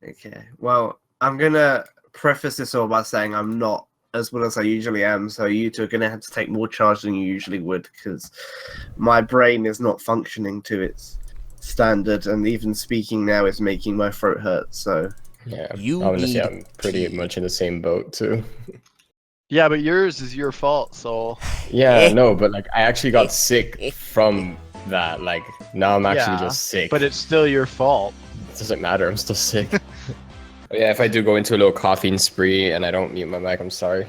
Okay. Well, I'm gonna preface this all by saying I'm not as well as I usually am, so you two are gonna have to take more charge than you usually would because my brain is not functioning to its standard, and even speaking now is making my throat hurt. So Yeah, You I want to say need I'm pretty tea. much in the same boat too. Yeah, but yours is your fault, so... Yeah, no, but like I actually got sick from that. Like now I'm actually Yeah, just sick. but it's still your fault. It doesn't matter. I'm still sick. Yeah, if I do go into a little caffeine spree and I don't mute my mic, I'm sorry.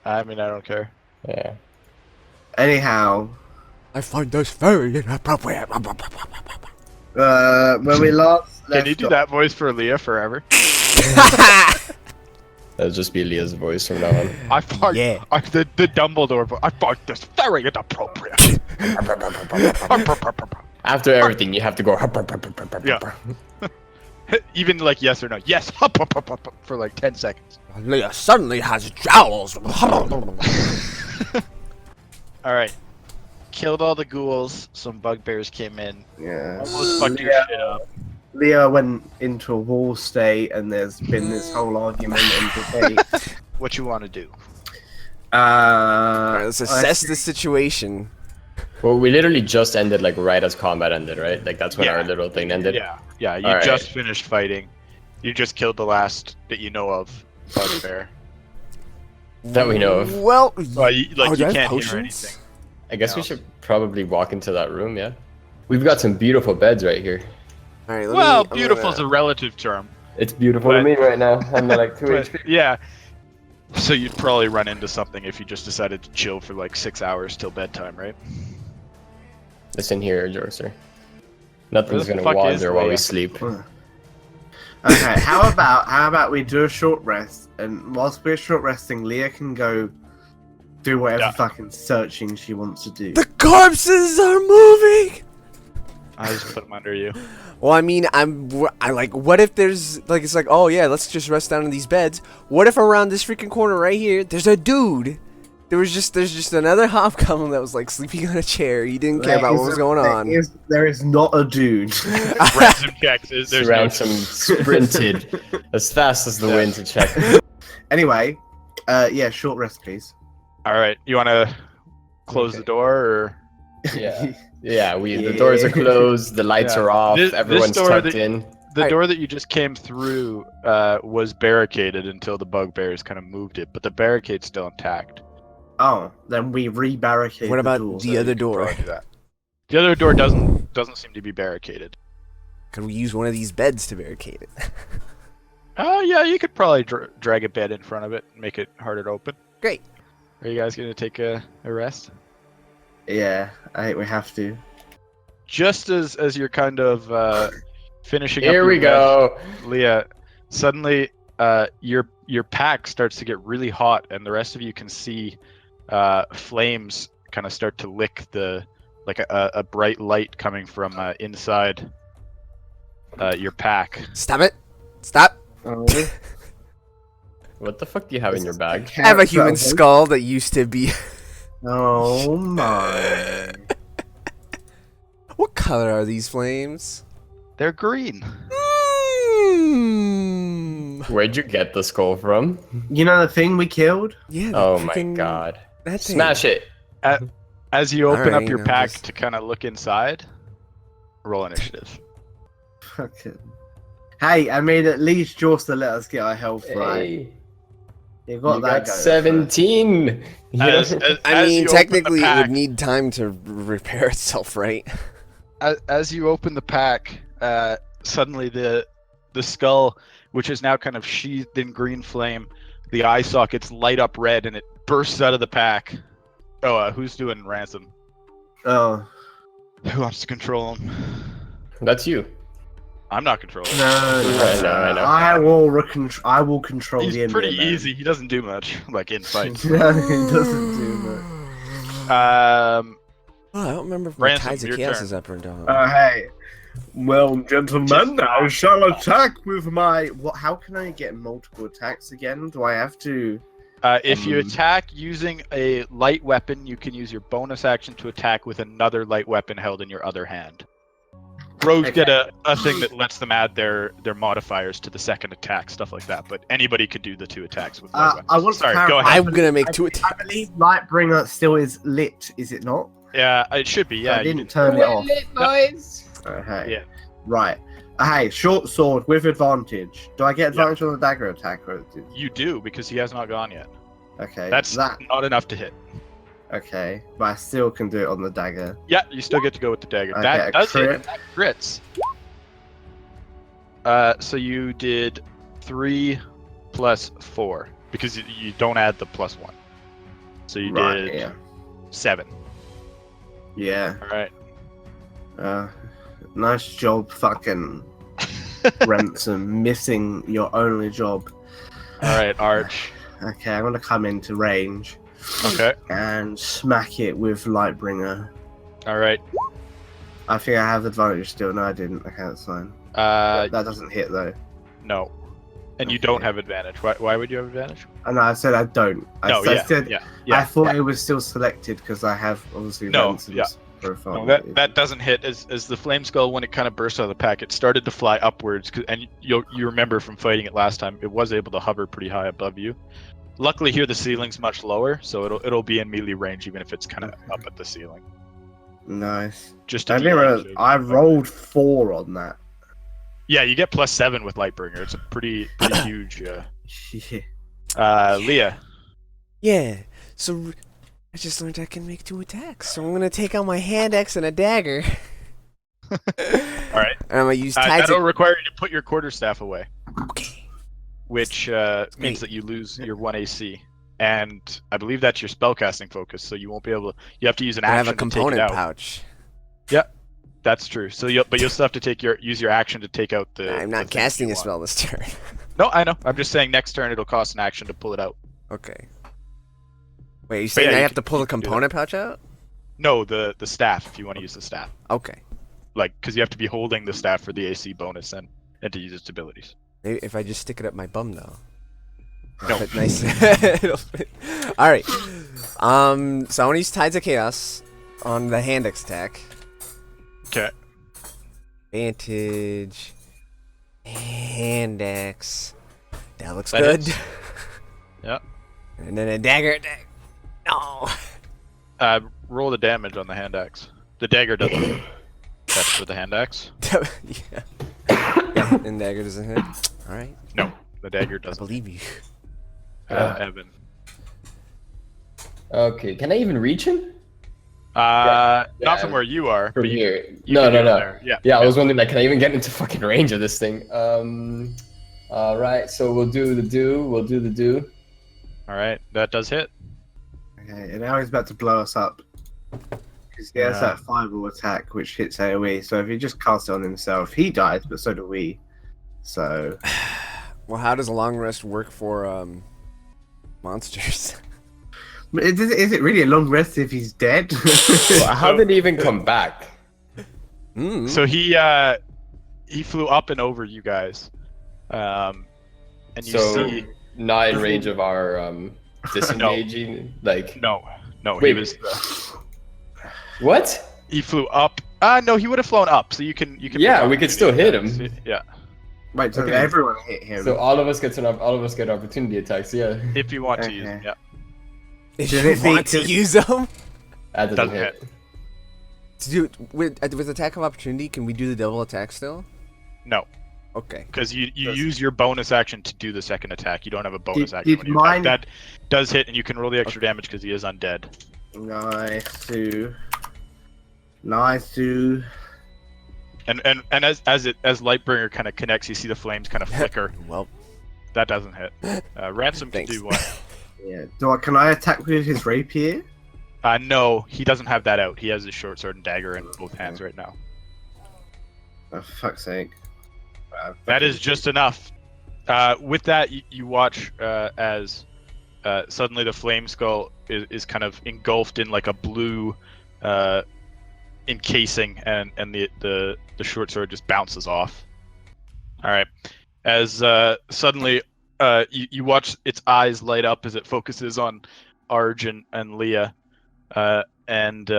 I mean, I don't care. Yeah. anyhow, I find this very inappropriate. when we last Can you left do off- that voice for Leah forever? That'll just be Leah's voice from now on. I find Yeah. the Dumbledore voice. I find this very inappropriate. After everything, you have to go. Yeah. Even like yes or no. Yes. For like 10 seconds. Leah suddenly has jowls. All right. Killed all the ghouls. Some bugbears came in. yeah, Almost fucked your shit up. Leah went into a wall state, and there's been this whole argument and debate. What you want to do? Alright, let's I assess think- the situation. Well, we literally just ended like right as combat ended, right? Like that's when Yeah. our little thing ended. Yeah. Yeah. You All right. just finished fighting. You just killed the last that you know of bugbear. That we know of. Well, Well, you, like oh, do you I have can't hear potions? anything. I guess we No. should probably walk into that room. Yeah. We've got some beautiful beds right here. All right, Well, beautiful is a relative term. It's beautiful But- to me right now. I'm at like 2 But, HP. yeah. So you'd probably run into something if you just decided to chill for like 6 hours till bedtime, right? Listen here, Jorser. Nothing's Where the gonna fuck is wander while we Leia? sleep. Okay, how about we do a short rest, and whilst we're short resting, Leah can go do whatever Yeah. fucking searching she wants to do. The corpses are moving. I just put them under you. Well, I mean, I like. What if there's like it's like, oh yeah, let's just rest down in these beds. What if around this freaking corner right here, there's a dude. There's just another hobgoblin that was like sleeping on a chair. He didn't care about what was going on. There is not a dude. Ransom checks. There's no Ransom sprinted as fast as the Yeah. wind to check. Anyway, yeah, short rest, please. All right, you want to close Okay. the door or? Yeah. Yeah, the doors are closed, the lights Yeah. are off, This everyone's door tucked that- in. The Alright. door that you just came through was barricaded until the bugbears kind of moved it, but the barricade's still intact. Oh, then we re-barricade. What the about door. the other door? Probably do that. The other door doesn't seem to be barricaded. Can we use one of these beds to barricade it? Oh yeah, you could probably drag a bed in front of it and make it harder to open. Great. Are you guys gonna take a rest? Yeah, I think we have to. Just as you're kind of finishing up Here your we rest, go. Leah, suddenly your pack starts to get really hot, and the rest of you can see flames kind of start to lick a bright light coming from inside your pack. Stop it! Stop! Oh, What the fuck do you have in your bag? I have a human skull that used to be. Oh my. What color are these flames? They're green. Where'd you get the skull from? You know the thing we killed? Yeah. the Oh my freaking- god. That thing. Smash it. As you open Alright, up your I'll pack just- to kind of look inside, roll initiative. Fucking. Hey, I made at least Jaws to let us get our health right. Hey, You got you that got going. 17. You know? I mean, you open the technically, it pack- would need time to repair itself, right? as you open the pack, suddenly the skull, which is now kind of sheathed in green flame, the eye sockets light up red, and it bursts out of the pack. Oh, who's doing ransom? Oh Who wants to control him? That's you. I'm not controlling him. no! I know, I know. I will control the He's enemy. pretty man. easy. He doesn't do much, like in fights. No, he doesn't do much. Oh, I don't remember if my Ransom, Tides of your Chaos turn. is up or down. Hey, well, gentlemen, Just- I shall attack with my. What? How can I get multiple attacks again? Do I have to? If you attack using a light weapon, you can use your bonus action to attack with another light weapon held in your other hand. Rogues Okay. get a thing that lets them add their modifiers to the second attack, stuff like that. But anybody could do the 2 attacks with light weapons. I want to Sorry, clarify. go ahead. I'm gonna make 2 I attacks. believe Lightbringer still is lit, is it not? Yeah, it should be. Yeah, I you didn't turn it off. boys. Okay. Yeah. Right. Hey, short sword with advantage. Do I get advantage on the dagger attack? Or You do because he has not gone yet. Okay. That's that. not enough to hit. Okay, but I still can do it on the dagger. Yeah, you still get to go with the dagger. I That get a does crit. hit. That crits. So you did 3 plus 4 because you don't add the plus 1. So you Right. did Yeah. 7. Yeah. All right. Nice job, fucking Ransom, missing your only job. All right, Arch. Okay, I'm gonna come into range Okay. and smack it with Lightbringer. All right. I think I have advantage still. No, I didn't. Okay, that's fine. Uh, That doesn't hit though. no. And you Okay. don't have advantage. Why would you have advantage? Oh, no, I said I don't. No, I yeah, said yeah, I yeah. thought it was still selected because I have obviously No, Ransom's yeah. profile. No, that doesn't hit. As the flame skull, when it kind of burst out of the pack, it started to fly upwards. And you remember from fighting it last time, it was able to hover pretty high above you. Luckily, here the ceiling's much lower, so it'll be in melee range even if it's kind of up at the ceiling. Nice. Just to I didn't realize I rolled 4 on that. Yeah, you get +7 with Lightbringer. It's a pretty huge. Yeah. Leah. Yeah. So I just learned I can make 2 attacks. So I'm gonna take out my hand axe and a dagger. All right. And I'm gonna use tides. That'll require you to put your quarterstaff away, Okay. which means that you lose your 1 AC. And I believe that's your spellcasting focus, so you won't be able to. You have to use an I action have a to take it component out. pouch. That's true. So you'll still have to use your action to take out the. I'm the not thing casting you a want. spell this turn. No, I know. I'm just saying next turn it'll cost an action to pull it out. Okay. Wait, you saying yeah, I you have can- to pull the you can do that. component pouch out? No, the staff if you want to use the staff, Okay. like because you have to be holding the staff for the AC bonus and to use its abilities. Maybe if I just stick it up my bum though. No. Fit nice. It'll fit. All right. So I want to use Tides of Chaos on the hand axe attack. Okay. Advantage. Hand axe. That looks That good. hits. Yep. And then a dagger attack. No. Roll the damage on the hand axe. The dagger doesn't. That's for the hand axe. Yeah. Yeah. And dagger doesn't hit. All right. No, the dagger I doesn't. believe you. Evan. Okay, can I even reach him? Not Yeah, from where you are. From but you- here? you No, can no, do it no. there. Yeah. Yeah, I was wondering, like, can I even get into fucking range of this thing? Alright, so we'll do the do. All right, that does hit. Okay, and now he's about to blow us up. Because he has Yeah. that fireball attack which hits AoE, so if he just casts it on himself, he dies, but so do we. So Well, how does a long rest work for monsters? But is it really a long rest if he's dead? Well, how did he even come back? Mm. So he flew up and over you guys, and you So see not in range of our disengaging. Like no, Wait. he was what? he flew up. No, he would have flown up. So you can Yeah, pick we could still hit him. opportunity attacks. Yeah, Wait, so Okay. everyone hit him. So all of us get opportunity attacks. Yeah, if you want to use them. Okay. Yeah, If Did you it beat want to him? use them that doesn't Doesn't hit. to do with attack of opportunity, can we do the double attack still? no, Okay. because you Does- use your bonus action to do the second attack. You don't have a bonus Did- action. did when you mine- attack. That does hit, and you can roll the extra damage because he is undead. Nice to. Nice to. And as Lightbringer kind of connects, you see the flames kind of flicker. Well, That doesn't hit. Ransom can Thanks. do one. Yeah. Can I attack with his rapier? No, he doesn't have that out. He has his short sword and dagger in both hands right now. Oh, for fuck's sake. That is just enough. With that, you watch as suddenly the flame skull is kind of engulfed in like a blue encasing, and the short sword just bounces off. All right. As suddenly you watch its eyes light up as it focuses on Arj and Leah, and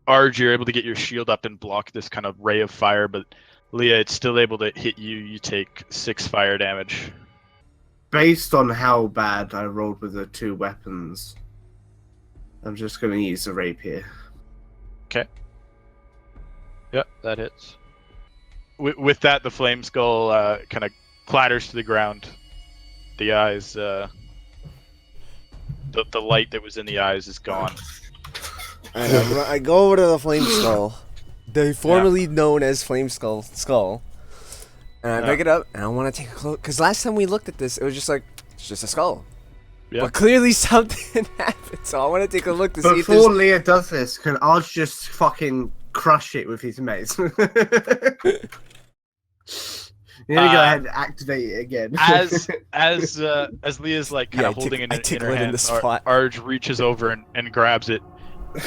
Arj, you're able to get your shield up and block this kind of ray of fire, but Leah, it's still able to hit you. You take 6 fire damage. Based on how bad I rolled with the 2 weapons, I'm just going to use the rapier. Okay. Yep, that hits. With that, the flame skull kind of clatters to the ground. The eyes, the light that was in the eyes is gone. I go over to the Flame Skull, formerly known as Flame Skull, and I pick it up, and I want to take a close. Because last time we looked at this, it was just like, it's just a skull. Yeah. But clearly something happened, so I want to take a look to see if Before there's... Leah does this, can Arj just fucking crush it with his mace? You need to go ahead and activate it again. As Leah's like kind of holding it in her hand, Arj reaches over and grabs it.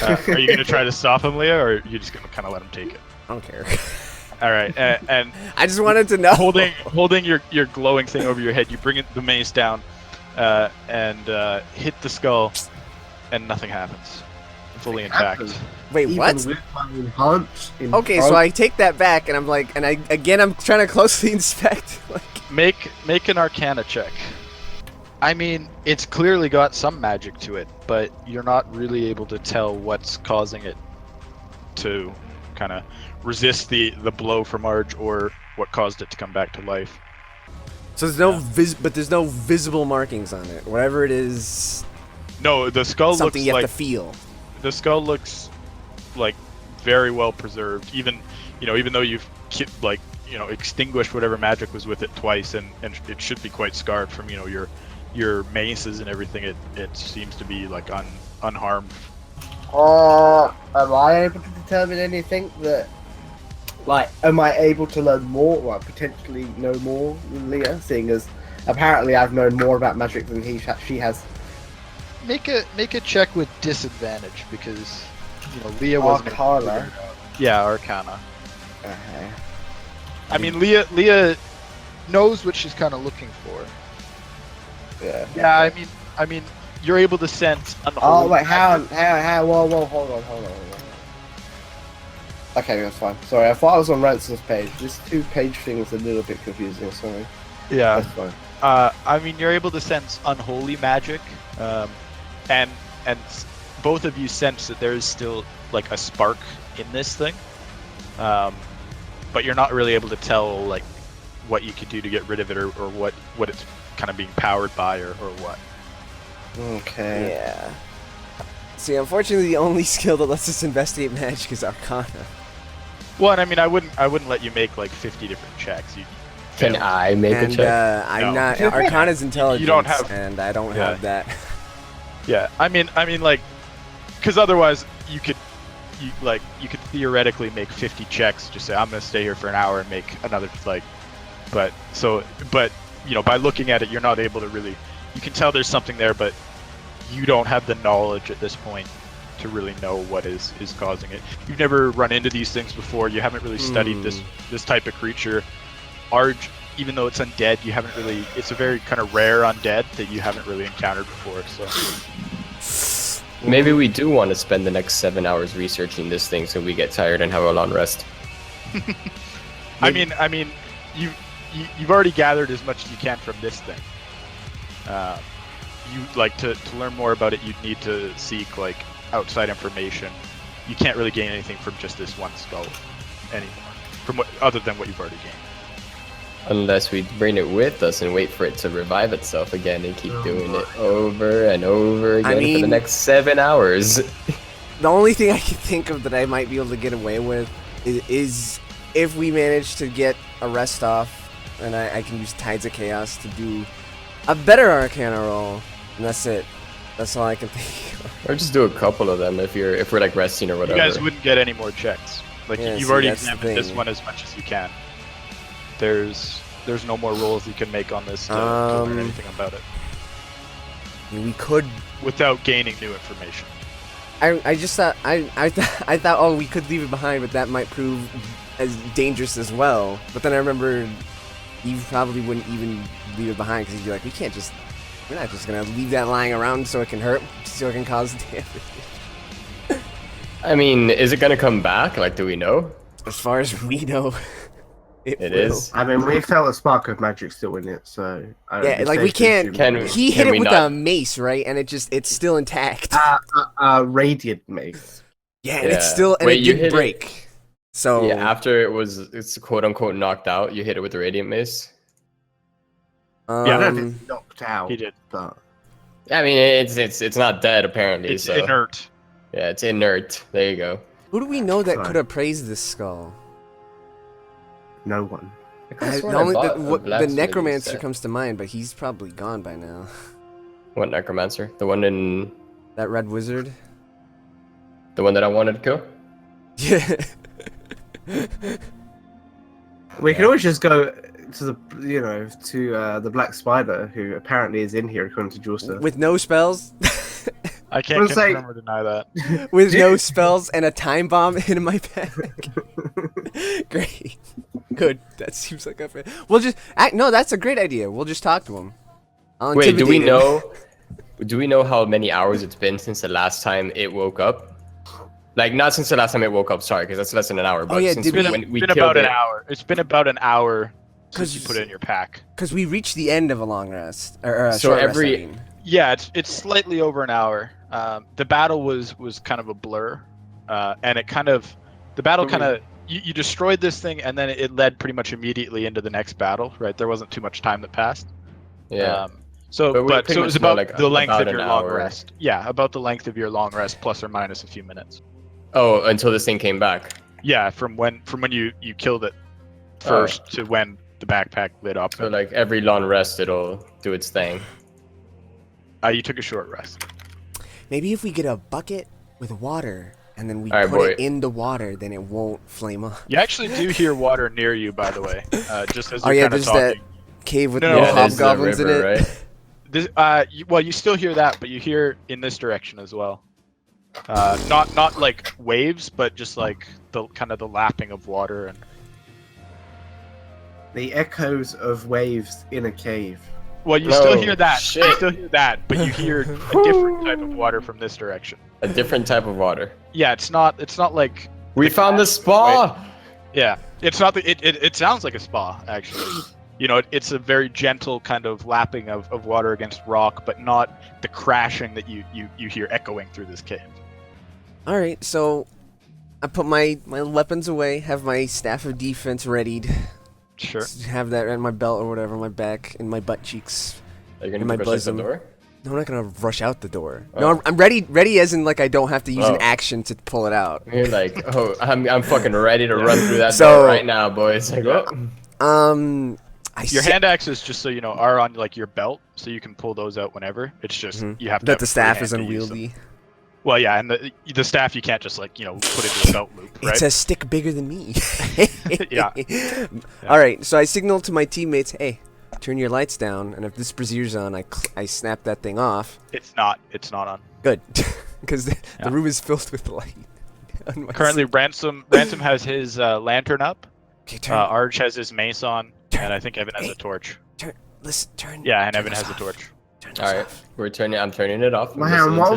Are you gonna try to stop him, Leah, or are you just gonna kind of let him take it? I don't care. All right, and I just wanted to know. Holding your glowing thing over your head, you bring the mace down, and hit the skull, and nothing happens. Fully intact. Wait, Even what? with my enhance Okay, so I take that back, and I'm like, and I'm trying to closely inspect. Like, Make an Arcana check. I mean, it's clearly got some magic to it, but you're not really able to tell what's causing it to kind of resist the blow from Arj, or what caused it to come back to life. so there's no but there's no visible markings on it. Whatever it is, No, the skull something looks you have like to feel. the skull looks like very well preserved. Even though you've extinguished whatever magic was with it twice, and it should be quite scarred from your maces and everything. It seems to be like unharmed. Am I able to determine anything that, like, am I able to learn more, or potentially know more than Leah, seeing as apparently I've known more about magic than she has? Make a check with disadvantage, because Leah wasn't. Arcana. Yeah, Arcana. Okay. I mean, Leah knows what she's kind of looking for. Yeah. Yeah, I mean, you're able to sense unholy. Oh wait, how? Whoa, hold on. Okay, that's fine. Sorry, I thought I was on Ransom's page. This 2-page thing is a little bit confusing. Sorry. Yeah. That's fine. I mean, you're able to sense unholy magic, and both of you sense that there is still like a spark in this thing, but you're not really able to tell like what you could do to get rid of it, or what it's kind of being powered by, or what. Okay. Yeah. See, unfortunately, the only skill that lets us investigate magic is Arcana. Well, and I mean, I wouldn't let you make like 50 different checks. Can I make a And check? I'm No. not. Arcana's intelligence, You don't have- and I don't Yeah. have that. Yeah, I mean, like, because otherwise you could theoretically make 50 checks. Just say I'm gonna stay here for an hour and make another but by looking at it, you're not able to really. You can tell there's something there, but you don't have the knowledge at this point to really know what is causing it. You've never run into these things before. You haven't really studied this type of creature. Arj, even though it's undead, you haven't really. It's a very kind of rare undead that you haven't really encountered before. So Maybe we do want to spend the next 7 hours researching this thing so we get tired and have a long rest. I mean, you've already gathered as much as you can from this thing. You like to learn more about it. You'd need to seek like outside information. You can't really gain anything from just this one skull anymore, other than what you've already gained. Unless we bring it with us and wait for it to revive itself again and keep doing it over and over again for the next 7 hours. The only thing I can think of that I might be able to get away with is if we manage to get a rest off, and I can use Tides of Chaos to do a better Arcana roll, and that's it. That's all I can think of. Or just do a couple of them if we're like resting or whatever. You guys wouldn't get any more checks. Like Yeah, you've see, already that's the examined this thing. one as much as you can. There's no more rolls you can make on this to learn anything about it We could. without gaining new information. I just thought I thought oh we could leave it behind, but that might prove as dangerous as well. But then I remember you probably wouldn't even leave it behind because you'd be like, we're not just gonna leave that lying around so it can hurt, so it can cause damage. I mean, is it gonna come back? Like, do we know? As far as we know, it It will. is. I mean, we felt a spark of magic still in it, so Yeah, like we can't. He hit Can it we with not- a mace, right? And it's still intact. radiant mace. Yeah, and it's Yeah. still and Wait, it you didn't hit it- break. So Yeah, after it's quote unquote knocked out, you hit it with the radiant mace. I don't know if it's knocked out. He did. But I mean, it's not dead apparently. It's so inert. yeah, it's inert. There you go. who do we know that Sorry. could have praised this skull? no one. The necromancer comes to mind, but he's probably gone by now. What necromancer? The one in That red wizard. the one that I wanted to kill. Yeah. We can always just go to the Black Spider, who apparently is in here according to Jawster. With no spells. I can't Let's say- confirm or deny that. With no spells and a time bomb in my bag. Great. Good. That seems like a fair. We'll just no, that's a great idea. We'll just talk to him. I'll Wait, do we intimidate him. know? Do we know how many hours it's been since the last time it woke up? Like, not since the last time it woke up. Sorry, because that's less than an hour. But yeah, since did we- when we It's been killed about an it, hour. It's been about an hour since you 'Cause- put it in your pack. Because we reached the end of a long rest. Or a So short every- rest, I mean. Yeah, it's slightly over an hour. The battle was kind of a blur, and the battle kind of you destroyed this thing, and then it led pretty much immediately into the next battle. Right, there wasn't too much time that passed. yeah. So But we it pretty was much know, about like, the length about of an your long hour. rest. Yeah, about the length of your long rest, plus or minus a few minutes. Oh, until this thing came back. Yeah, from when you killed it first to when the backpack lit up. So like every long rest, it'll do its thing. You took a short rest. Maybe if we get a bucket with water and then we Alright, put it boy. in the water, then it won't flame up. You actually do hear water near you, by the way. Just as Oh you're yeah, kind of there's talking. that cave with No, no yeah, there's the hobgoblins in it. river, right? This, you still hear that, but you hear in this direction as well. Not like waves, but just like the kind of the lapping of water and. The echoes of waves in a cave. Well, you No, still hear that. shit. You still hear that, but you hear a different type of water from this direction. A different type of water. Yeah, it's not like. We found the spa. Yeah, it's not the. It sounds like a spa actually. You know, it's a very gentle kind of lapping of water against rock, but not the crashing that you hear echoing through this cave. All right, so I put my weapons away, have my staff of defense readied, Sure. have that in my belt or whatever, my back and my butt cheeks. Are you In gonna my push out bosom. the door? No, I'm not gonna rush out the door. Oh. No, I'm ready as in like I don't have to use an Oh. action to pull it out. You're like, oh, I'm fucking ready to run through that So- door right now, boys. Like, oh. Your hand axes, just so you know, are on like your belt, so you can pull those out whenever. It's just you have to. that have the a free staff hand is to use them. unwieldy. Well, yeah, and the staff you can't just like put into a belt loop, right? It's a stick bigger than me. Yeah. All right, so I signal to my teammates, "Hey, turn your lights down." And if this brazier's on, I snap that thing off. It's not on. Good, because the Yeah. room is filled with light. on my Currently, Ransom has his lantern up. Okay, turn. Arch has his mace on, and I think Evan has a torch. Listen, turn. Yeah, and turn Evan this has a off. torch. Turn this All right, off. I'm turning it off. Well, hang on, what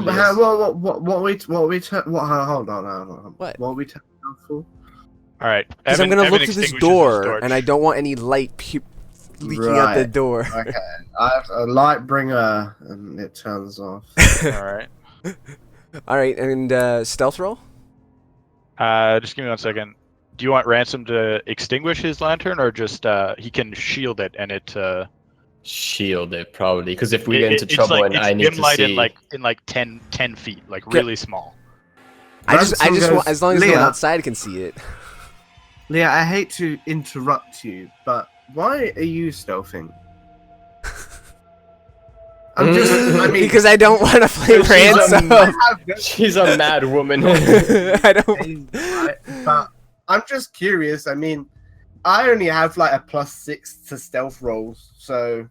are we turning off for? All right. Because I'm Evan- gonna look Evan through this extinguishes his door, torch. and I don't want any light leaking out the Right. door. Okay, I have a light bringer, and it turns off. All right. All right, and stealth roll. Just give me 1 second. Do you want Ransom to extinguish his lantern, or just he can shield it and it? Shield it probably, because if we get into it's trouble like, and it's I need dim to light see, in like 10 feet, like really small. I just Ransom want, goes, as long as no one "Leah." outside can see it. Leah, I hate to interrupt you, but why are you stealthing? I'm just, I mean, Because I don't want to play She's ransom. she's a mad woman. I don't. but I'm just curious. I mean, I only have like a +6 to stealth rolls, so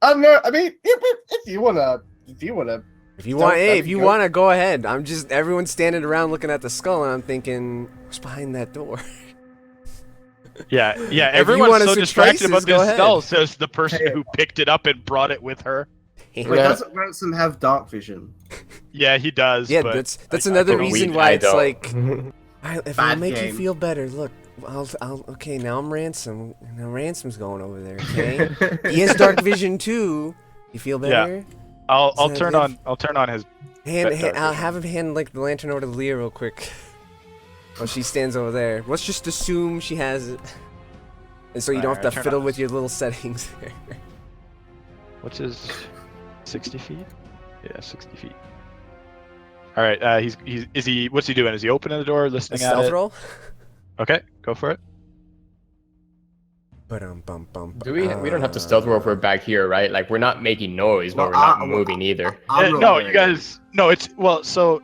I don't know. I mean, if you wanna, If you want, Stealth, hey, that'd if be you good. want to, go ahead. I'm just everyone's standing around looking at the skull, and I'm thinking, what's behind that door? Yeah. you Everyone's wanna so switch distracted places, about go this ahead. skull, says the person Hey. who picked it up and brought it with her. Wait, doesn't Ransom have dark vision? Yeah, he does. Yeah, but that's another reason why it's like. If I'll Bad make you game. feel better, look. Okay, now I'm Ransom. Now Ransom's going over there. Okay, he has dark vision too. You feel better? I'll turn on his. I'll have him hand like the lantern over to Leah real quick. While she stands over there. Let's just assume she has it, and so you don't have to fiddle with your little settings there. What's his 60 feet? Yeah, 60 feet. All right. What's he doing? Is he opening the door, listening at it? Stealth roll. Okay, go for it. Do we don't have to stealth roll if we're back here, right? Like we're not making noise, but we're not moving either. No, you guys. No, it's so.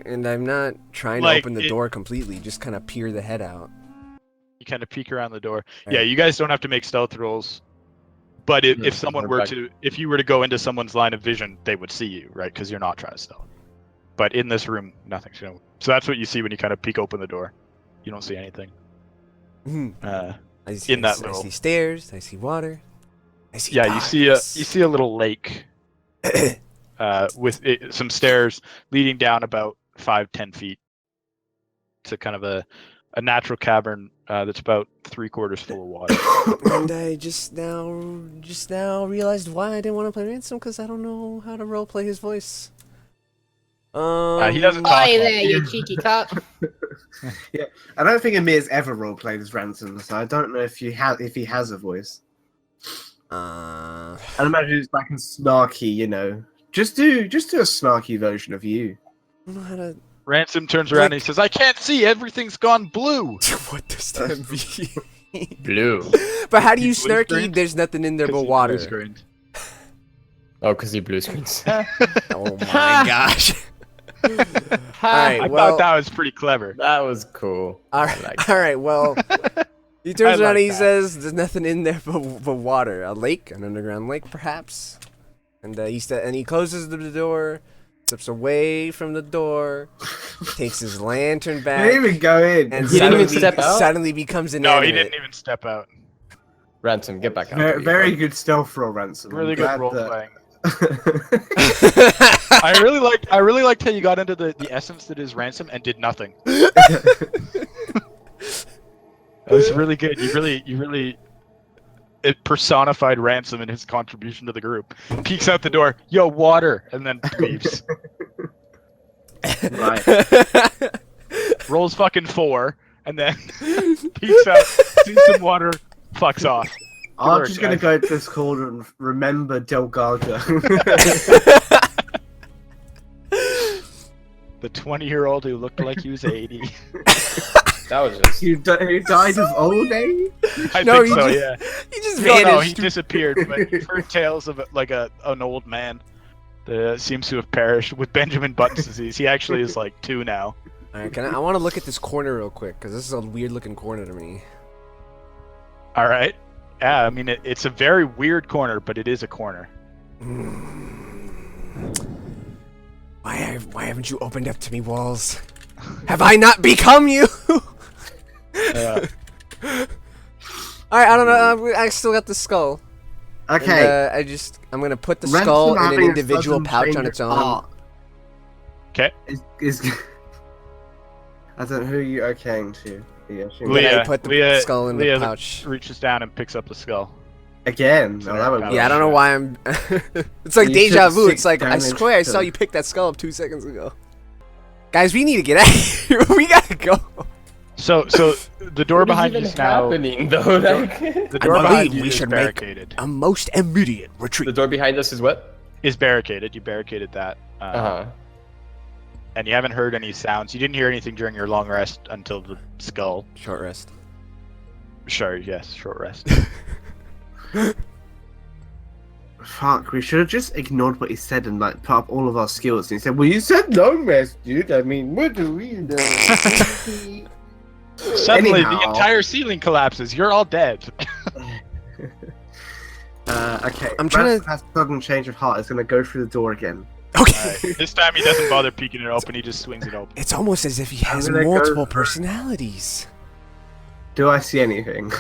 And I'm not trying to open the door completely. Just kind of peer the head out. You kind of peek around the door. Right. Yeah, you guys don't have to make stealth rolls. But if someone were to, if you were to go into someone's line of vision, they would see you, right? Because you're not trying to stealth. But in this room, nothing's going. So that's what you see when you kind of peek open the door. You don't see anything. I see stairs. I see water. I see. Yeah, darkness. you see a little lake, with some stairs leading down about 5-10 feet to kind of a natural cavern that's about 3/4 full of water. And I just now realized why I didn't want to play Ransom, because I don't know how to roleplay his voice. He doesn't talk. Hi there, you cheeky cock. Yeah, I don't think Amir's ever roleplayed as Ransom, so I don't know if he has a voice. I imagine it's like a snarky, you know. Just do a snarky version of you. I don't know how to. Ransom turns around and he says, "I can't see. Everything's gone blue." What does that mean? Blue. But how do you He's blue snarky? screened? There's nothing in there but water. Oh, because he blue screens. Oh my gosh. I thought that was pretty clever. That was cool. All right. Well, he turns around and he says, "There's nothing in there but water. A lake, an underground lake, perhaps." And he closes the door, steps away from the door, takes his lantern back. He didn't even go in. And He didn't even step out? Suddenly becomes inanimate. No, he didn't even step out. Ransom, get back out. Very good stealth roll, Ransom. Really good role playing. that- I really liked how you got into the essence that is Ransom and did nothing. That was really good. You really it personified Ransom and his contribution to the group. Peeks out the door, yo, water, and then leaves. Right. Rolls fucking 4, and then peeks out, sees some water, fucks off. I'm just gonna go to this corner and remember Delgado. The 20-year-old who looked like he was 80. That was just. Who died of old age? I think so, yeah. He just No, vanished. he disappeared. But you've heard tales of like an old man that seems to have perished with Benjamin Button's disease. He actually is like 2 now. Alright, I want to look at this corner real quick, because this is a weird-looking corner to me. All right. Yeah, I mean it's a very weird corner, but it is a corner. Why haven't you opened up to me, Walls? Have I not become you? Alright, I don't know. I still got the skull. Okay. And, I'm gonna put the skull in an individual pouch on its own. Okay. I don't know who you are okaying to. I put the skull in the pouch. Reaches down and picks up the skull. Again? No, that would Yeah, I don't know why I'm... It's like You deja took vu. 6 It's like, I damage swear I to- saw you pick that skull up 2 seconds ago. Guys, we need to get out of here. We gotta go. So the door behind you is now... happening, though? Like... The door I behind believe you we is should make barricaded. a most immediate retreat. The door behind us is what? Is barricaded. You barricaded that. And you haven't heard any sounds. You didn't hear anything during your long rest until the skull. Short rest. Sure, yes, short rest. Fuck, we should have just ignored what he said and like put up all of our skills. And he said, "Well, you said long rest, dude. I mean, what do we do?" Suddenly, Anyhow. the entire ceiling collapses. You're all dead. Okay. I'm trying Ransom has a sudden change of heart. Is going to go through the door again. Okay. This time he doesn't bother peeking it open. He just swings it open. It's almost as if he has gonna go multiple for- personalities. Do I see anything?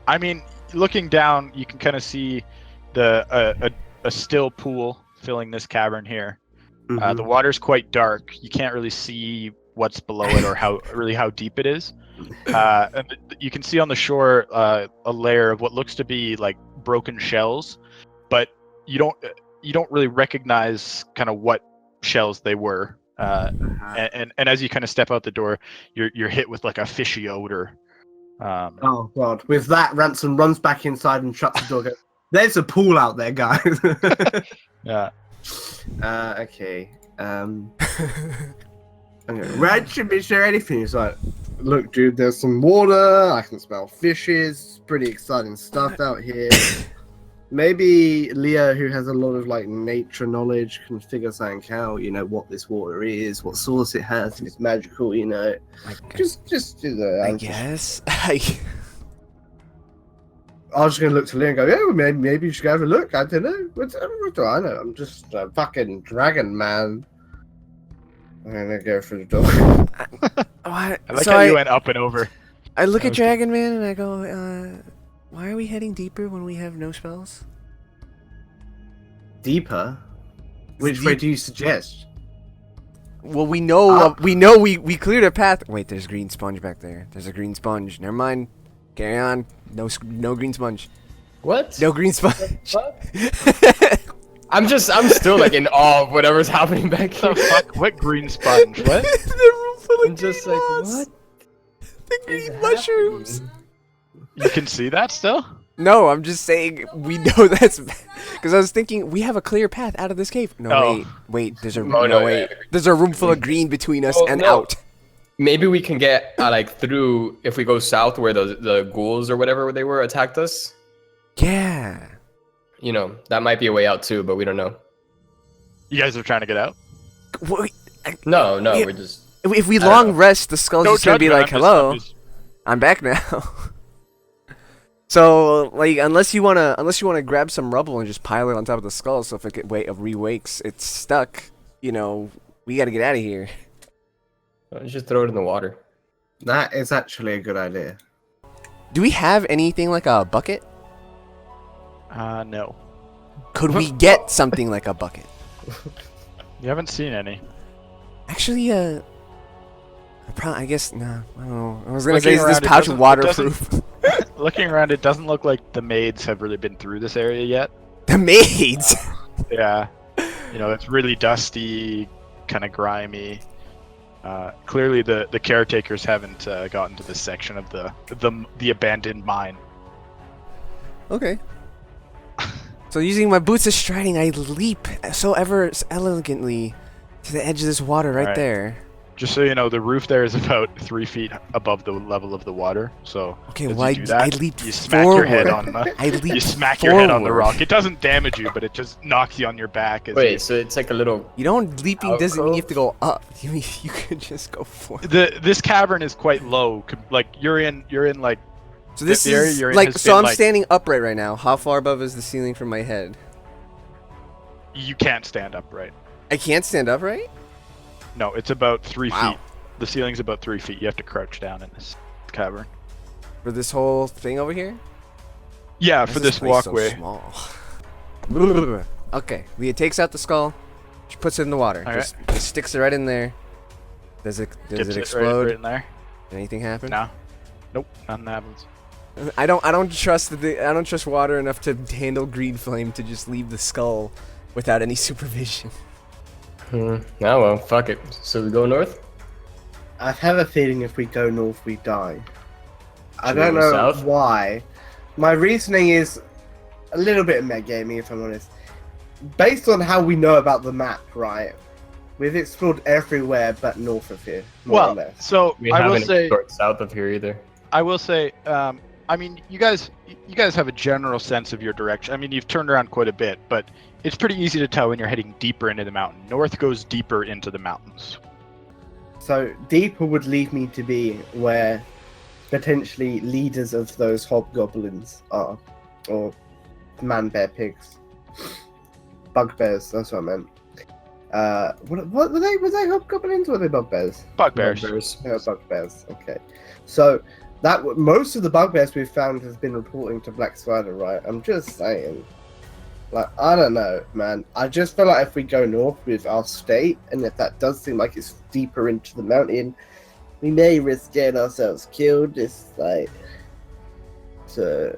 I mean, looking down, you can kind of see the a still pool filling this cavern here. Mhm. The water's quite dark. You can't really see what's below it or how deep it is. And you can see on the shore a layer of what looks to be like broken shells, but you don't really recognize kind of what shells they were. And as you kind of step out the door, you're hit with like a fishy odor. Oh god! With that, Ransom runs back inside and shuts the door. Goes, there's a pool out there, guys. Yeah. Okay. Red should be sure anything. He's like, look, dude, there's some water. I can smell fishes. Pretty exciting stuff out here. Maybe Leo, who has a lot of like nature knowledge, can figure something out. You know what this water is, what source it has, if it's magical. You know, just I guess. I was just gonna look to Leo and go, yeah, maybe you should go have a look. I don't know. What do I know? I'm just a fucking dragon man. I'm gonna go through the door. I like how you went up and over. I look at Dragon Man and I go, why are we heading deeper when we have no spells? Deeper? Which way do you suggest? Well, we know we cleared a path. Wait, there's green sponge back there. There's a green sponge. Never mind. Carry on. No green sponge. What? No green sponge. What? I'm still like in awe of whatever's happening back here. Fuck, what green sponge? What? The room full of I'm just green like, moss. what? The green mushrooms. You can see that still? No, I'm just saying we know that's because I was thinking we have a clear path out of this cave. No, Oh. wait. There's a wait. There's a room full of green between us and no. out. Maybe we can get like through if we go south where the ghouls or whatever they were attacked us. Yeah. You know, that might be a way out too, but we don't know. You guys are trying to get out? Wait, No, Yeah. we're just. if we I don't long know. rest, the skull's just gonna be judgment, like, "Hello, I'm back now." So, like, unless you wanna grab some rubble and just pile it on top of the skull, so if it re-wakes, it's stuck. You know, we gotta get out of here. Let's just throw it in the water. That is actually a good idea. Do we have anything like a bucket? No. Could we get something like a bucket? You haven't seen any. Actually, I guess no. I don't know. I was gonna Looking say, is this around, it pouch doesn't- it waterproof? Looking around, it doesn't look like the maids have really been through this area yet. The maids. Yeah. You know, it's really dusty, kind of grimy. Clearly, the caretakers haven't gotten to this section of the abandoned mine. Okay. So using my boots of striding, I leap so ever elegantly to the edge of this water right Alright. there. Just so you know, the roof there is about 3 feet above the level of the water. So Okay, as well, you do that, I leaped you smack your head forward. on the. I leaped You smack your head on the forward. rock. It doesn't damage you, but it just knocks you on your back. As Wait, so it's like a little. You know, leaping doesn't mean you have to Alcove? go up. You mean you could just go forward. this cavern is quite low. Like you're in like So this the area is you're in like, has so been, I'm like- standing upright right now. How far above is the ceiling from my head? you can't stand upright. I can't stand upright? No, it's about 3 Wow. feet. The ceiling's about 3 feet. You have to crouch down in this cavern. For this whole thing over here? Yeah, Why for is this place so walkway. small? Okay, Leah takes out the skull. She puts it in the water. Alright. Just sticks it right in there. Does it Dips explode? right in there? Anything happen? No. Nope, nothing happens. I don't trust I don't trust water enough to handle green flame to just leave the skull without any supervision. Oh well, fuck it. So we go north. I have a feeling if we go north, we die. I Should we don't go know south? why. My reasoning is a little bit of metagaming, if I'm honest. Based on how we know about the map, right? We've explored everywhere but north of here, more or Well, less. so We I will haven't say, explored south of here either. I mean, you guys have a general sense of your direction. I mean, you've turned around quite a bit, but it's pretty easy to tell when you're heading deeper into the mountain. North goes deeper into the mountains. So deeper would lead me to be where potentially leaders of those hobgoblins are, or man-bear pigs, bugbears. That's what I meant. What were they? Was they hobgoblins or were they bugbears? Bugbears. Yeah, bugbears. Okay, so most of the bugbears we've found has been reporting to Black Spider, right? I'm just saying. Like, I don't know, man. I just feel like if we go north with our state, and if that does seem like it's deeper into the mountain, we may risk getting ourselves killed. It's like, so.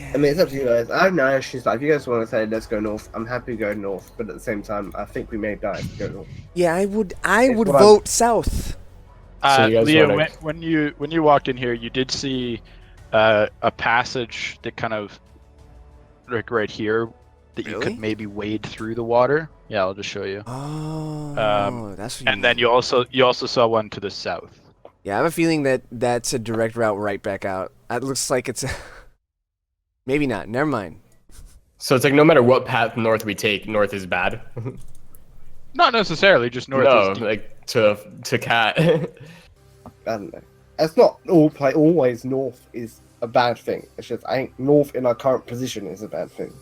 I mean, it's up to you guys. I have no issues. Like, if you guys want to say let's go north, I'm happy to go north. But at the same time, I think we may die if we go north. Yeah, I would what vote south. So you guys Leo, wanna- when you walked in here, you did see a passage that kind of like right here that you Really? could maybe wade through the water. Yeah, I'll just show you. Oh, that's what you And then mean. you also saw one to the south. Yeah, I have a feeling that that's a direct route right back out. It looks like it's maybe not. Never mind. So it's like no matter what path north we take, north is bad. Not necessarily, just north No, is deep. like to cat. I don't know. It's not always north is a bad thing. It's just I think north in our current position is a bad thing.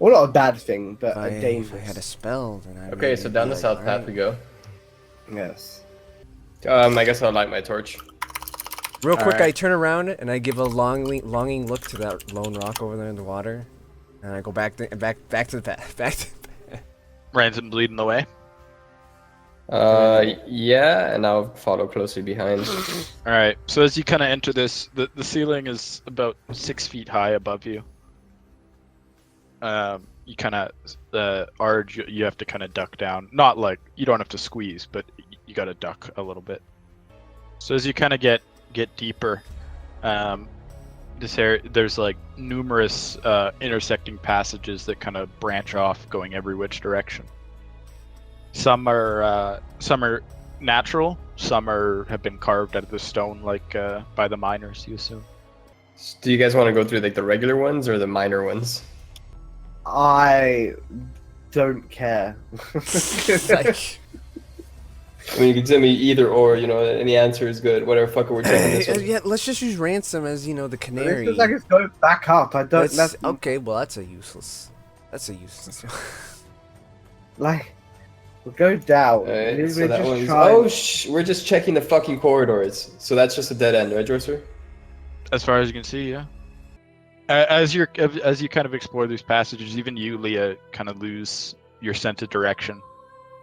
Well, not a bad thing, but a If I dangerous. had a spell, then I Okay, so down the south path we go. Yes. I guess I'll light my torch. Real quick, Alright. I turn around and I give a longing look to that lone rock over there in the water, and I go back to the path. Back to. Ransom bleeding the way. Yeah, and I'll follow closely behind. All right. So as you kind of enter this, the ceiling is about 6 feet high above you. You kind of you have to kind of duck down. Not like you don't have to squeeze, but you got to duck a little bit. So as you kind of get deeper, this area there's like numerous intersecting passages that kind of branch off, going every which direction. Some are natural. Some have been carved out of the stone, like by the miners. You assume. Do you guys want to go through like the regular ones or the minor ones? I don't care. Like, I mean, you can tell me either or. You know, any answer is good. Whatever, fucker, we're taking this one. yeah, let's just use ransom as the canary. This is like it's going back up. I don't. That's Okay, well that's a useless. like we'll go down. Alright, We're so that just one's. trying- Oh, we're just checking the fucking corridors. So that's just a dead end, right, Jorser? As far as you can see, yeah. As you kind of explore these passages, even you, Leah, kind of lose your sense of direction.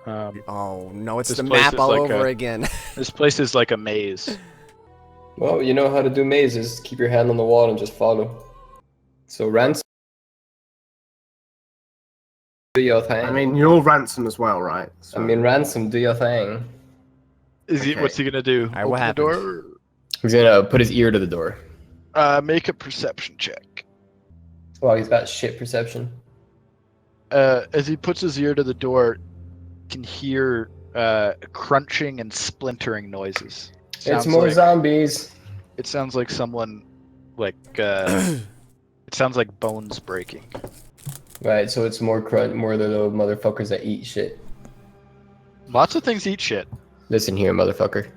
Oh no, it's This the place map is all like over a- again. This place is like a maze. Well, you know how to do mazes. Keep your hand on the wall and just follow. So ransom. Do your thing. I mean, you're ransom as well, right? So, ransom. Do your thing. What's he gonna do? Alright, what Open the happens? door? He's gonna put his ear to the door. Make a perception check. Wow, he's got shit perception. As he puts his ear to the door, you can hear crunching and splintering noises. It's more zombies. It sounds like someone, like it sounds like bones breaking. Right, so it's more more the little motherfuckers that eat shit. Lots of things eat shit. Listen here, motherfucker.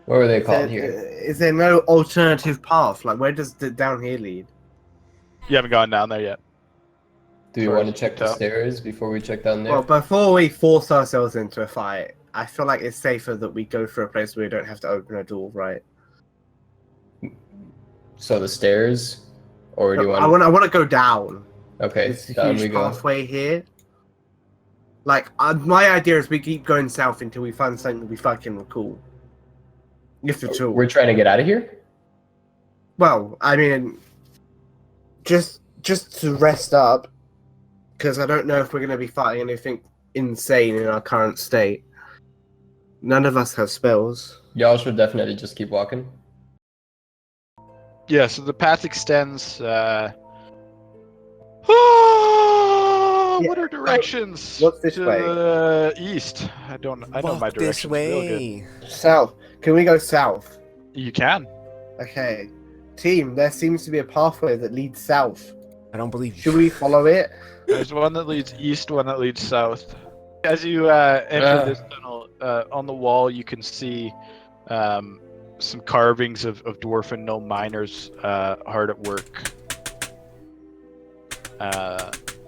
What were they called here? Is there no alternative path? Like, where does the down here lead? You haven't gone down there yet. Do we Sorry, want to check the out. stairs before we check down there? Well, before we force ourselves into a fight, I feel like it's safer that we go for a place where we don't have to open a door, right? So the stairs, or do you I want? want to go down. Okay, There's a down we huge go. pathway here. Like, my idea is we keep going south until we find something that we fucking cool. If at all. We're trying to get out of here. Well, I mean, just to rest up, because I don't know if we're going to be fighting anything insane in our current state. None of us have spells. Y'all should definitely just keep walking. Yeah, so the path extends. What are directions? What's this to way? The east. I know my Walk this directions real good. way. South. Can we go south? You can. Okay. Team, there seems to be a pathway that leads south. I don't believe you. Should we follow it? There's one that leads east, one that leads south. As you enter this tunnel, on the wall you can see some carvings of dwarf and gnome miners hard at work.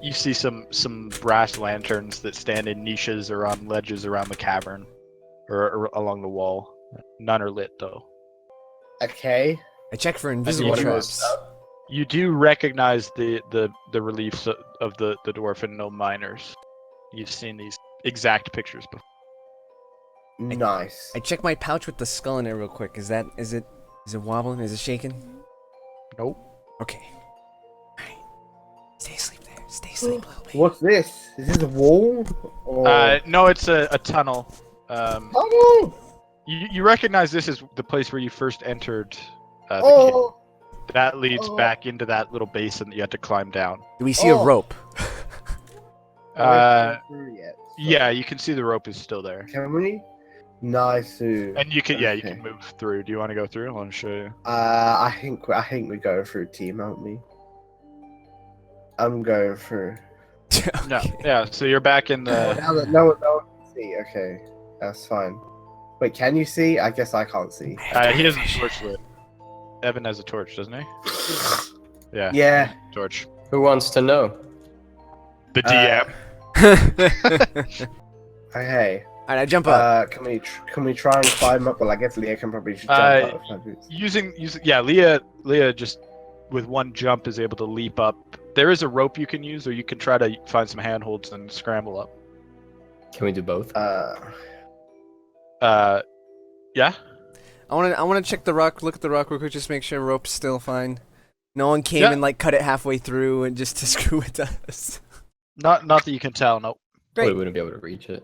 You see some brass lanterns that stand in niches or on ledges around the cavern or along the wall. None are lit though. Okay. I check for Do you invisible want to go traps. south? You do recognize the reliefs of the dwarf and no miners. You've seen these exact pictures before. Nice. I check my pouch with the skull in it real quick. Is it wobbling? Is it shaking? Nope. Okay. Alright. Stay asleep there. Stay asleep, little baby. What's this? Is this a wall? Or... No, it's a tunnel. Tunnel! You recognize this as the place where you first entered the cave. Oh! That leads back into that little basin that you had to climb down. Do we see a rope? I haven't been through yet, so- Yeah, you can see the rope is still there. Can we? Nice. And you can, you Okay. can move through. Do you want to go through? I want to show you. I think we go through team, aren't we? I'm going through. No, yeah. So you're back in the. Now that no one can see. Okay, that's fine. Wait, can you see? I guess I can't see. He has a torch lit. Evan has a torch, doesn't he? Yeah. Yeah. Torch. Who wants to know? The DM. Hey. Alright, I jump up. Can we try and climb up? Well, I guess Leah can probably just jump out of my boots. Using yeah, Leah just with one jump is able to leap up. There is a rope you can use, or you can try to find some handholds and scramble up. Can we do both? Yeah. I wanna check the rock, look at the rock real quick, just make sure rope's still fine. No one came Yeah. and like cut it halfway through and just to screw with us. Not that you can tell. No. Great. We wouldn't be able to reach it.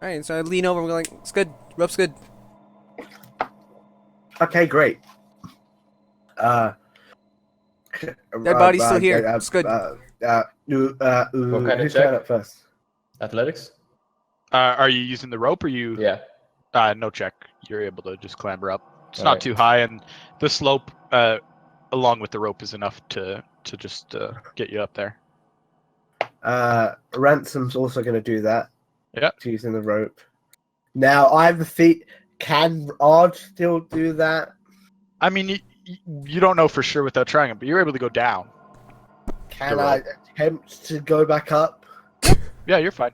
Alright, so I lean over and we're like, it's good, rope's good. Okay, great. Dead body's still here. It's good. What Who's kind of going check? up first? Athletics? Are you using the rope, or you? Yeah. No check. You're able to just clamber up. It's not Alright. too high, and the slope, along with the rope, is enough to just get you up there. Ransom's also going to do that. Yeah. Using the rope. Now, I have the feet. Can Ard still do that? I mean, you don't know for sure without trying it, but you're able to go down. Can The I rope. attempt to go back up? Yeah, you're fine.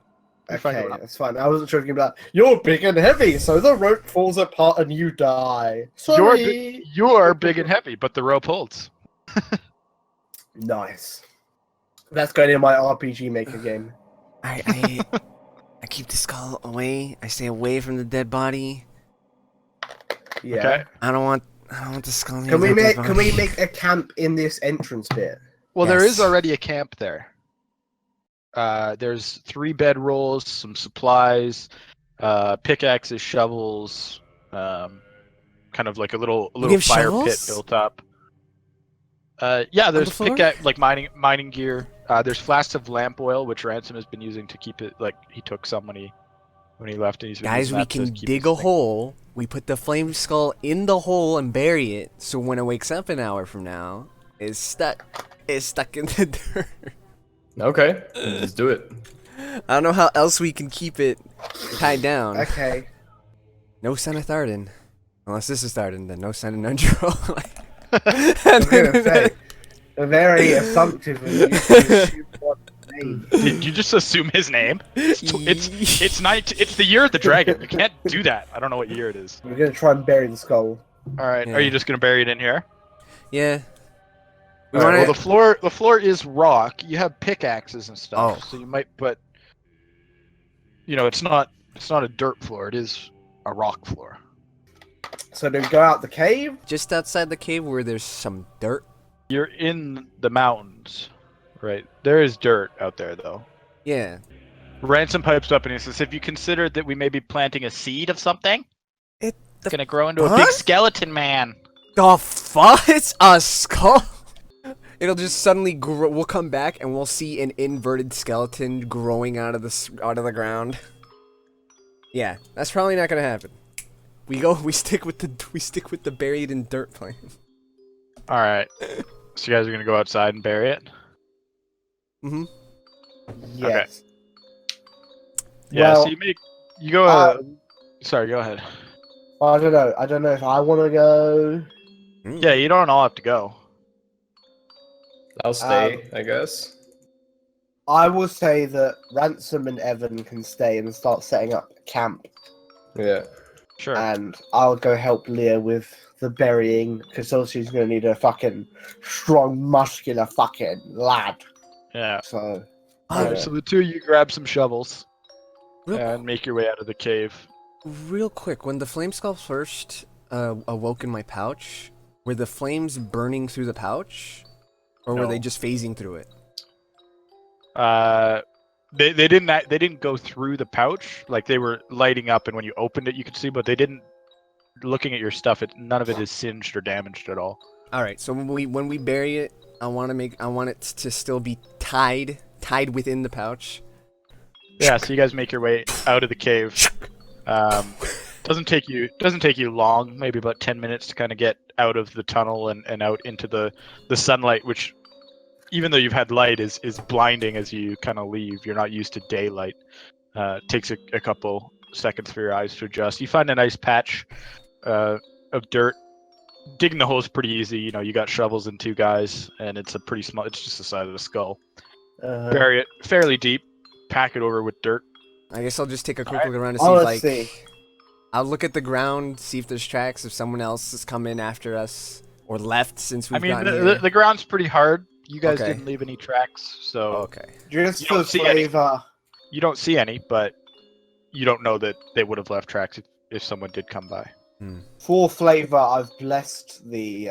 You're fine Okay, going up. that's fine. I wasn't sure if you'd be like, you're big and heavy, so the rope falls apart and you die. Sorry. You're big and heavy, but the rope holds. Nice. That's going in my RPG Maker game. I keep the skull away. I stay away from the dead body. Yeah. Okay. I don't want the skull near Can we the dead make body. a camp in this entrance bit? Well, there is Yes. already a camp there. There's 3 bedrolls, some supplies, pickaxes, shovels, kind of like a little have fire pit shovels? built up. Yeah, there's the floor? pickaxe, like mining gear. There's flasks of lamp oil, which Ransom has been using to keep it. Like he took some when he left, and he's been Guys, using we that to can keep dig his a thing. hole. We put the flame skull in the hole and bury it. So when it wakes up an hour from now, it's stuck in the dirt. Okay. Let's do it. I don't know how else we can keep it tied down. Okay. No sign of Tharden. Unless this is Tharden, then no sign of Nundro. I was gonna say, very assumptive of you to assume what name. Did you just assume his name? It's the year of the dragon. You can't do that. I don't know what year it is. We're gonna try and bury the skull. All right. Yeah. Are you just gonna bury it in here? Yeah. We All right, wanna, Well, the floor is rock. You have pickaxes and stuff, Oh. so you might. But it's not a dirt floor. It is a rock floor. So do we go out the cave? just outside the cave where there's some dirt. You're in the mountains, right? There is dirt out there, though. Yeah. Ransom pipes up and he says, "Have you considered that we may be planting a seed of something? The It's gonna grow into a fuck? big skeleton man." fuck? It's a skull? It'll just suddenly grow. We'll come back and we'll see an inverted skeleton growing out of the ground. Yeah, that's probably not gonna happen. We stick with the buried in dirt plan. All right. So you guys are gonna go outside and bury it? Mm-hmm. Yes. Yeah. Well, So you go. Sorry. Go ahead. I don't know. I don't know if I want to go. Yeah. You don't all have to go. I'll stay, I guess. I will say that Ransom and Evan can stay and start setting up camp. Yeah. Sure. and I'll go help Leah with the burying because obviously she's going to need a fucking strong, muscular fucking lad. Yeah. So, Alright, so the two of you grab some shovels Real, and make your way out of the cave. real quick, when the flame skull first awoke in my pouch, were the flames burning through the pouch, or were they No. just phasing through it? They didn't go through the pouch, like they were lighting up, and when you opened it, you could see, but they didn't. Looking at your stuff, none of it is singed or damaged at all. All right, so when we bury it, I want it to still be tied within the pouch. Yeah, so you guys make your way out of the cave. Doesn't take you long, maybe about 10 minutes to kind of get out of the tunnel and out into the sunlight, which, even though you've had light, is blinding as you kind of leave. You're not used to daylight. It takes a couple seconds for your eyes to adjust. You find a nice patch of dirt. Digging the hole is pretty easy. You know, you got shovels and two guys, and it's a pretty small. It's just the size of the skull. Bury it fairly deep. Pack it over with dirt. I guess I'll just take a quick look around to Oh, see, let's see. I'll look at the ground, see if there's tracks, if someone else has come in after us or left since we've gotten here. The ground's pretty hard. You guys Okay. didn't leave any tracks, so Okay. Just You for don't see any. flavor, you don't see any, but you don't know that they would have left tracks if someone did come by. I've blessed the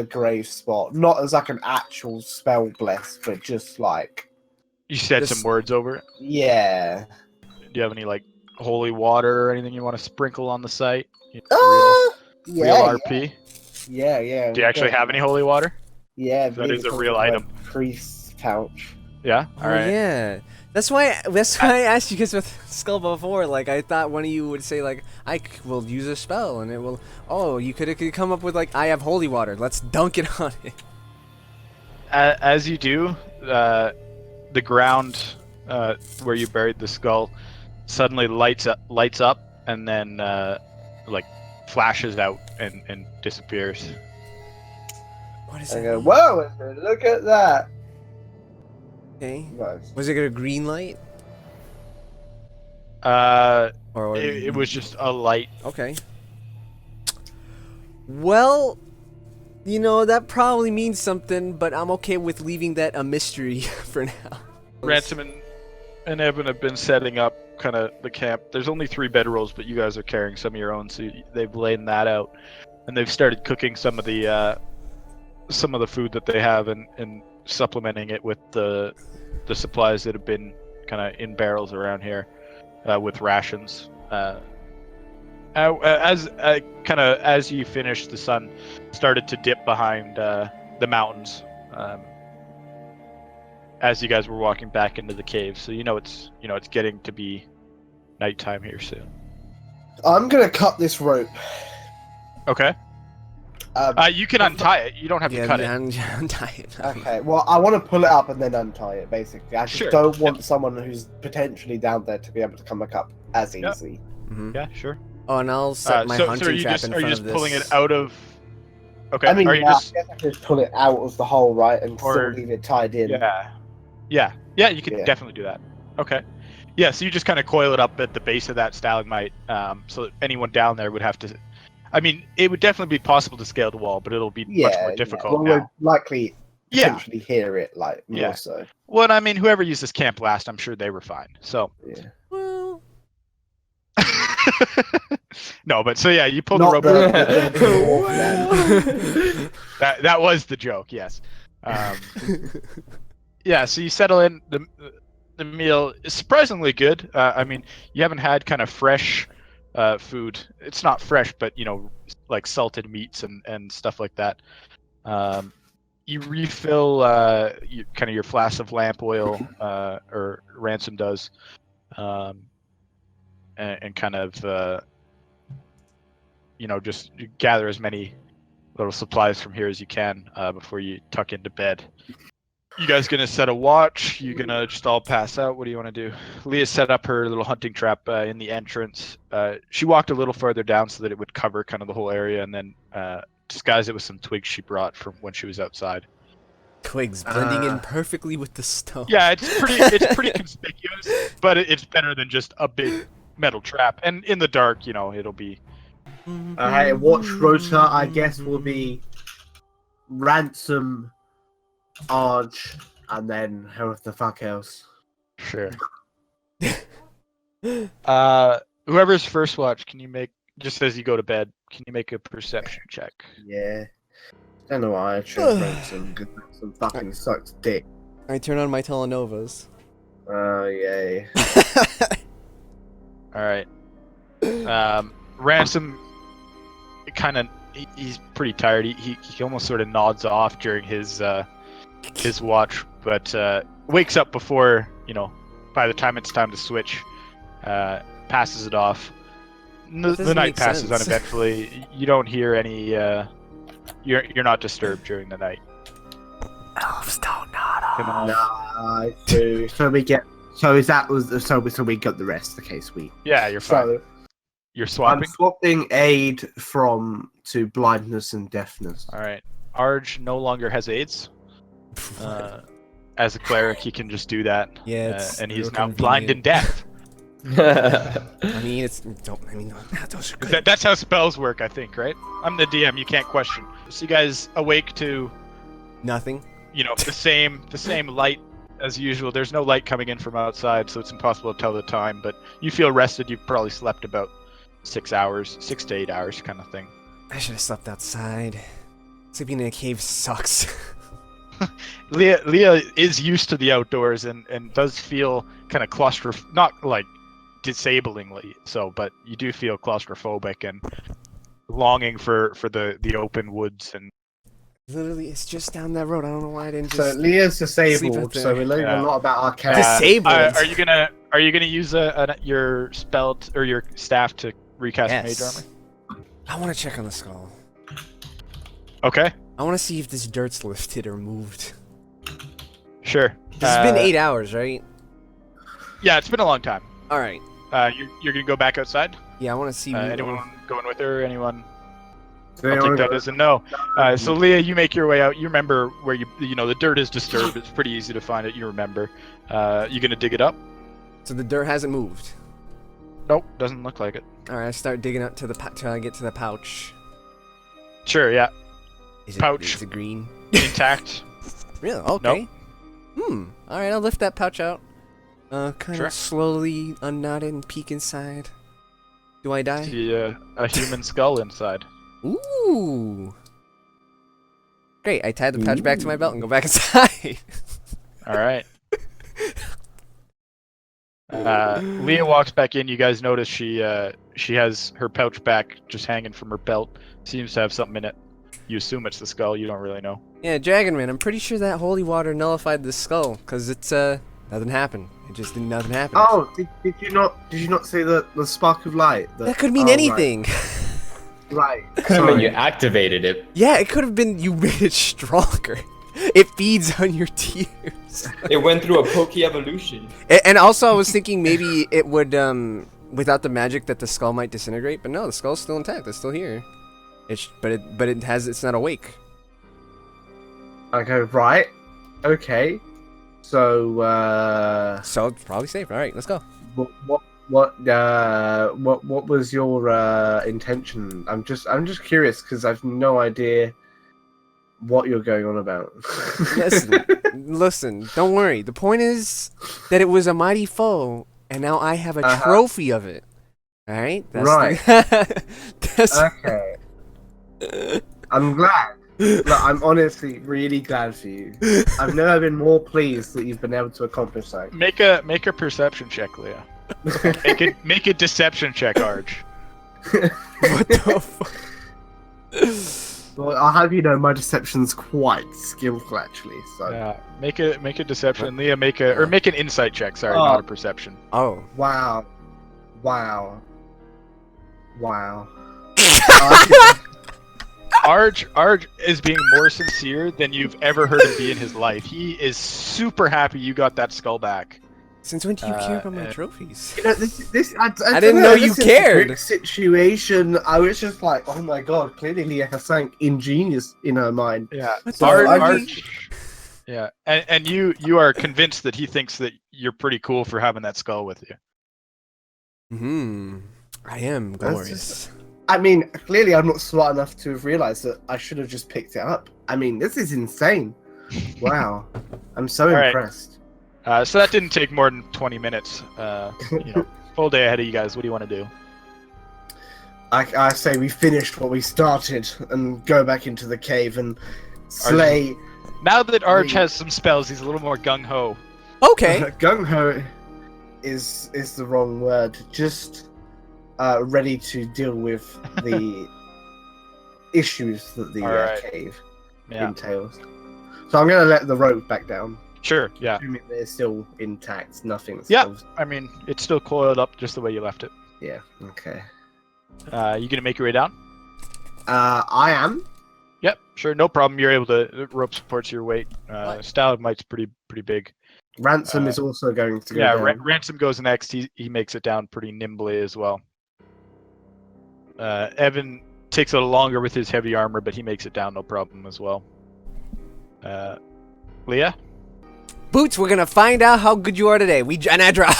grave spot, not as like an actual spell bless, but just like You said This- some words over it. yeah. Do you have any like holy water or anything you want to sprinkle on the site? You know, Yeah, real RP. yeah. Do you actually have any holy water? Yeah, I That believe is a it's real on my item. Priest's pouch. Yeah. Oh All right. yeah, that's why I asked you guys with skull before. Like I thought one of you would say like will use a spell and it will. Oh, you could come up with like I have holy water. Let's dunk it on it. As you do, the ground where you buried the skull suddenly lights up, and then like flashes out and disappears. What is I it? go, whoa! Look at that. Okay. Nice. Was it a green light? Or It was just a light. okay. Well, you know that probably means something, but I'm okay with leaving that a mystery for now. Ransom and Evan have been setting up kind of the camp. There's only 3 bedrolls, but you guys are carrying some of your own, so they've laid that out, and they've started cooking some of the food that they have and supplementing it with the supplies that have been kind of in barrels around here with rations. As you finished, the sun started to dip behind the mountains. As you guys were walking back into the cave, so it's getting to be nighttime here soon. I'm gonna cut this rope. Okay. You can untie it. You don't have to cut it. Untie it. Okay, well, I want to pull it up and then untie it, basically. I just Sure. don't want someone who's potentially down there to be able to come back up as Yeah. easy. Yeah, sure. Oh, and I'll set my hunting are you trap just in are front you of just this. pulling it out of? Okay. I mean, are you yeah, just? I guess I could just pull it out of the hole, right, and Or- still leave it tied in. Yeah. You can Yeah. definitely do that. Okay. Yeah, so you just kind of coil it up at the base of that stalagmite, so that anyone down there would have to. I mean, it would definitely be possible to scale the wall, but it'll be much more difficult Well, now. we'd likely Yeah. potentially hear it, like, more Yeah. so. Well, I mean, whoever used this camp last, I'm sure they were fine. So. Yeah. Well, No, but so yeah, you pull Not the rope. the dwarf man. That was the joke. Yes. Yeah. So you settle in. The meal is surprisingly good. I mean, you haven't had kind of fresh food. It's not fresh, but like salted meats and stuff like that. You refill kind of your flask of lamp oil, or Ransom does, and kind of just gather as many little supplies from here as you can before you tuck into bed. You guys gonna set a watch? You gonna just all pass out? What do you want to do? Leah set up her little hunting trap in the entrance. She walked a little further down so that it would cover kind of the whole area, and then disguise it with some twigs she brought from when she was outside. twigs blending in perfectly with the stone. Yeah, it's pretty conspicuous, but it's better than just a big metal trap, and in the dark, it'll be. Watch Rota, I guess, will be Ransom, Arge, and then whoever the fuck else. Sure. Whoever's first watch, can you make, just as you go to bed, can you make a perception check? Yeah. Don't know why I chose Ransom, because Ransom fucking sucks dick. I turn on my telenovas. Oh, yay. All right. Ransom, he's pretty tired. He almost sort of nods off during his watch, but wakes up before, by the time it's time to switch, passes it off. The night passes uneventfully. You don't hear any. You're not disturbed during the night. Elves don't nod Come on. Nah, so we get. So we got the rest. Okay, sweet. Yeah, you're fine. So You're swapping. I'm swapping aid to blindness and deafness. All right. Arge no longer has aids. As a cleric, he can just do that. Yeah, and he's now blind and deaf. I mean, those are good. That's how spells work, I think, right? I'm the DM. You can't question. So you guys awake to Nothing. the same light as usual. There's no light coming in from outside, so it's impossible to tell the time. But you feel rested. You've probably slept about 6 to 8 hours, kind of thing. I should have slept outside. Sleeping in a cave sucks. Leah is used to the outdoors and does feel kind of not like disablingly so, but you do feel claustrophobic and longing for the open woods and. Literally, it's just down that road. I don't know why I didn't just. So Leah's sleep disabled, out there. so we're learning a lot about our character. Disabled. Are you gonna use your spell or your staff to recast mage armor? I want to check on the skull. Okay. I want to see if this dirt's lifted or moved. Sure. This has been 8 hours, right? Yeah, it's been a long time. All right. You're gonna go back outside? Yeah, I want to see. Anyone going with her? Anyone? So I'll take that as a no. So Leah, you make your way out. You remember where the dirt is disturbed. It's pretty easy to find it. You remember. You gonna dig it up? So the dirt hasn't moved. Nope, doesn't look like it. All right, I start digging up till I get to the pouch. Sure, yeah. Pouch. Is it green? Intact. Really? Okay. Nope. All right, I'll lift that pouch out. Kind Sure. of slowly unknot it and peek inside. Do I die? See a human skull inside. Ooh. Great. I tied the pouch back to my belt and go back inside. All right. Leah walks back in. You guys notice she has her pouch back, just hanging from her belt. Seems to have something in it. You assume it's the skull. You don't really know. Yeah, Dragonman, I'm pretty sure that holy water nullified the skull, because it's nothing happened. It just didn't nothing happen. Oh, did you not see the spark of light? That could mean anything. Right. I mean, you activated it. Yeah, it could have been you made it stronger. It feeds on your tears. It went through a pokey evolution. And also, I was thinking maybe it would, without the magic, that the skull might disintegrate. But no, the skull's still intact. It's still here. It's not awake. I go right. Okay. So So it's probably safe. All right, let's go. what was your intention? I'm just curious because I've no idea what you're going on about. Listen. Don't worry. The point is that it was a mighty foe, and now I have a trophy of it. All right. Right. That's Okay. I'm glad. Look, I'm honestly really glad for you. I've never been more pleased that you've been able to accomplish that. Make a perception check, Leah. make a deception check, Arge. what the fuck? Well, I'll have you know my deception's quite skillful actually. So Yeah, make a deception. Leah, make an insight check. Sorry, Oh. not a perception. Oh. wow. Arge is being more sincere than you've ever heard him be in his life. He is super happy you got that skull back. Since when do you care about my trophies? You know, this I didn't know you this is a cared. quick situation. I was just like, oh my god, clearly Leah has something ingenious in her mind. Yeah, What the Arge. Yeah, and you are convinced that he thinks that you're pretty cool for having that skull with you. I am That's glorious. I mean, clearly I'm not smart enough to have realized that I should have just picked it up. I mean, this is insane. Wow. I'm so All right. impressed. So that didn't take more than 20 minutes. Full day ahead of you guys. What do you want to do? I say we finished what we started and go back into the cave and slay. Now that Arch has some spells, he's a little more gung-ho. Okay. Gung ho is the wrong word. Just ready to deal with the issues that the Alright. cave Yeah. entails. So I'm gonna let the rope back down. Sure, yeah. Assuming they're still intact. Nothing's. Yeah. I mean, it's still coiled up just the way you left it. Yeah. Okay. You gonna make your way down? I am. Yep, sure, no problem. You're able to. The rope supports your weight. Stalagmite's pretty big. Ransom is also going to go Yeah, down. Ransom goes next. He makes it down pretty nimbly as well. Evan takes a little longer with his heavy armor, but he makes it down no problem as well. Leah? Boots, we're gonna find out how good you are today. And I drop.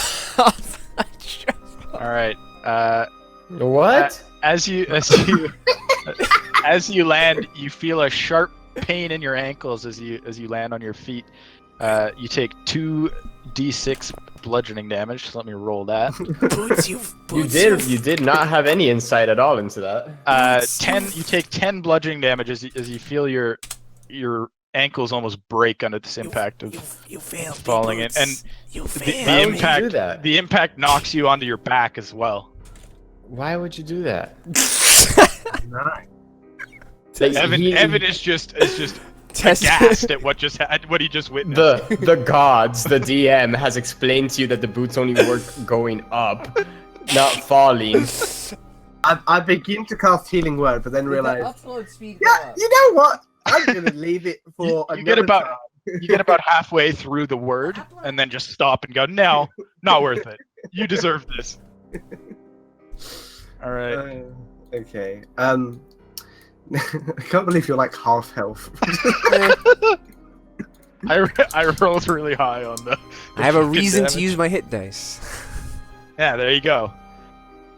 All right. What? As you land, you feel a sharp pain in your ankles as you land on your feet. You take 2d6 bludgeoning damage. So let me roll that. Boots, You did not have any insight at all into that. 10. You take 10 bludgeoning damage as you feel your ankles almost break under this impact of you failed falling in, and the impact knocks you onto your back as well. Why would you do that? Nice. Evan is just aghast at what he just witnessed. The gods, the DM has explained to you that the boots only work going up, not falling. I begin to cast Healing Word, but then realize. You know what? I'm gonna leave it for you get about halfway through the word, and then just stop and go, no, not worth it. You deserve this. All right. Okay. I can't believe you're like half health. I rolled really high on the I have a reason damage. to use my hit dice. Yeah, there you go.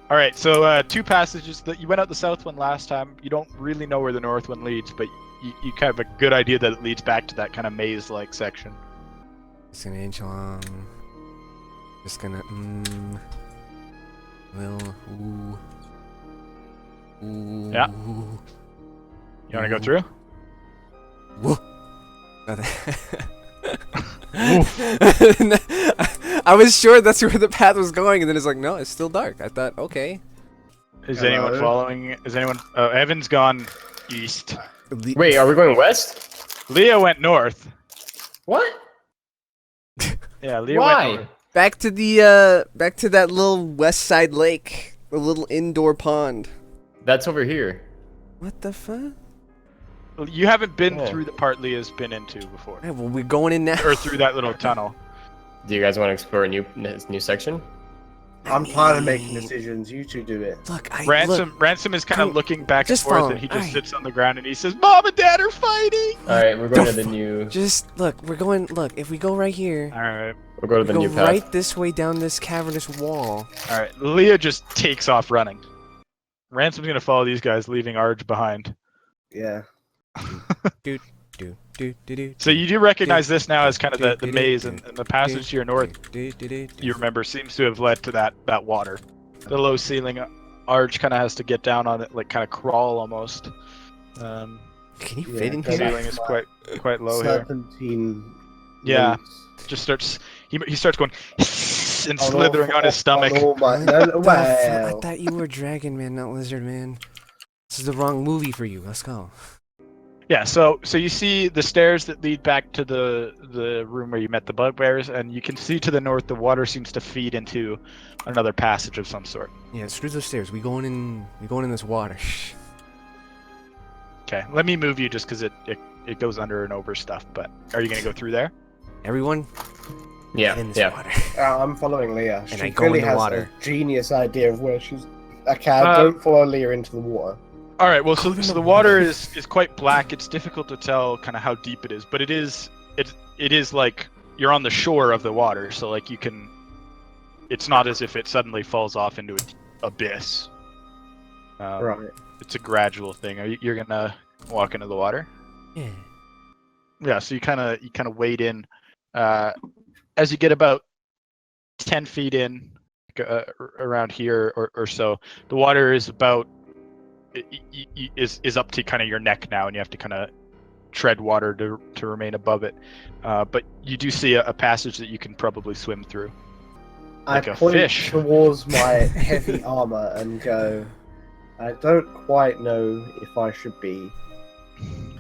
All right, so 2 passages. That you went out the south one last time. You don't really know where the north one leads, but you kind of have a good idea that it leads back to that kind of maze-like section. Just gonna inch along. Just gonna ooh. Yeah. You want to go through? Woo. I was sure that's where the path was going, and then it's like, no, it's still dark. I thought, okay. Is anyone following? Is anyone? Oh, Evan's gone east. Wait, are we going west? Leah went north. What? Yeah, Leah Why? went north. Back to that little west side lake, the little indoor pond. That's over here. What the fuck? You haven't been Yeah. through the part Leah's been into before, Hey, well, we're going in now. or through that little tunnel. Do you guys want to explore a new section? I'm tired of making decisions. You two do it. Look, Ransom is kind of looking back and just forth, follow. and he just Alright. sits on the ground and he says, "Mom and Dad are fighting." All right, we're going to the new. Just look. We're going. Look, if we go right here, All right, We'll go to we the go new path. right this way down this cavernous wall. all right. Leah just takes off running. Ransom's gonna follow these guys, leaving Arj behind. Yeah. So you do recognize this now as kind of the maze, and the passage to your north, you remember, seems to have led to that water. The low ceiling arch kind of has to get down on it, like kind of crawl almost. Can you Yeah, fit in The here? ceiling is quite low here. Serpentine. Yeah. roots. Just starts he starts going and Oh, slithering on his stomach. Oh my, no, I well. thought you were dragon man, not lizard man. This is the wrong movie for you. Let's go. Yeah, so you see the stairs that lead back to the room where you met the bugbears, and you can see to the north the water seems to feed into another passage of some sort. Yeah, screw those stairs. We going in this water. Okay, let me move you just because it goes under and over stuff. But are you gonna go through there? Everyone, Yeah, get in this yeah. water. I'm following Leah. And She I go in clearly the has water. a genius idea of where she's. Okay, don't follow Leah into the water. All right. Well, so the water is quite black. It's difficult to tell kind of how deep it is, but it is like you're on the shore of the water, so like you can it's not as if it suddenly falls off into an abyss. Right. It's a gradual thing. You're gonna walk into the water? Yeah. Yeah. So you kind of wade in. As you get about 10 feet in, around here or so, the water is about is up to kind of your neck now, and you have to kind of tread water to remain above it. But you do see a passage that you can probably swim through. Like I a point fish. towards my heavy armor and go, I don't quite know if I should be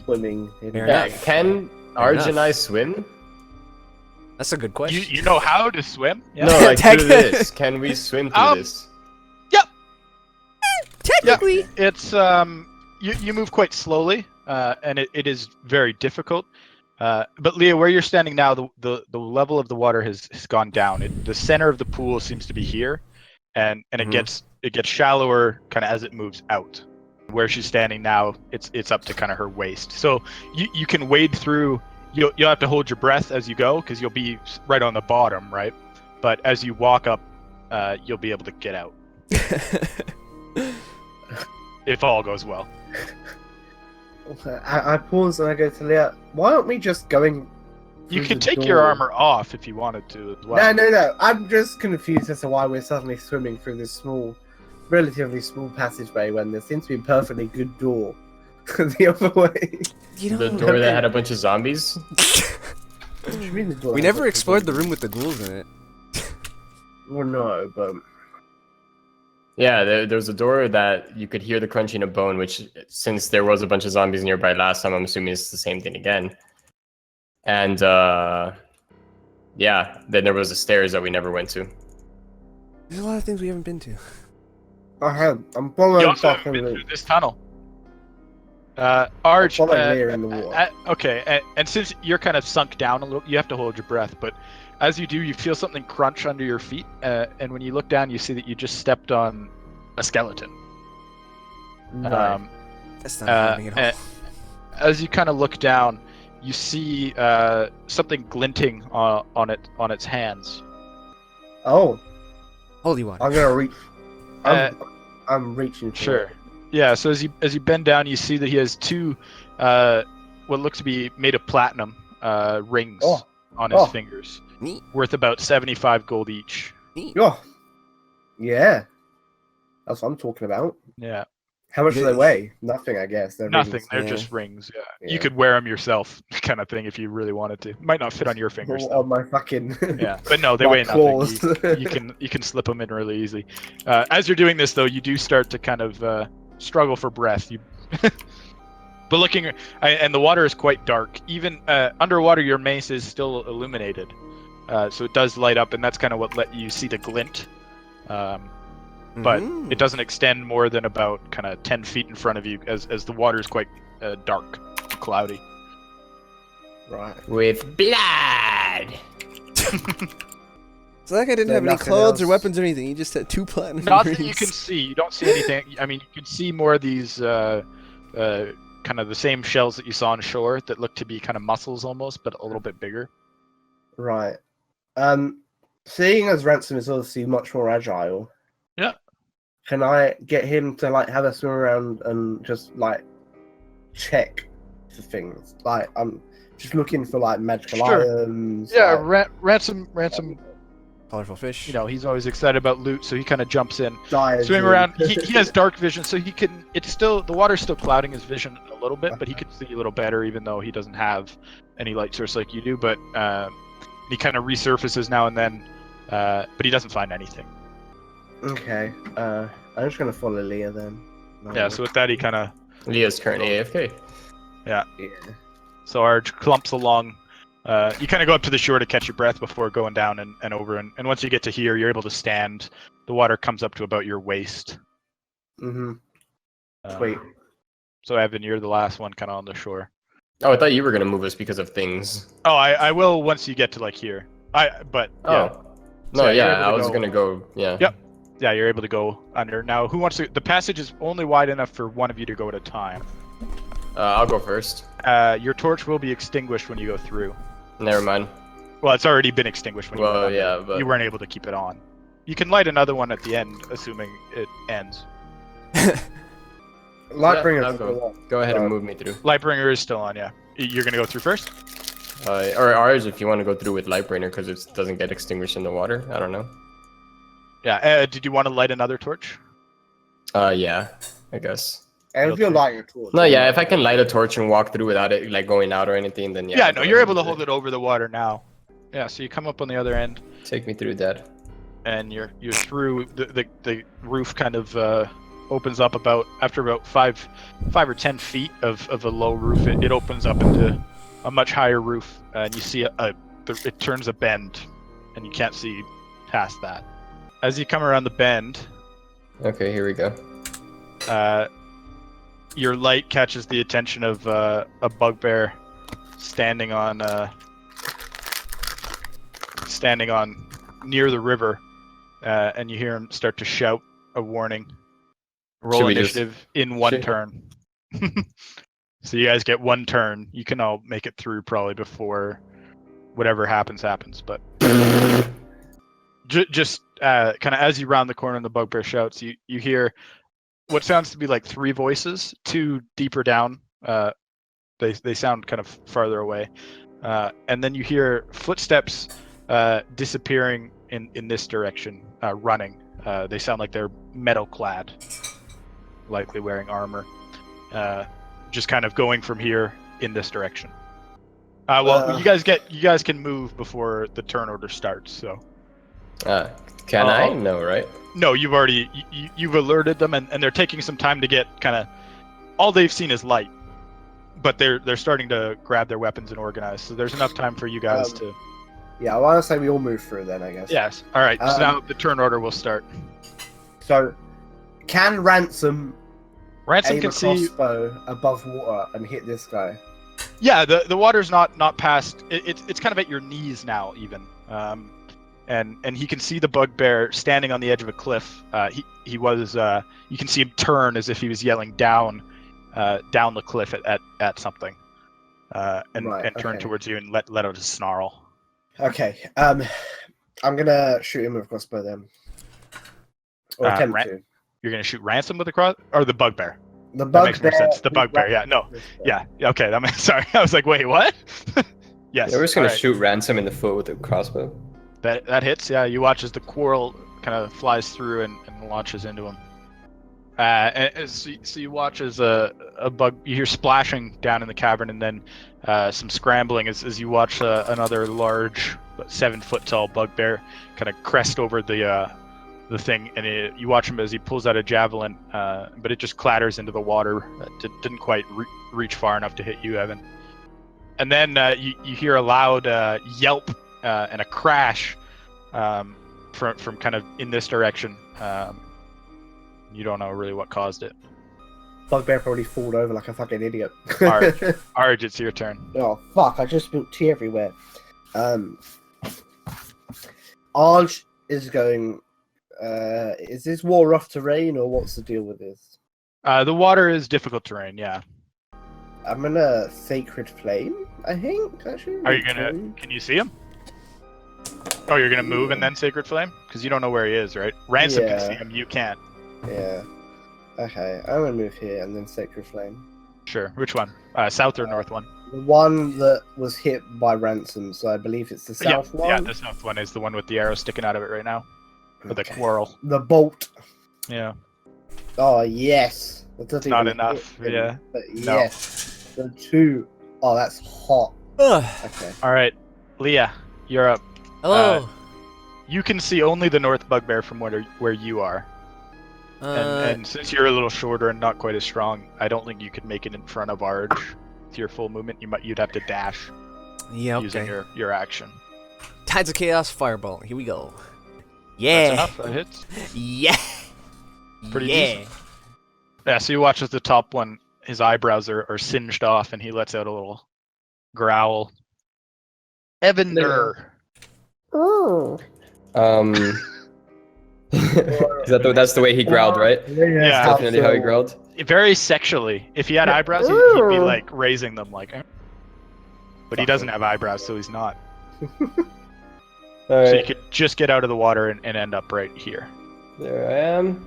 swimming in Fair Yeah, enough. can Arj and I swim? That's a good question. You know how to swim? Yeah. No, like Tech- through this. Can we swim through this? Technically. It's you move quite slowly, and it is very difficult. But Leah, where you're standing now, the level of the water has gone down. The center of the pool seems to be here, and Mhm. it gets shallower kind of as it moves out. Where she's standing now, it's up to kind of her waist. So you can wade through. You'll have to hold your breath as you go because you'll be right on the bottom, right? But as you walk up, you'll be able to get out if all goes well. I pause and I go to Leah, why aren't we just going You through could the take your door? armor off if you wanted to as well. No. I'm just confused as to why we're suddenly swimming through this relatively small passageway when there seems to be a perfectly good door the other way. You know, The door that had a bunch of zombies? What do you mean the door we has never like a explored the door? room with the ghouls in it. Well, no, but Yeah, there was a door that you could hear the crunching of bone, which, since there was a bunch of zombies nearby last time, I'm assuming it's the same thing again. And, yeah, then there was the stairs that we never went to. There's a lot of things we haven't been to. I'm You following also haven't fucking been Leah. through this tunnel. Arj, following Leah in the water. okay, and since you're kind of sunk down a little, you have to hold your breath, but as you do, you feel something crunch under your feet, and when you look down, you see that you just stepped on a skeleton. Right. That's not happening at all. As you kind of look down, you see something glinting on its hands. Oh, Holy water. I'm gonna reach. I'm reaching for Sure. it. Yeah. So as you bend down, you see that he has two what looks to be made of platinum rings on his fingers, Neat. worth about 75 gold each. Neat. Oh, yeah. That's what I'm talking about. Yeah. How much do they weigh? Nothing, I guess. They're Nothing. rings. They're Yeah. just rings. Yeah. Yeah. You could wear them yourself, kind of thing, if you really wanted to. Might not fit on your fingers All though. on my fucking. Yeah, but no, they my weigh claws. nothing. You can slip them in really easy. As you're doing this, though, you do start to kind of struggle for breath. You, but looking, and the water is quite dark. Even underwater, your mace is still illuminated, so it does light up, and that's kind of what let you see the glint. But Mhm. it doesn't extend more than about kind of 10 feet in front of you, as the water is quite dark, and cloudy. Right. With blood! So that guy didn't So have any nothing clothes or else? weapons or anything. He just had two platinum Not that rings. you can see. You don't see anything. I mean, you can see more of these kind of the same shells that you saw on shore that look to be kind of mussels almost, but a little bit bigger. Right. Seeing as Ransom is obviously much more agile. Yeah. Can I get him to like have a swim around and just like check for things? Like I'm just looking for like magical Sure. items. Yeah, like, ransom. Colorful fish. You know, he's always excited about loot, so he kind of jumps in, dives swim in. around. He has dark vision, so he can. It's still the water's still clouding his vision a little bit, but he can see a little better, even though he doesn't have any light source like you do. But he kind of resurfaces now and then, but he doesn't find anything. Okay. I'm just gonna follow Leah then. Yeah. So with that, he kind of. Leah's currently AFK. Yeah. So Arj clumps along. You kind of go up to the shore to catch your breath before going down and over. And once you get to here, you're able to stand. The water comes up to about your waist. Mhm. Uh, Sweet. So Evan, you're the last one kind of on the shore. Oh, I thought you were gonna move us because of things. Oh, I will once you get to like here. But yeah. Oh. No, So you're yeah, able to I was go- gonna go, yeah. Yep. Yeah, you're able to go under. Now, who wants to... The passage is only wide enough for one of you to go at a time. I'll go first. Your torch will be extinguished when you go through. Never mind. Well, it's already been extinguished when you Well, went under. yeah, but... You weren't able to keep it on. You can light another one at the end, assuming it ends. Lightbringer. I'll go ahead and move me through. Lightbringer is still on, yeah. You're gonna go through first? Or ours if you want to go through with Lightbringer because it doesn't get extinguished in the water. I don't know. Yeah. Did you want to light another torch? Yeah, I guess. And if you're lighting a torch. No, yeah, if I can light a torch and walk through without it like going out or anything, then yeah. Yeah, no, you're able to hold it over the water now. Yeah, so you come up on the other end, Take me through that. and you're through the roof. Kind of opens up after about 5 or 10 feet of a low roof. It opens up into a much higher roof, and you see it turns a bend, and you can't see past that. As you come around the bend, Okay, here we go. your light catches the attention of a bugbear standing on near the river, and you hear him start to shout a warning. Roll we just- initiative in one turn. So you guys get one turn. You can all make it through probably before whatever happens. But just kind of as you round the corner and the bugbear shouts, you hear what sounds to be like 3 voices, 2 deeper down. They sound kind of farther away, and then you hear footsteps disappearing in this direction, running. They sound like they're metal clad, likely wearing armor. Just kind of going from here in this direction. You guys can move before the turn order starts. So. Can I? No, right? No, you've already you've alerted them, and they're taking some time to get kind of. All they've seen is light, but they're starting to grab their weapons and organize. So there's enough time for you guys to. Yeah, I want to say we all move through then, I guess. Yes. All right. So now the turn order will start. So, can Ransom Ransom aim can a see. crossbow above water and hit this guy? Yeah, the water's not past. It's kind of at your knees now, even. And he can see the bugbear standing on the edge of a cliff. He was. You can see him turn as if he was yelling down the cliff at something, and turn towards you and let out a snarl. Okay. I'm gonna shoot him with a crossbow then. Or attempt to. You're gonna shoot Ransom with a cross or the bugbear? The That bugbear. makes more sense. The bugbear. Yeah. No. Yeah. Okay. Sorry. I was like, wait, what? Yes. Yeah, we're just gonna alright. shoot Ransom in the foot with a crossbow. That hits. Yeah. You watch as the quarrel kind of flies through and launches into him. So you watch as a bug. You hear splashing down in the cavern, and then some scrambling as you watch another large, 7-foot tall bugbear kind of crest over the thing, and you watch him as he pulls out a javelin, but it just clatters into the water. Didn't quite reach far enough to hit you, Evan. And then you hear a loud yelp and a crash from kind of in this direction. You don't know really what caused it. Bugbear probably fall over like a fucking idiot. Arj, it's your turn. Oh fuck! I just spilled tea everywhere. Arj is going. Is this war rough terrain or what's the deal with this? The water is difficult terrain. Yeah. I'm gonna Sacred Flame. I think actually. Are you gonna? Can you see him? Oh, you're gonna move and then Sacred Flame? Because you don't know where he is, right? Ransom can see him. You can't. Yeah. Okay, I'm gonna move here and then Sacred Flame. Sure. Which one? South or north one? The one that was hit by Ransom, so I believe it's the south one. Yeah, the south one is the one with the arrow sticking out of it right now. Or the quarrel. The bolt. Yeah. Oh yes. That doesn't Not even enough. hit him, Yeah. But No. yes. The 2. Oh, that's hot. Ugh. Okay. All right, Leah, you're up. Hello. You can see only the north bugbear from where you are. And since you're a little shorter and not quite as strong, I don't think you could make it in front of Arj with your full movement. You'd have to dash yeah, using okay. your action. Tides of Chaos Fireball. Here we go. Yeah. That's enough. That hits. Yeah. Pretty yeah. decent. Yeah. So you watch as the top one, his eyebrows are singed off, and he lets out a little growl. Evan Nur. Oh. That's the way he growled, right? Yeah. Definitely how he growled. Very sexually. If he had eyebrows, he'd be like raising them, like. But he doesn't have eyebrows, so he's not. All So you right, could just get out of the water and end up right here. there I am.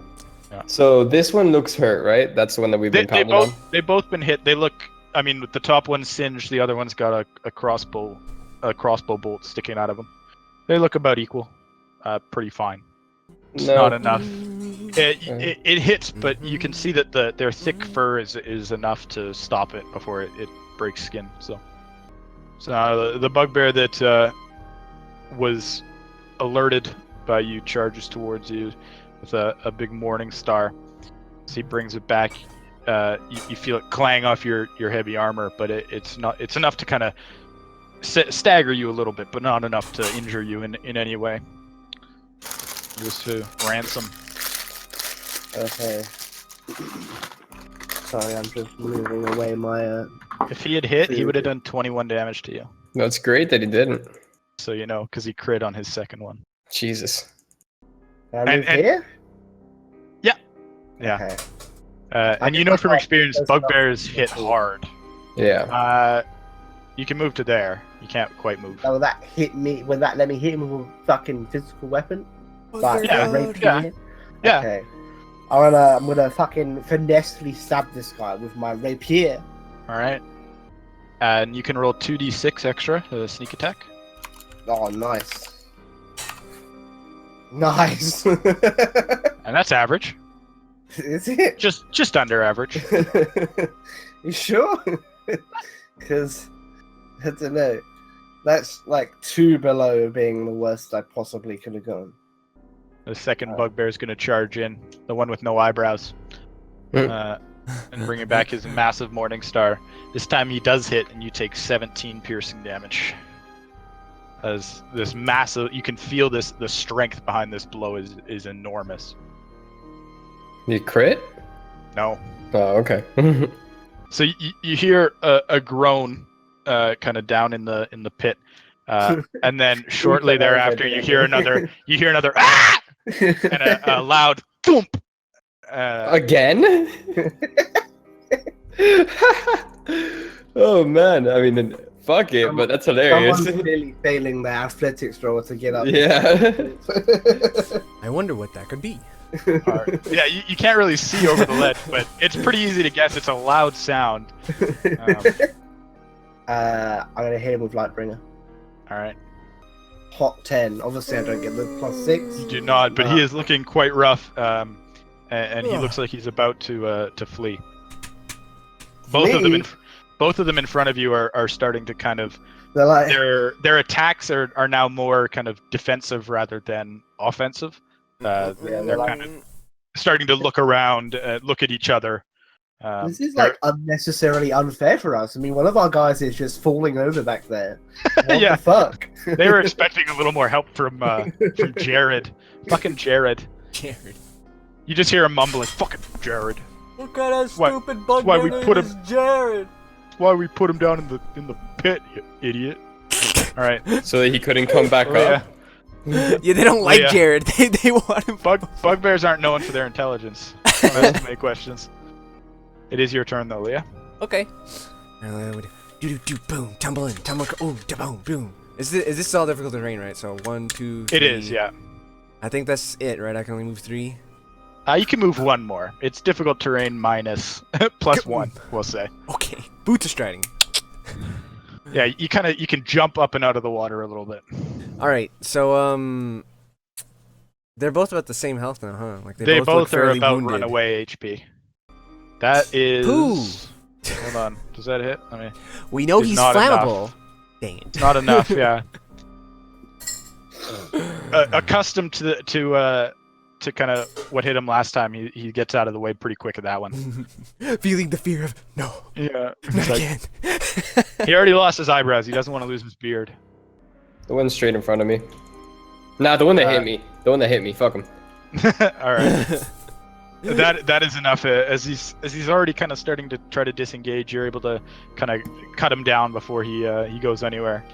Yeah. So this one looks hurt, right? That's the one that we've been pounding on. They both been hit. They look. I mean, with the top one singed, the other one's got a crossbow bolt sticking out of them. They look about equal. Pretty fine. It's No. not enough. It hits, but you can see that their thick fur is enough to stop it before it breaks skin. So the bugbear that was alerted by you charges towards you with a big morning star. As he brings it back, you feel it clang off your heavy armor, but it's enough to kind of stagger you a little bit, but not enough to injure you in any way. Goes to ransom. Okay. Sorry, I'm just moving away my. If he had hit, he would have done 21 damage to you. That's great that he didn't. So you know, because he crit on his second one. Jesus. Can I move here? Yeah. Okay. And you know from experience, bugbears hit hard. Yeah. You can move to there. You can't quite move. Will that hit me? Will that let me hit him with a fucking physical weapon? Like Yeah. a rapier? Yeah. Okay. I'm gonna fucking finessely stab this guy with my rapier. All right. And you can roll 2d6 extra sneak attack. Oh, nice. Nice. And that's average. Is it? Just under average. You sure? Because I don't know. That's like 2 below being the worst I possibly could have gone. The second bugbear is going to charge in, the one with no eyebrows, and bringing back his massive morning star. This time he does hit, and you take 17 piercing damage. As this massive, you can feel the strength behind this blow is enormous. You crit? No. Oh, okay. So you hear a groan, kind of down in the pit, and then shortly thereafter you hear another ah, and a loud thump. Again? Oh man, I mean, fuck it, but that's hilarious. Someone's really failing their athletics roll to get up. Yeah. I wonder what that could be. Yeah, you can't really see over the ledge, but it's pretty easy to guess. It's a loud sound. I'm gonna hit him with Lightbringer. All right. Hot 10. Obviously, I don't get the +6. You do not, but he is looking quite rough, and he looks like he's about to flee. Both of them in front of you are starting to kind of. They're like, their attacks are now more kind of defensive rather than offensive. They're kind of starting to look around, look at each other. this is like unnecessarily unfair for us. I mean, one of our guys is just falling over back there. What Yeah. the fuck? They were expecting a little more help from Jared. Fucking Jared. Jared. You just hear him mumbling, "Fucking Jared." What kind of Why- stupid why bugbear we name put him- is Jared? Why we put him down in the pit, you idiot. All right. So that he couldn't come back up. Yeah, they don't like yeah. Jared. They want him. Bugbears aren't known for their intelligence. Don't ask too many questions. It is your turn though, Leah. Okay. Do boom, tumble in, tumble. Oh, da boom, boom. Is this all difficult terrain, right? So 1, 2, 3. It is, yeah. I think that's it, right? I can only move 3. You can move one more. It's difficult terrain minus +1, we'll say. Okay. Boots of striding. Yeah, you can jump up and out of the water a little bit. All right. So they're both about the same health now, huh? Like They look both are fairly about wounded. runaway HP. That is. Pooh. Hold on. Does that hit? I mean, We know It's he's not flammable. Dang it. not enough. Yeah. Accustomed to kind of what hit him last time, he gets out of the way pretty quick of that one. Feeling the fear of no, Yeah. not Like, again. he already lost his eyebrows. He doesn't want to lose his beard. The one straight in front of me. Nah, the one that hit me. The one that hit me. Fuck him. All right. That is enough. As he's already kind of starting to try to disengage, you're able to kind of cut him down before he goes anywhere,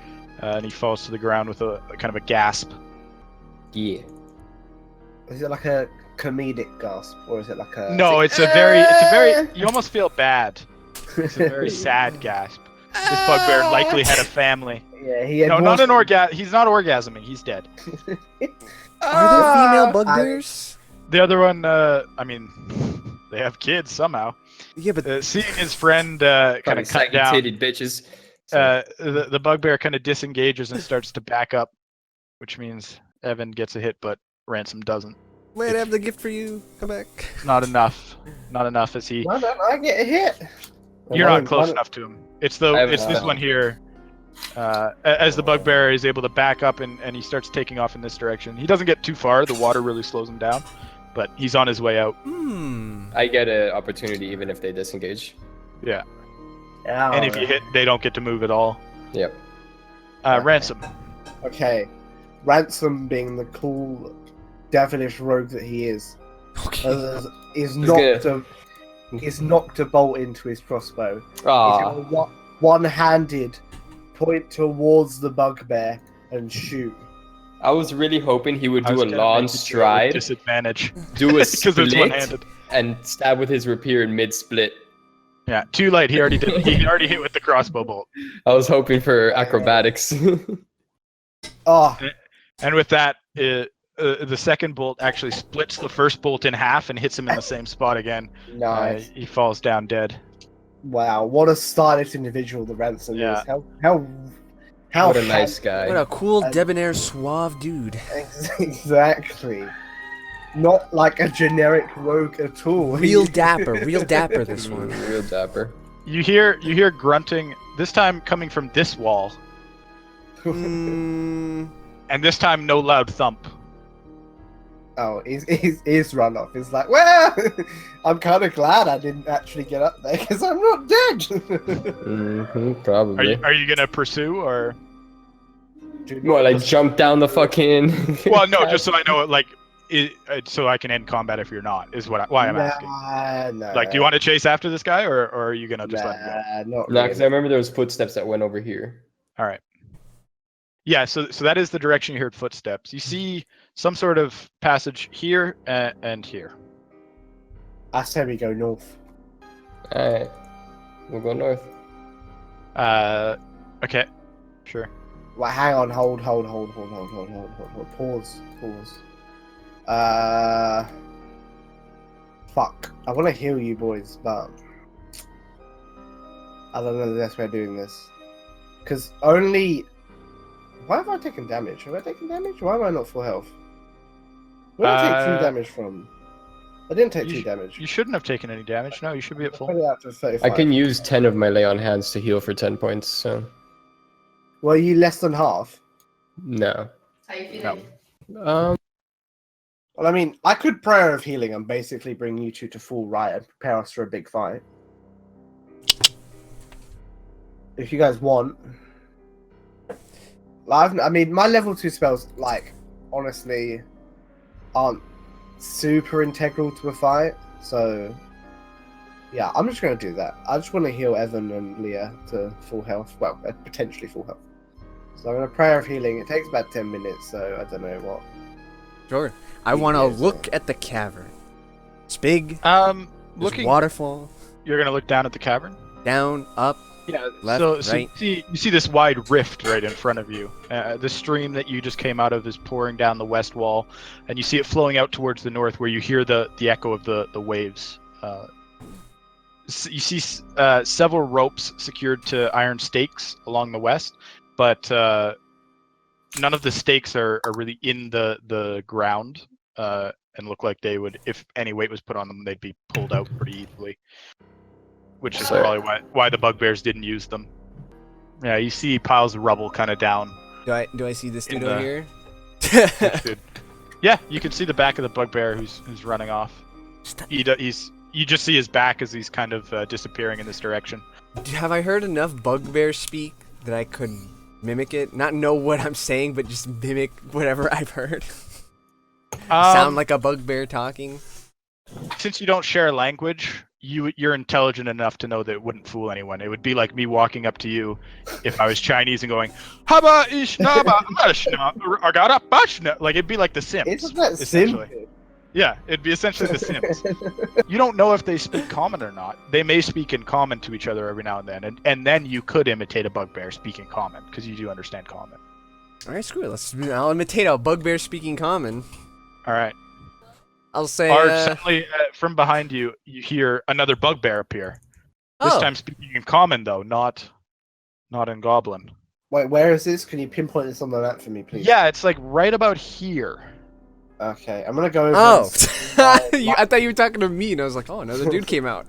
and he falls to the ground with a kind of a gasp. Yeah. Is it like a comedic gasp, or is it like a? No, it's a very. You almost feel bad. It's a very sad gasp. This bugbear likely had a family. Yeah, he had No, more- not an orgasm. He's not orgasming. He's dead. Are there female bugbears? The other one, I mean, they have kids somehow. Yeah, but Seeing his friend kind Probably of cut down, saggy-titted bitches. the bugbear kind of disengages and starts to back up, which means Evan gets a hit, but Ransom doesn't. might have the gift for you. Come back. Not enough. Not enough as he. Why don't I get a hit? You're not close enough to him. It's this spell. one here. As the bugbear is able to back up and he starts taking off in this direction. He doesn't get too far. The water really slows him down, but he's on his way out. I get an opportunity even if they disengage. Yeah. Oh, And if you hit, they don't get to move at all. Yep. Ransom. Okay. Ransom, being the cool, devilish rogue that he is, is knocked a bolt into his crossbow. Ah. He's gonna one-handed point towards the bugbear and shoot. I was really hoping he would I do was a gonna long make you do it with stride, disadvantage. do a Because it's split, one-handed. and stab with his rapier in mid-split. Yeah, too late. He already did. He already hit with the crossbow bolt. I was hoping for acrobatics. Oh, And with that, the second bolt actually splits the first bolt in half and hits him in the same spot again. nice. He falls down dead. Wow, what a stylish individual the Ransom Yeah. is. How What a nice guy. What a cool, debonair, suave dude. Exactly. Not like a generic rogue at all. Real dapper, this one. Real dapper. You hear grunting. This time coming from this wall, Mm, and this time no loud thump. Oh, he's run off. He's like, well, I'm kind of glad I didn't actually get up there because I'm not dead. Probably. Are you gonna pursue or? What, like jump down the fucking... Well, no, just so I know, so I can end combat if you're not. Is why I'm asking. No. Like, do you want to chase after this guy, or are you gonna just let him go? Not No, because I really. remember there was footsteps that went over here. All right. Yeah, so that is the direction you heard footsteps. You see some sort of passage here and here. I say we go north. Alright. We'll go north. Okay, sure. Well, hang on, hold. Pause. Fuck. I want to heal you boys, but I don't know the best way of doing this. Because only... Why have I taken damage? Have I taken damage? Why am I not full health? Where did I take 2 damage from? I didn't take 2 damage. You shouldn't have taken any damage. No, you should be at full. Put it out to 35. I can use 10 of my lay on hands to heal for 10 points, so... Were you less than half? No. How you feeling? Um, Well, I mean, I could prayer of healing and basically bring you two to full right and prepare us for a big fight. If you guys want. I mean, my level 2 spells, like, honestly, aren't super integral to a fight. So, yeah, I'm just going to do that. I just want to heal Evan and Leah to full health. Well, potentially full health. So I'm going to prayer of healing. It takes about 10 minutes, so I don't know what. sure. I want to look at the cavern. It's big. There's Looking, waterfall. you're gonna look down at the cavern. Down, up. Yeah, Left, so right. you see this wide rift right in front of you. The stream that you just came out of is pouring down the west wall, and you see it flowing out towards the north, where you hear the echo of the waves. You see several ropes secured to iron stakes along the west, but none of the stakes are really in the ground, and look like they would, if any weight was put on them, they'd be pulled out pretty easily. Which is probably why the bugbears didn't use them. Yeah, you see piles of rubble kind of down. Do I see this dude over here? Dude. Yeah, you can see the back of the bugbear who's running off. You just see his back as he's kind of disappearing in this direction. Have I heard enough bugbear speak that I could mimic it? Not know what I'm saying, but just mimic whatever I've heard. Sound like a bugbear talking. Since you don't share language, you're intelligent enough to know that it wouldn't fool anyone. It would be like me walking up to you if I was Chinese and going, Haba ishnaba ashna agara bashna. Like, it'd be like the Sims. Isn't that essentially. simple? Yeah, it'd be essentially The Sims. You don't know if they speak common or not. They may speak in common to each other every now and then, and then you could imitate a bugbear speaking common because you do understand common. All right, screw it. I'll imitate a bugbear speaking common. All right. I'll say. Arj, suddenly from behind you, you hear another bugbear appear. This Oh. time speaking in common though, not in goblin. Wait, where is this? Can you pinpoint this on the map for me, please? Yeah, it's like right about here. Okay, I'm gonna go over. Oh, and I thought you were talking to me, and I was like, oh, another dude came out.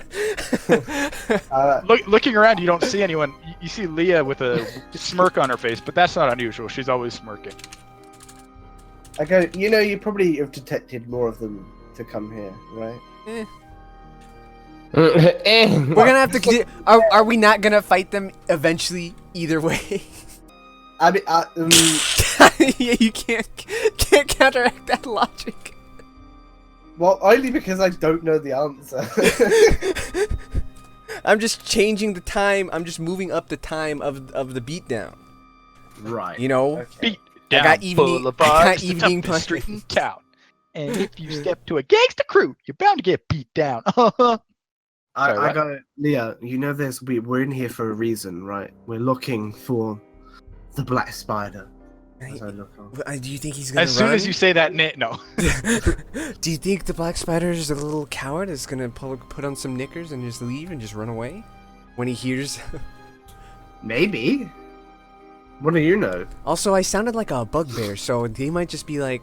Looking around, you don't see anyone. You see Leah with a smirk on her face, but that's not unusual. She's always smirking. I go. You know, you probably have detected more of them to come here, right? We're gonna have to. Are we not gonna fight them eventually? Either way. I mean, Yeah, you can't counteract that logic. well, only because I don't know the answer. I'm just changing the time. I'm just moving up the time of the beatdown. Right. You know. Okay. Beat I down got evening- I got boulevards, the evening toughest punch. street in town. And if you step to a gangster crew, you're bound to get beat down. Sorry, I what? go, Leah. You know, we're in here for a reason, right? We're looking for the black spider. As I look on. Do you think he's gonna As soon run? as you say that, no. Do you think the black spider is a little coward? Is gonna put on some knickers and just leave and just run away when he hears? Maybe. What do you know? Also, I sounded like a bugbear, so they might just be like,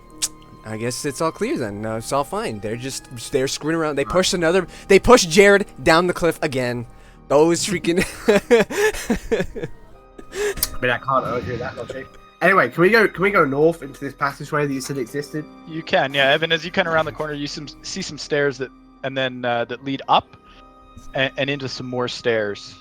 I guess it's all clear then. No, it's all fine. They're screwing around. They push Jared down the cliff again. Those freaking. I mean, I can't argue that logic. Anyway, can we go north into this passageway that you said existed? You can, yeah, Evan. As you come around the corner, you see some stairs that lead up and into some more stairs.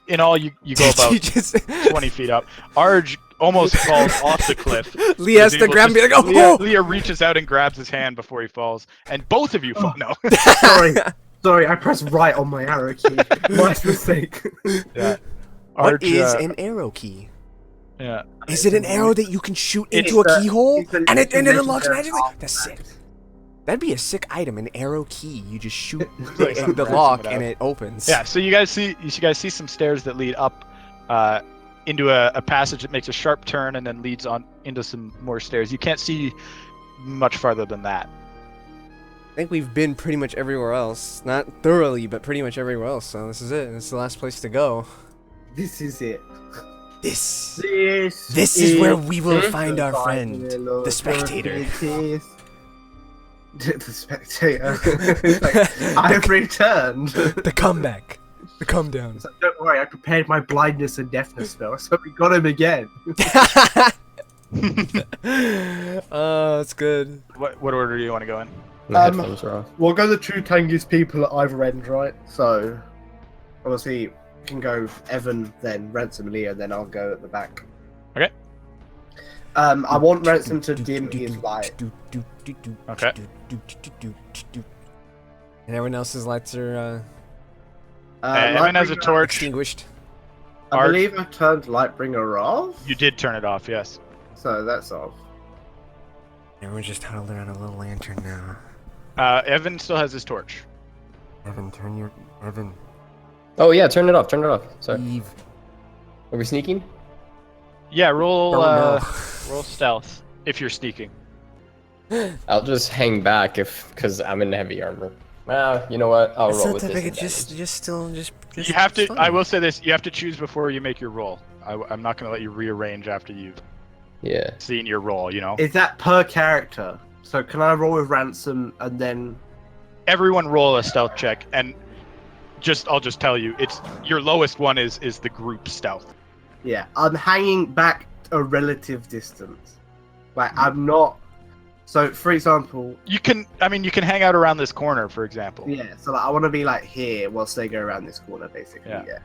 In all, you go about 20 feet up. Arj almost falls off the cliff. Leah has to grab him and be like, oh! Leah reaches out and grabs his hand before he falls, and both of you fall. No. Sorry, I pressed right on my arrow key. My mistake. Yeah. What Arj, is an arrow key? Yeah. Is it an arrow that you can shoot It's into a keyhole and it legendary unlocks magically? artifact. That's sick. That'd be a sick item, an arrow key. You just shoot Like the something lock out. and it opens. Yeah. So you guys see some stairs that lead up into a passage that makes a sharp turn and then leads on into some more stairs. You can't see much farther than that. I think we've been pretty much everywhere else. Not thoroughly, but pretty much everywhere else. So this is it. This is the last place to go. This is it. This This is where we will the find our friend, final the spectator. purpose. The spectator. It's like, I've returned. The comeback. The come down. It's like, don't worry, I prepared my blindness and deafness spell, so we got him again. Oh, that's good. What order do you want to go in? My headphones are off. We'll go the two tangiest people at either end, right? So, obviously, we can go Evan, then Ransom, Leah, then I'll go at the back. Okay. I want Ransom to dim his light. Okay. And everyone else's lights are Evan has a torch. extinguished. I believe I turned Lightbringer off, You did turn it off, yes. so that's off. Everyone's just huddled around a little lantern now. Evan still has his torch. Evan, Evan, Oh yeah, turn it off. Turn it off. Sorry. Eve. Are we sneaking? Yeah, roll Don't know. roll stealth if you're sneaking. I'll just hang back because I'm in heavy armor. Well, you know what? I'll It's roll not with that this. big. Just You have to. fun. I will say this: you have to choose before you make your roll. I'm not going to let you rearrange after you've Yeah. seen your roll. You know, Is that per character? So can I roll with Ransom and then? everyone roll a stealth check, and I'll just tell you, it's your lowest one is the group stealth. Yeah, I'm hanging back a relative distance. Like I'm not. So, for example, You can hang out around this corner, for example. yeah. So like, I want to be like here whilst they go around this corner, basically. Yeah. Yeah.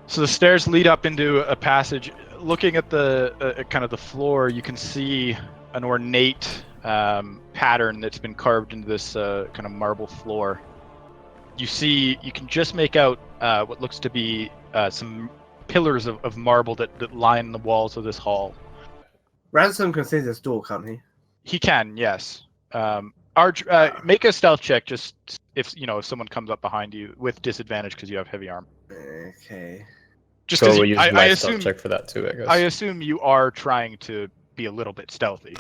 So the stairs lead up into a passage. Looking at the kind of the floor, you can see an ornate pattern that's been carved into this kind of marble floor. You can just make out what looks to be some pillars of marble that line the walls of this hall. Ransom can see this door, can't he? He can, yes. Arch, make a stealth check. Just if if someone comes up behind you with disadvantage because you have heavy armor. Okay. Just So because we'll use I my stealth assume check for that too, I guess. I assume you are trying to be a little bit stealthy.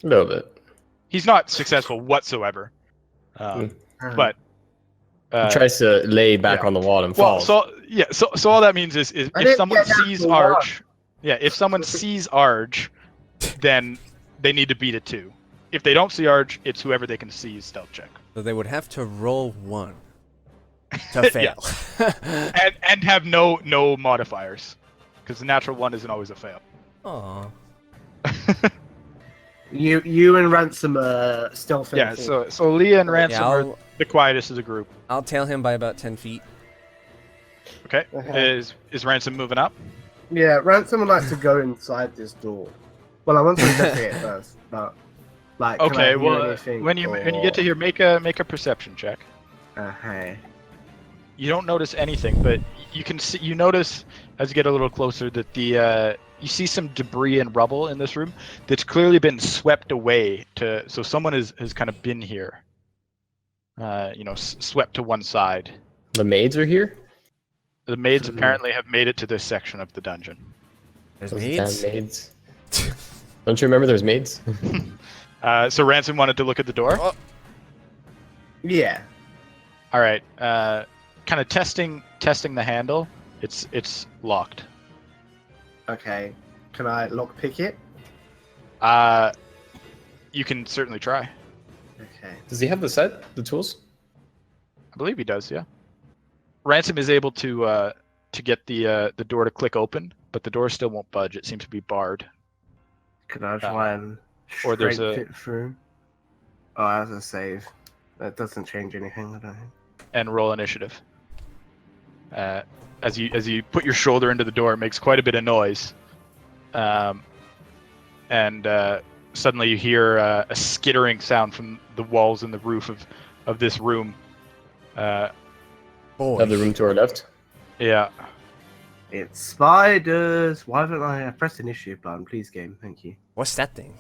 A little bit. He's not successful whatsoever. But He tries to lay back yeah. on the wall and well, falls. so all that means is I if didn't someone get sees natural one. Arch, if someone sees Arch, then they need to beat it too. If they don't see Arch, it's whoever they can see stealth check. So they would have to roll 1 to fail. And have no modifiers, because the natural one isn't always a fail. Aw. You and Ransom are stealthing. Yeah, so Leah and Ransom Yeah, are the quietest as a group. I'll tail him by about 10 feet. Okay. Okay. Is Ransom moving up? Yeah, Ransom would like to go inside this door. Well, I want to investigate first, but like, can I Okay. hear Well, anything, when you get to here, make a perception check. Okay. You don't notice anything, but you notice as you get a little closer that you see some debris and rubble in this room that's clearly been swept away so someone has kind of been here. Swept to one side. The maids are here? The maids apparently have made it to this section of the dungeon. There's Those maids? damn maids. Don't you remember there's maids? So Ransom wanted to look at the door. Oh. Yeah. All right. Kind of testing the handle. It's locked. Okay. Can I lockpick it? You can certainly try. Okay. Does he have the tools? I believe he does. Yeah. Ransom is able to get the door to click open, but the door still won't budge. It seems to be barred. Can I try and or there's strength a- it through? Oh, that's a save. That doesn't change anything, I don't think. And roll initiative. As you put your shoulder into the door, it makes quite a bit of noise. And suddenly you hear a skittering sound from the walls and the roof of this room. Boy. Of the room to our left? Yeah. It's spiders! Why haven't I pressed initiative button? Please, game. Thank you. What's that thing?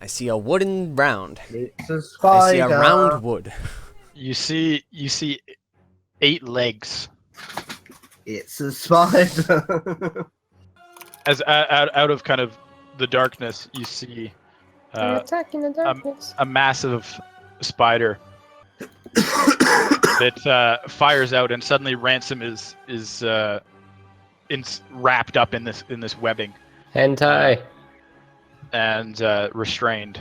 I see a wooden round. It's a spider! I see a round wood. You see 8 legs. It's a spider! As out of kind of the darkness, you see attacking the darkness. a massive spider that fires out, and suddenly Ransom is wrapped up in this webbing Hentai. and restrained.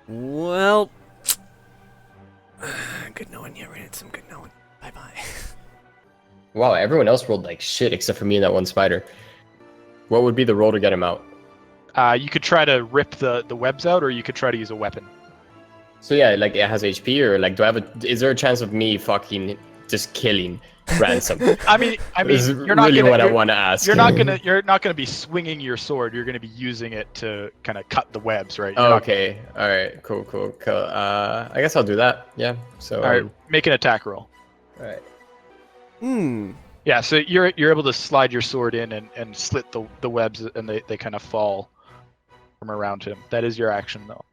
Well, good knowing you, Ransom. Good knowing. Bye bye. Wow, everyone else rolled like shit except for me and that one spider. What would be the roll to get him out? You could try to rip the webs out, or you could try to use a weapon. So yeah, like it has HP, or like is there a chance of me fucking just killing Ransom? I mean, This is you're not really gonna, what I you're- want to ask. You're not gonna be swinging your sword. You're gonna be using it to kind of cut the webs, right? Oh, okay. All right. Cool. I guess I'll do that. Yeah. So. All right. Make an attack roll. All right. Yeah. So you're able to slide your sword in and slit the webs, and they kind of fall from around him. That is your action, though.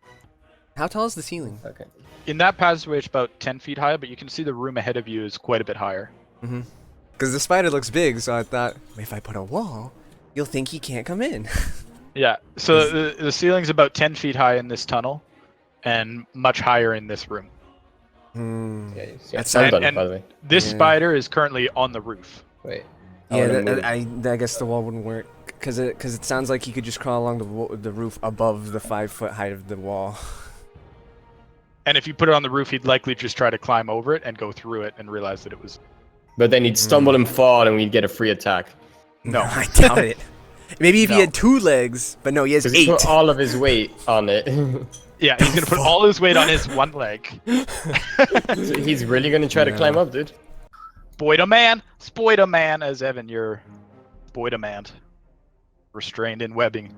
How tall is the ceiling? Okay. In that passageway, it's about 10 feet high, but you can see the room ahead of you is quite a bit higher. Mm-hmm. Because the spider looks big, so I thought, if I put a wall, you'll think he can't come in. Yeah. So the ceiling's about 10 feet high in this tunnel, and much higher in this room. Yeah, you see, That's I'm and- done, and- by the way. This Yeah. spider is currently on the roof. Wait. Yeah, I guess the wall wouldn't work. Because it sounds like he could just crawl along the roof above the 5-foot height of the wall. And if you put it on the roof, he'd likely just try to climb over it and go through it and realize that it was... But then he'd stumble and fall, and we'd get a free attack. No. I doubt it. Maybe if he No. had 2 legs, but no, he has Because 8. he put all of his weight on it. Yeah, he's gonna put all his weight on his one leg. So he's really gonna try to Yeah. climb up, dude. Spoider-man, as Evan, you're Spoider-man. Restrained in webbing.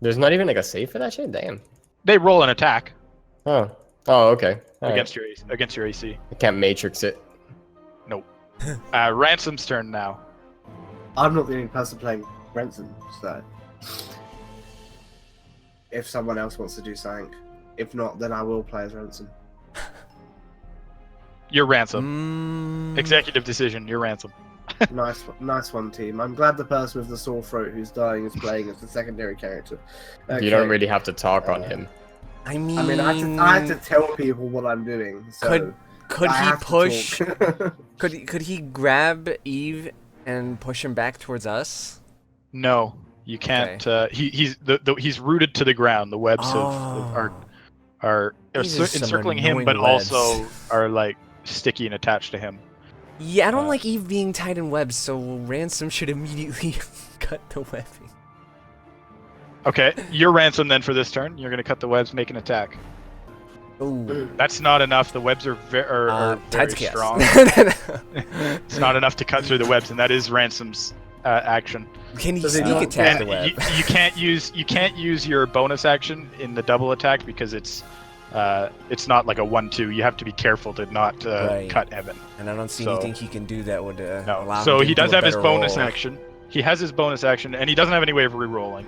There's not even like a save for that shit. Damn. They roll an attack Oh. Oh, okay. All right. against your AC. I can't matrix it. Nope. Ransom's turn now. I'm not the only person playing Ransom, so if someone else wants to do something, If not, then I will play as Ransom. You're Ransom. Executive decision. You're Ransom. Nice one, team. I'm glad the person with the sore throat who's dying is playing as the secondary character. You don't really have to talk on him. I mean, I have to tell people what I'm doing. So could I he have to push? talk. could he grab Eve and push him back towards us? No, you can't. He's rooted to the ground. The webs are These are some encircling him, annoying but webs. also are like sticky and attached to him. Yeah, I don't like Eve being tied in webs, so Ransom should immediately cut the webbing. Okay, you're Ransom then for this turn. You're gonna cut the webs, make an attack. Ooh. That's not enough. The webs are very strong. It's not enough to cut through the webs, and that is Ransom's action. Can he Does he sneak not attack And the web? you can't use your bonus action in the double attack because it's not like a 1-2. You have to be careful to not Right. cut Evan. And I don't see So- anything he can do that would No. allow So him to he do does a have his better bonus roll. action. He has his bonus action, and he doesn't have any way of re-rolling.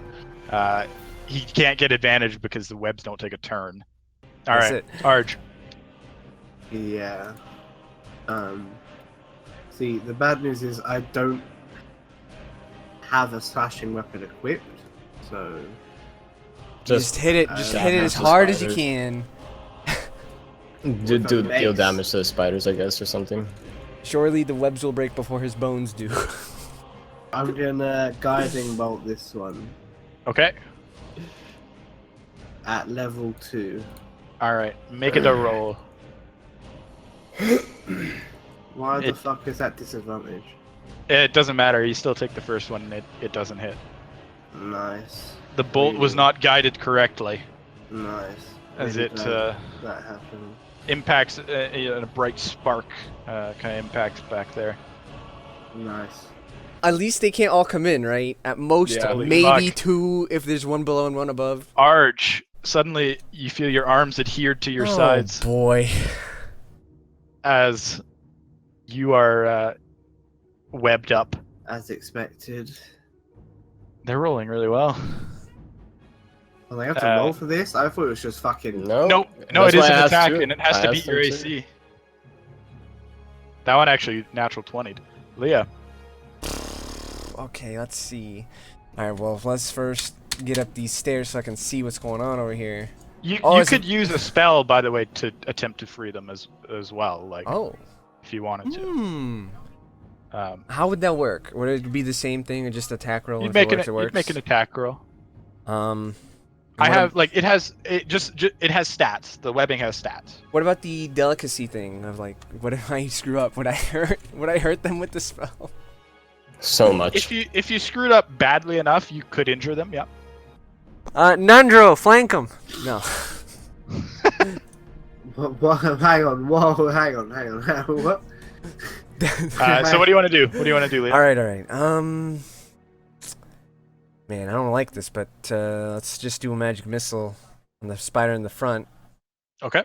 He can't get advantage because the webs don't take a turn. All That's right, it. Arj. Yeah. See, the bad news is I don't have a slashing weapon equipped, so Just hit it. Just hit it damage as the hard as you spiders. can. Do With a deal mace. damage to the spiders, I guess, or something. Surely the webs will break before his bones do. I'm gonna guiding bolt this one Okay. at level 2. All right. Make it a roll. Why the It- fuck is that disadvantage? It doesn't matter. You still take the first one, and it doesn't hit. Nice. The bolt was Really not guided correctly, nice. as Really it glad that happened. impacts a bright spark. Kind of impacts back there. Nice. At least they can't all come in, right? At most, Yeah. Holy maybe fuck. 2 if there's one below and one above. Arj, suddenly you feel your arms adhered to your sides Oh boy. as you are webbed up. As expected. They're rolling really well. Well, I have to roll for this? I thought it was just fucking. No. Nope. No, That's it is why an I asked attack, you. and it has I to asked beat your him too. AC. That one actually natural 20'd. Leah. Okay, let's see. Alright, well, let's first get up these stairs so I can see what's going on over here. You Oh, you could use a spell, by the way, to attempt to free them as well, like Oh. if you wanted to. Hmm. How would that work? Would it be the same thing or just attack roll? you'd If make it works, it works? you'd make an attack roll. Um. I what have like it has stats. The webbing has stats. What about the delicacy thing of like, what if I screw up? Would I hurt them with the spell? So much. If you screwed up badly enough, you could injure them. Yeah. Nundro, flank him. No. Hang on, whoa, hang on. What? So what do you want to do? What do you want to do, Leah? All right. Man, I don't like this, but let's just do a magic missile on the spider in the front. Okay.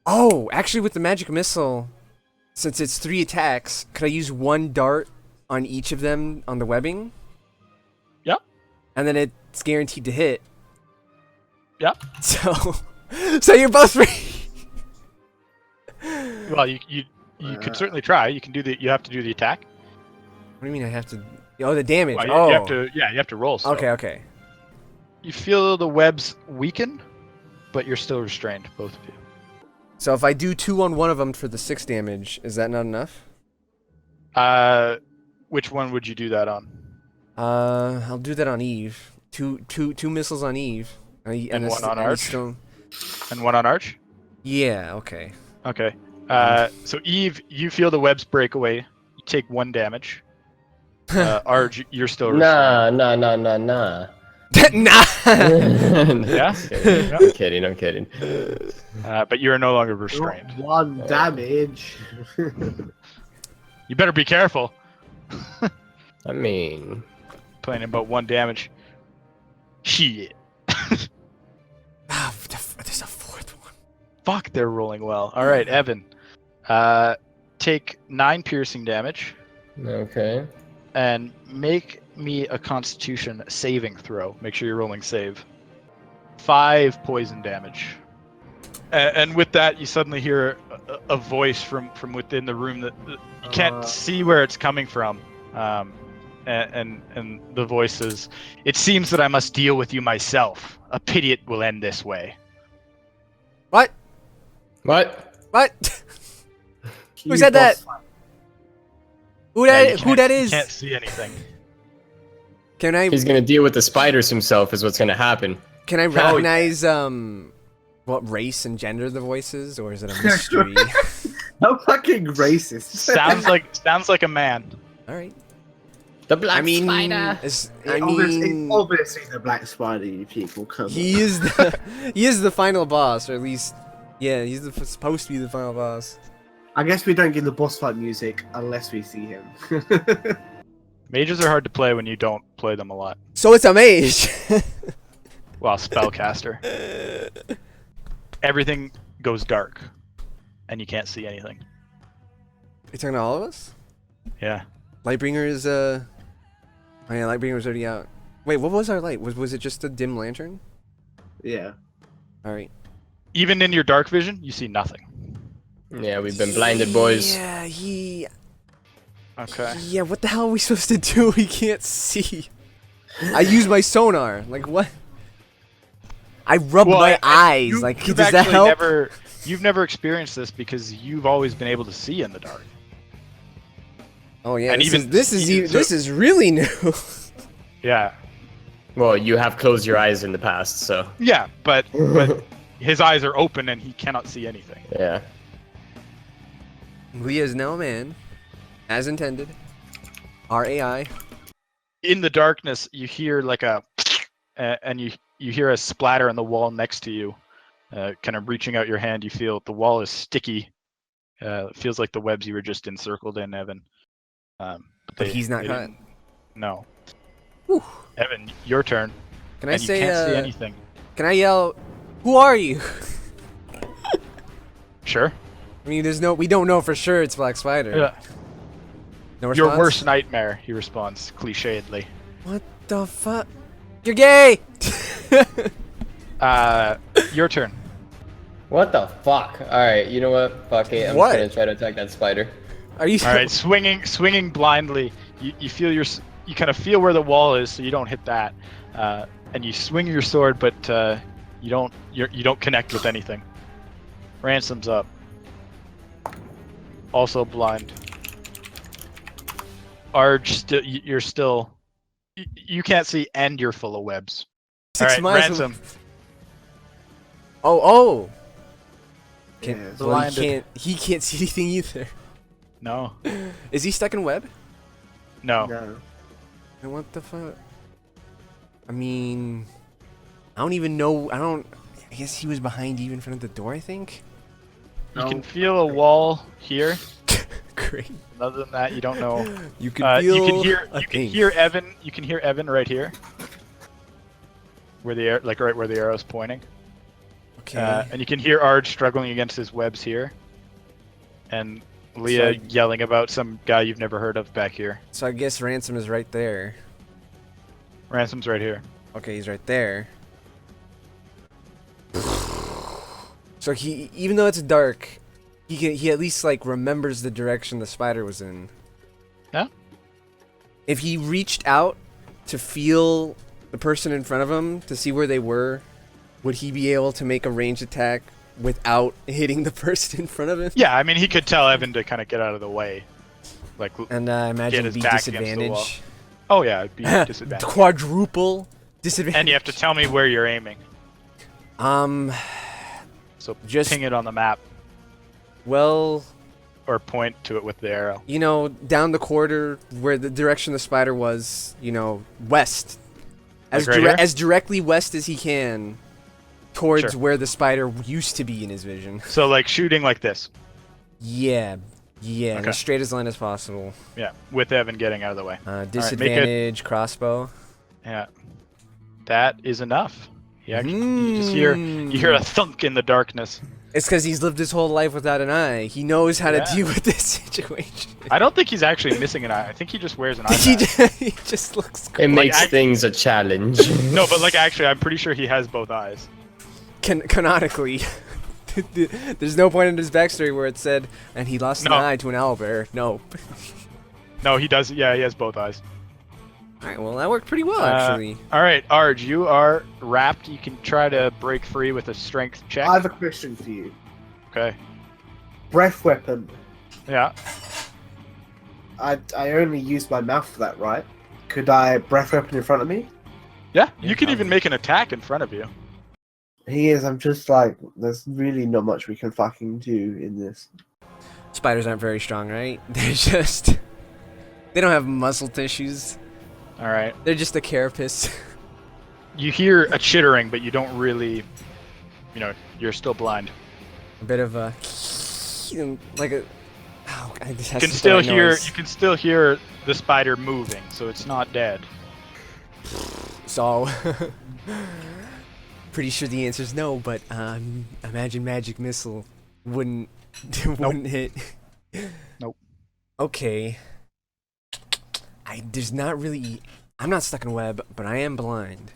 Oh, actually, with the magic missile, since it's 3 attacks, could I use 1 dart on each of them on the webbing? Yep. And then it's guaranteed to hit. Yep. So you're both free. Well, you could certainly try. You can do the. You have to do the attack. What do you mean I have to? Oh, the damage. Well, Oh. you have to. Yeah, you have to roll. Still. Okay. You feel the webs weaken, but you're still restrained, both of you. So if I do 2 on one of them for the 6 damage, is that not enough? Which one would you do that on? I'll do that on Eve. Two missiles on Eve. And one on a Arch? stone. And one on Arch? Yeah. Okay. Okay. So Eve, you feel the webs break away. You take 1 damage. Arj, you're still restrained. Nah. Nah. Yeah? I'm kidding. But you are no longer restrained. 1 damage. You better be careful. I mean, Playing about 1 damage. Shit. Ah, there's a 4th one. Fuck, they're rolling well. All right, Evan. Take 9 piercing damage okay. and make me a Constitution saving throw. Make sure you're rolling save. 5 poison damage. And with that, you suddenly hear a voice from within the room that you can't see where it's coming from. And the voice says, "It seems that I must deal with you myself. A pity it will end this way." What? What? What? Who said that? Who that is? You can't see anything. Can I? He's gonna deal with the spiders himself. Is what's gonna happen. Can I recognize what race and gender the voice is, or is it a mystery? How fucking racist. sounds like a man. All right. The black spider. It's obviously the black spider, you people. Come He is the final boss, or at least, yeah, he's supposed to be the final boss. I guess we don't get the boss fight music unless we see him. Mages are hard to play when you don't play them a lot. So it's a mage. Well, spellcaster. Everything goes dark, and you can't see anything. You talking to all of us? Yeah. Lightbringer is oh yeah, Lightbringer's already out. Wait, what was our light? Was it just a dim lantern? Yeah. All right. Even in your dark vision, you see nothing. Yeah, we've been blinded, boys. Yeah, Okay. Yeah, what the hell are we supposed to do? We can't see. I use my sonar. Like what? I rub my eyes. Like does that help? You've never experienced this because you've always been able to see in the dark. Oh yeah, and this is really new. Yeah. Well, you have closed your eyes in the past, so. Yeah, but his eyes are open and he cannot see anything. Yeah. Leah is now a man, as intended. Our AI. In the darkness, you hear like and you hear a splatter on the wall next to you. Kind of reaching out your hand, you feel the wall is sticky. It feels like the webs you were just encircled in, Evan. But he's not cut. No. Whew. Evan, your turn. Can I say? You can't see anything. Can I yell? Who are you? Sure. I mean, we don't know for sure it's Black Spider. Yeah. No response? Your worst nightmare, he responds, clichédly. What the fuck? You're gay! Your turn. What the fuck? Alright, you know what? Fuck it, I'm just gonna try to attack that spider. Are you? Alright, swinging blindly. You feel you kind of feel where the wall is, so you don't hit that. And you swing your sword, but you don't connect with anything. Ransom's up. Also blind. Arj, you're still. You can't see, and you're full of webs. All right, Ransom. Oh. Yeah, He can't see anything either. No. Is he stuck in web? No. And what the fuck? I mean, I don't even know. I guess he was behind you in front of the door, I think. You can feel a wall here. Great. Other than that, you don't know. You can feel. You can hear Evan. You can hear Evan right here. Where the right where the arrow's pointing. Okay. And you can hear Arj struggling against his webs here. And Leah yelling about some guy you've never heard of back here. So I guess Ransom is right there. Ransom's right here. Okay, he's right there. So even though it's dark, he at least like remembers the direction the spider was in. Yeah. If he reached out to feel the person in front of him to see where they were, would he be able to make a ranged attack without hitting the person in front of him? Yeah, I mean he could tell Evan to kind of get out of the way, like. And imagine it'd be disadvantage. Oh yeah, it'd be disadvantage. Quadruple disadvantage. And you have to tell me where you're aiming. So just ping it on the map. Well. Or point to it with the arrow. You know, down the corridor where the direction the spider was. You know, west. As directly west as he can. Towards where the spider used to be in his vision. So like shooting like this. Yeah, okay. As straight as line as possible. Yeah, with Evan getting out of the way. Disadvantage, crossbow. Yeah, that is enough. You just hear a thunk in the darkness. It's because he's lived his whole life without an eye. He knows how to deal with this situation. I don't think he's actually missing an eye. I think he just wears an eye. He just looks cool. It makes things a challenge. No, but like actually, I'm pretty sure he has both eyes. Canonically. There's no point in his backstory where it said, and he lost an No. eye to an owlbear. No. No, he does. Yeah, he has both eyes. Alright, well, that worked pretty well, actually. All right, Arj, you are wrapped. You can try to break free with a strength check. I have a question for you. Okay. Breath weapon. Yeah. I only used my mouth for that, right? Could I breath weapon in front of me? Yeah. Yeah, You can even probably. make an attack in front of you. He is. I'm just like, there's really not much we can fucking do in this. Spiders aren't very strong, right? They're just... They don't have muscle tissues. All right. They're just a carapace. You hear a chittering, but you don't really. You're still blind. A bit of a... Like a... Oh, God, this has You can such a still white hear. noise. You can still hear the spider moving, so it's not dead. So... Pretty sure the answer is no, but imagine magic missile wouldn't wouldn't hit. Nope. Okay. There's not really. I'm not stuck in a web, but I am blind.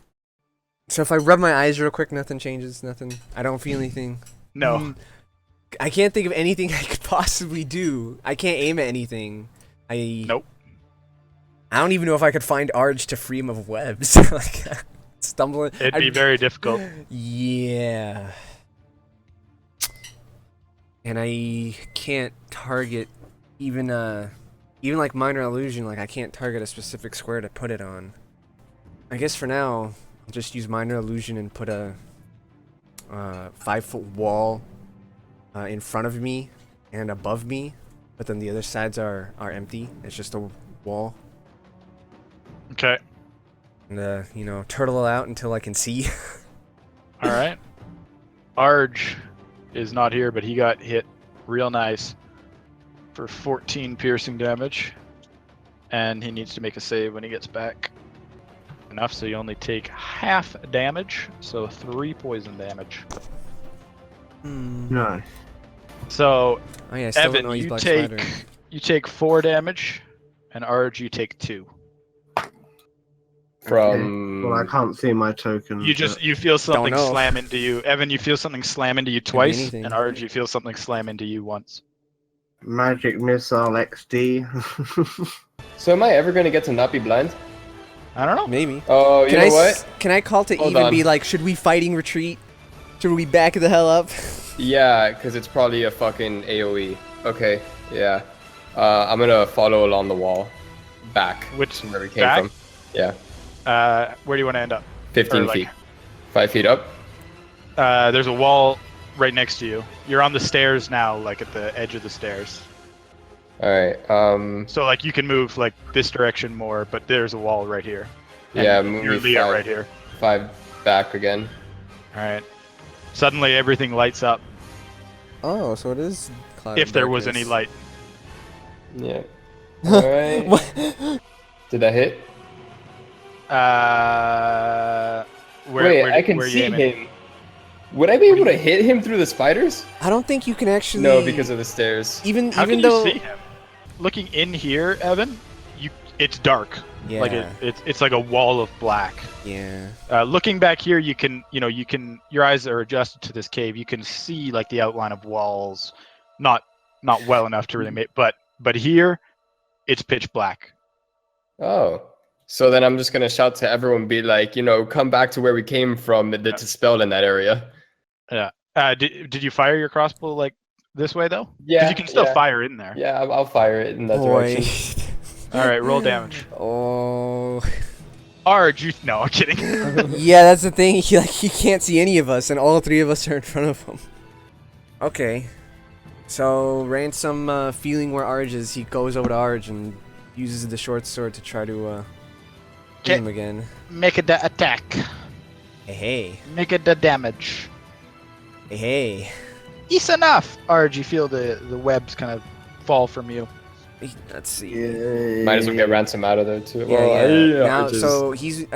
So if I rub my eyes real quick, nothing changes. Nothing. I don't feel anything. No. I can't think of anything I could possibly do. I can't aim at anything. Nope. I don't even know if I could find Arj to free him of webs. Like, stumbling. It'd be very difficult. Yeah. And I can't target even like minor illusion. Like I can't target a specific square to put it on. I guess for now I'll just use minor illusion and put a 5-foot wall in front of me and above me, but then the other sides are empty. It's just a wall. Okay. And turtle out until I can see. All right. Arj is not here, but he got hit real nice for 14 piercing damage, and he needs to make a save when he gets back. Enough, so you only take half damage, so 3 poison damage. No. So Oh yeah, I still don't Evan, know he's you Black take Spider. you take 4 damage, and Arj, you take 2. From Well, I can't see my token. You feel something know. slam into you. Evan, you feel something slam into you twice, anything. and Arj, you feel something slam into you once. Magic missile XD. So am I ever gonna get to not be blind? I don't know. Maybe. Oh, you know what? Can I call to Hold even on. be like, should we fighting retreat? Should we back the hell up? Yeah, because it's probably a fucking AoE. Okay, yeah. I'm gonna follow along the wall, back Which from where we came back? from. Yeah, Where do you want to end up? 15 Or, like- feet, 5 feet up. There's a wall right next to you. You're on the stairs now, like at the edge of the stairs. All right. So like you can move like this direction more, but there's a wall right here. And Yeah, move you're me Leah 5, right here. 5 back again. All right. Suddenly everything lights up. Oh, so it is cloud. If there was any light. Yeah. All right. Did that hit? Wait, I can where you see aiming? him. Would I be able to hit him through the spiders? I don't think you can actually. No, because of the stairs. even How even can though you see him? Looking in here, Evan, it's dark. yeah Like it's like a wall of black. yeah Looking back here, you can your eyes are adjusted to this cave. You can see like the outline of walls, not well enough to really make. But here, it's pitch black. Oh. So then I'm just gonna shout to everyone, be like, come back to where we came from. That's dispelled in that area. Yeah. Did you fire your crossbow like this way though? 'Cause Yeah. you can still yeah. fire in there. Yeah, I'll fire it in that boy. direction. All right, roll damage. Oh Arj, no, I'm kidding. yeah, that's the thing. He can't see any of us, and all 3 of us are in front of him. Okay, so Ransom feeling where Arj is, he goes over to Arj and uses the short sword to try to hit him again. Make it the attack. Hey Make it the damage. hey. It's enough. Arj, you feel the webs kind of fall from you. Let's see. Yeah. Might as well get ransom out of there too. Yeah. Now, just- so he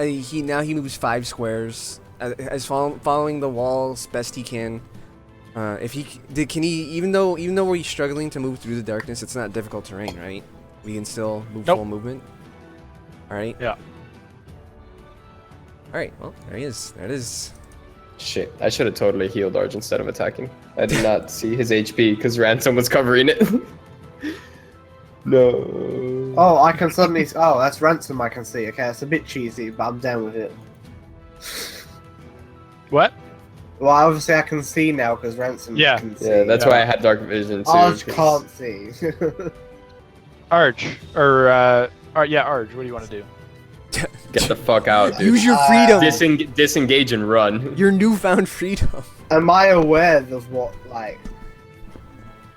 moves 5 squares, as following the walls best he can. If he can he even though we're struggling to move through the darkness, it's not difficult terrain, right? We can still move Nope. full movement. All right. Yeah. All right. Well, there he is. There it is. Shit, I should have totally healed Arj instead of attacking. I did not see his HP because Ransom was covering it. No. Oh, I can suddenly. Oh, that's Ransom. I can see. Okay, it's a bit cheesy, but I'm down with it. What? Well, obviously I can see now because Ransom Yeah. can see. Yeah, that's why I had dark vision too. Arj 'cause- can't see. Arj, yeah, Arj. What do you want to do? Get the fuck out, dude. Use your freedom. Disengage and run. Your newfound freedom. Am I aware of what like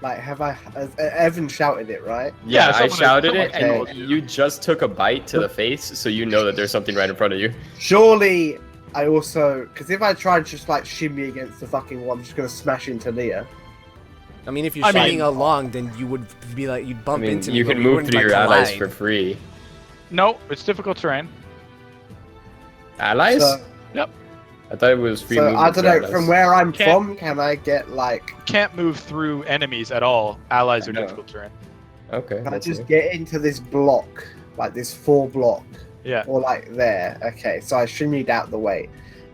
have I? Evan shouted it, right? Yeah, I someone- shouted it, someone and told you just took a bite to the face, so you know that there's something right in front of you. Surely, I also because if I try to just like shimmy against the fucking wall, I'm just gonna smash into Leah. I mean, if you're I mean- shining along, then you would be like, you'd I bump mean, into me. you but can we move wouldn't, through like, your allies collide. for free. No, it's difficult terrain. Allies? So, I thought it was free so movement I don't for know. allies. From where I'm Can't- from, can I get like? Can't move through enemies at all. Allies I are know. difficult terrain. Okay. Can I that's just it. get into this block, like this 4 block, Yeah. or like there? Okay, so I shimmied out the way.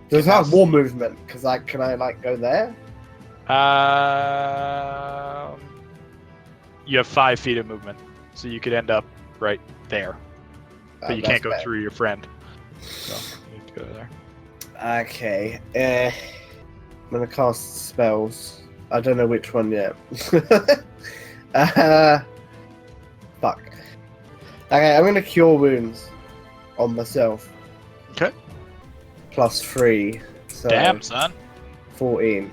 Does it Yes. have more movement? Because can I like go there? You have 5 feet of movement, so you could end up right there, but you That's can't go better. through your friend. So you have to go there. Okay, I'm gonna cast spells. I don't know which one yet. Fuck. Okay, I'm gonna cure wounds on myself. Okay. +3. So Damn, son. 14.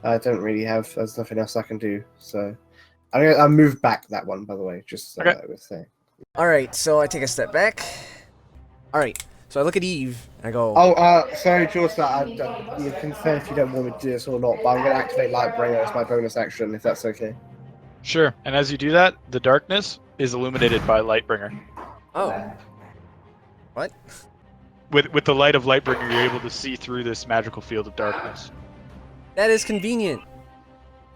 I don't really have. There's nothing else I can do. So I moved back that one, by the way, just so Okay. that I was saying. All right, so I take a step back. All right, so I look at Eve and I go, Oh, sorry, Jules. You can say if you don't want me to do this or not, but I'm gonna activate Lightbringer as my bonus action, if that's okay. Sure. And as you do that, the darkness is illuminated by Lightbringer. oh, what? With the light of Lightbringer, you're able to see through this magical field of darkness. That is convenient.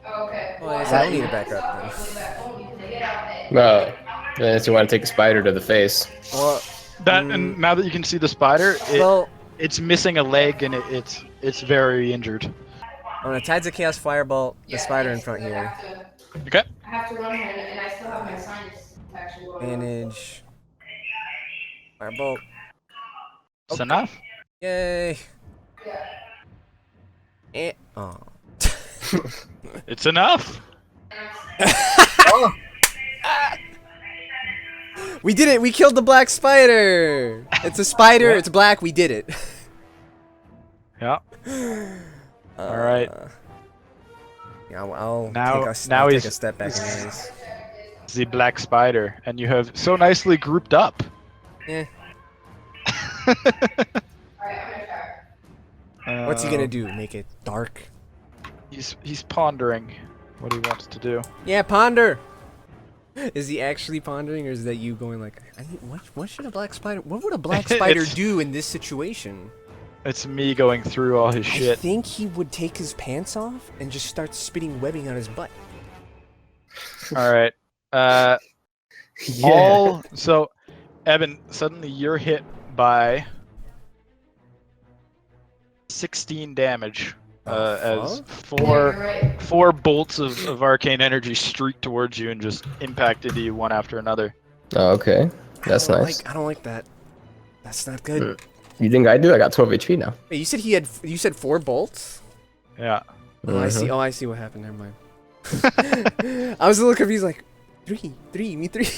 Okay. Well, I guess I don't need a backup Well, unless you want to take a spider to the face. Well, And now that you can see the spider, well, it's missing a leg and it's very injured. I'm gonna Tides of Chaos Fireball the spider in front here. Okay. I have to run here, and I still have my sinus infection going on. Manage. Firebolt. It's enough. Yay. Yeah. Oh. It's enough. We did it! We killed the black spider! It's a spider, it's black, we did it. Yeah. All right. Yeah, I'll Now- take a, now I'll take he's- a step back anyways. It's the black spider, and you have so nicely grouped up. Eh. Alright, I'm gonna try. What's he gonna do? Make it dark? He's pondering what he wants to do. Yeah, ponder! Is he actually pondering, or is that you going like, what should a black spider, what would a black spider It's- do in this situation? It's me going through all his I shit. think he would take his pants off and just start spitting webbing on his butt. All right. So, Evan, suddenly you're hit by 16 damage as fuck? Yeah, you're right. four bolts of arcane energy streak towards you and just impact into you one after another. Oh, okay. That's I don't nice. like- I don't like that. That's not good. You think I do? I got 12 HP now. Wait, you said you said 4 bolts? Yeah. Oh, I see. Mhm. Oh, I see what happened. Never mind. I was a little confused. Like, me three.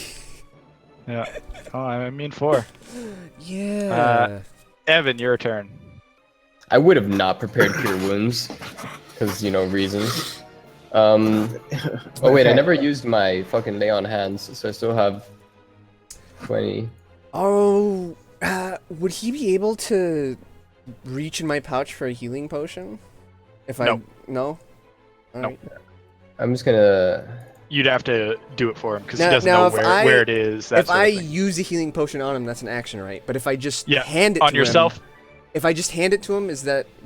Yeah. Oh, I mean 4. Yeah. Evan, your turn. I would have not prepared Cure Wounds, because, reasons. Oh wait, I Okay. never used my fucking Lay on Hands, so I still have 20. Oh, would he be able to reach in my pouch for a healing potion? If I No. no. No. Alright. I'm just gonna... You'd have to do it for him because Now- he doesn't now know if where it is. That If sort of I thing. use a healing potion on him, that's an action, right? But if I just Yeah, hand it on to yourself, him, if I just hand it to him,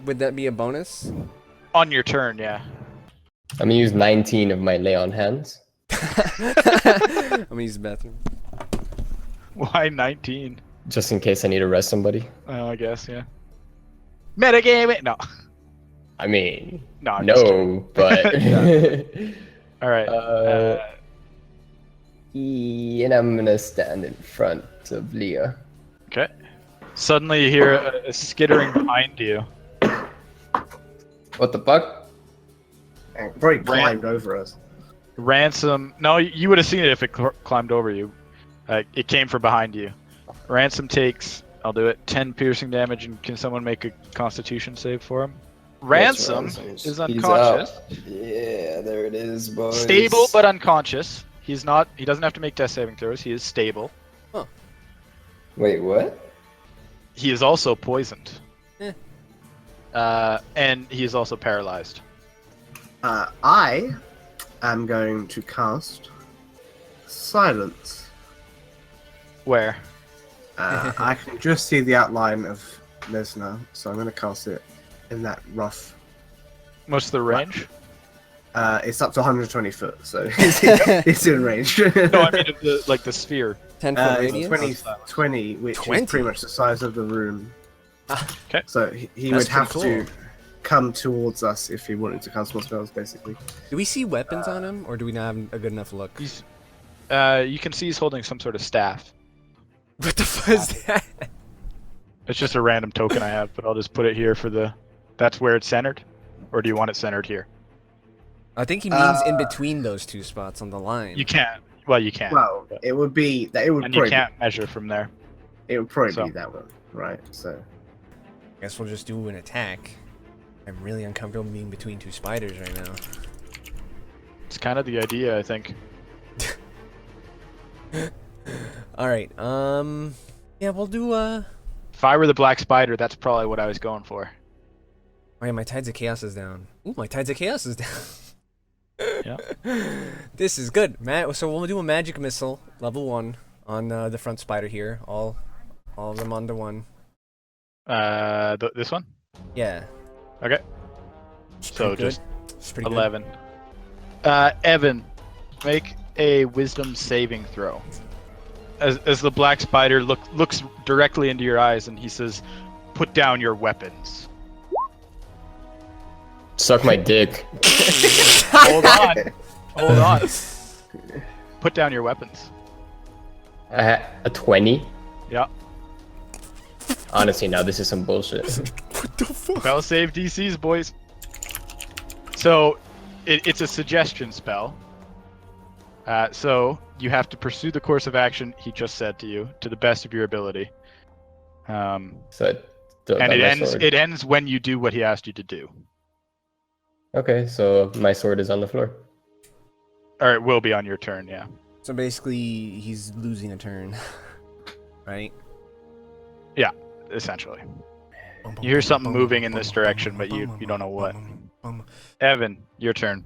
would that be a bonus? on your turn, yeah. I'm gonna use 19 of my Lay on Hands. I'm gonna use the bathroom. Why 19? Just in case I need to rest somebody. I guess, yeah. Metagame it. No. I mean, No, I'm just kidding. no, but. All right. And I'm gonna stand in front of Leah. Okay. Suddenly you hear a skittering behind you. What the fuck? And probably climbed over us. Ransom. No, you would have seen it if it climbed over you. It came from behind you. Ransom takes, I'll do it, 10 piercing damage, and can someone make a Constitution save for him? Ransom is unconscious. Yeah, there it is, boys. Stable but unconscious. He doesn't have to make death saving throws. He is stable. Wait, what? He is also poisoned. Eh. And he is also paralyzed. I am going to cast Silence. Where? I can just see the outline of Nezznar, so I'm going to cast it in that rough. What's the range? It's up to 120 foot, so it's in range. No, I mean the sphere. 10-foot It's radius? 20, which 20? is pretty much the size of the room. Okay. So he That's would have pretty to come towards us if he wanted to cast more spells, basically. Do we see weapons on him, or do we not have a good enough look? You can see he's holding some sort of staff. What the fuck is that? It's just a random token I have, but I'll just put it here for the. That's where it's centered, or do you want it centered here? I think he means in between those two spots on the line. You can't. Well, you can. Well, it would be that. It would and you probably. can't measure from there. It would probably So. be that one, right? So. Guess we'll just do an attack. I'm really uncomfortable being between two spiders right now. It's kind of the idea, I think. All right. Yeah, we'll do. If I were the black spider, that's probably what I was going for. Oh yeah, my Tides of Chaos is down. Ooh, my Tides of Chaos is down. Yeah. This is good, so we'll do a magic missile, level 1, on the front spider here. All of them onto one. This one? Yeah. Okay. It's So pretty just good. It's pretty 11. Evan, make a wisdom saving throw. As the black spider looks directly into your eyes, and he says, "Put down your weapons." Suck my dick. Hold on. Hold on. Put down your weapons. A 20? Yeah. Honestly, now this is some bullshit. What the fuck? Spell save DCs, boys. So, it's a suggestion spell. So, you have to pursue the course of action he just said to you, to the best of your ability. So And it ends when you do what he asked you to do. Okay, so my sword is on the floor. Or it will be on your turn, yeah. So basically, he's losing a turn, right? Yeah, essentially. You hear something moving in this direction, but you don't know what. Evan, your turn.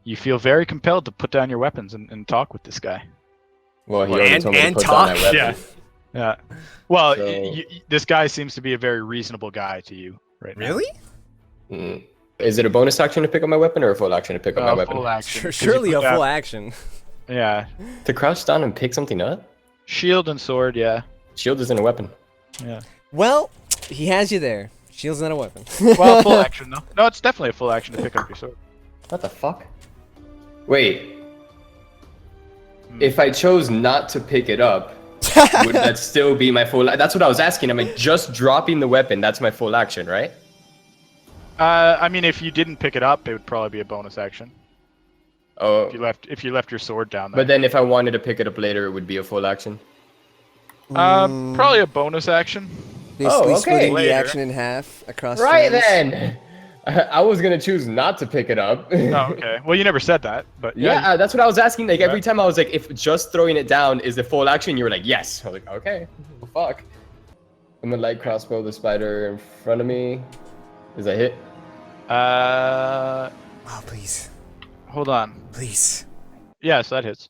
You feel very compelled to put down your weapons and talk with this guy. Well, he already told me to and put talk? down my weapon. Yeah. Yeah. Well, So- this guy seems to be a very reasonable guy to you right now. Really? Mm. Is it a bonus action to pick up my weapon or a full action to pick up my weapon? Full action. 'cause you Surely put a down- full action. Yeah. To crouch down and pick something up? Shield and sword, yeah. Shield isn't a weapon. Yeah. Well, he has you there. Shield's not a weapon. Well, full action though. No, it's definitely a full action to pick up your sword. What the fuck? Wait. If I chose not to pick it up, would that still be my full? That's what I was asking. I'm like, just dropping the weapon. That's my full action, right? I mean, if you didn't pick it up, it would probably be a bonus action. Oh. If you left your sword down there. But then if I wanted to pick it up later, it would be a full action. Probably a bonus action. Basically okay. splitting the Later. action in half across Right turns. then. I was gonna choose not to pick it up. Oh, okay. Well, you never said that, but Yeah, that's what I was asking. Like every Right. time I was like, if just throwing it down is the full action, you were like, yes. I was like, okay, well, fuck. I'm gonna light crossbow the spider in front of me. Is that hit? Oh, please. Hold on. Please. Yes, that hits.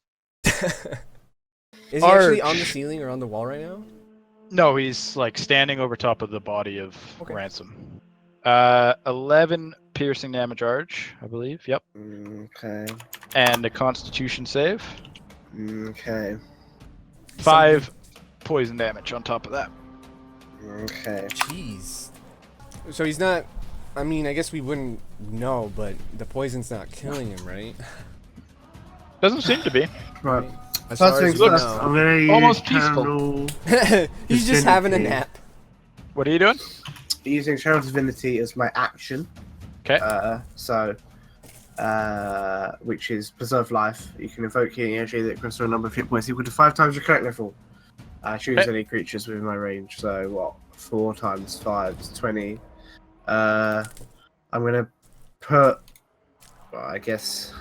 Is he actually Arch. on the ceiling or on the wall right now? No, he's like standing over top of the body of Okay. Ransom. 11 piercing damage, Arch, I believe. Yep. Okay. And a Constitution save. Okay. 5 poison damage on top of that. Okay. Jeez. So he's not I mean, I guess we wouldn't know, but the poison's not killing him, right? Doesn't seem to be. Right. As First far as things we first, know. I'm gonna use Almost peaceful. channel He's just having a Divinity. nap. What are you doing? Using channel divinity as my action. Okay. Which is preserve life. You can invoke healing energy that can restore a number of hit points equal to 5 times your correct level. Choose Okay. any creatures within my range. So what? 4 times 5 is 20. I'm gonna put. Well, I guess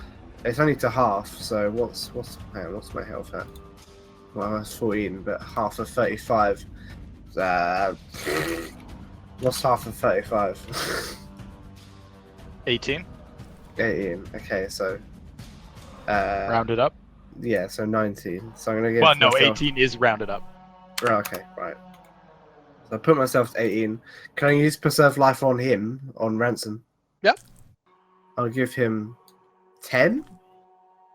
it's only to half. So what's my health at? Well, that's 14, but half of 35. What's half of 35? 18. 18. Okay, so Rounded up. yeah, so 19. So I'm gonna give Well, no, myself... 18 is rounded up. Oh, okay, right. So I put myself to 18. Can I use preserve life on him, on Ransom? Yep. I'll give him 10.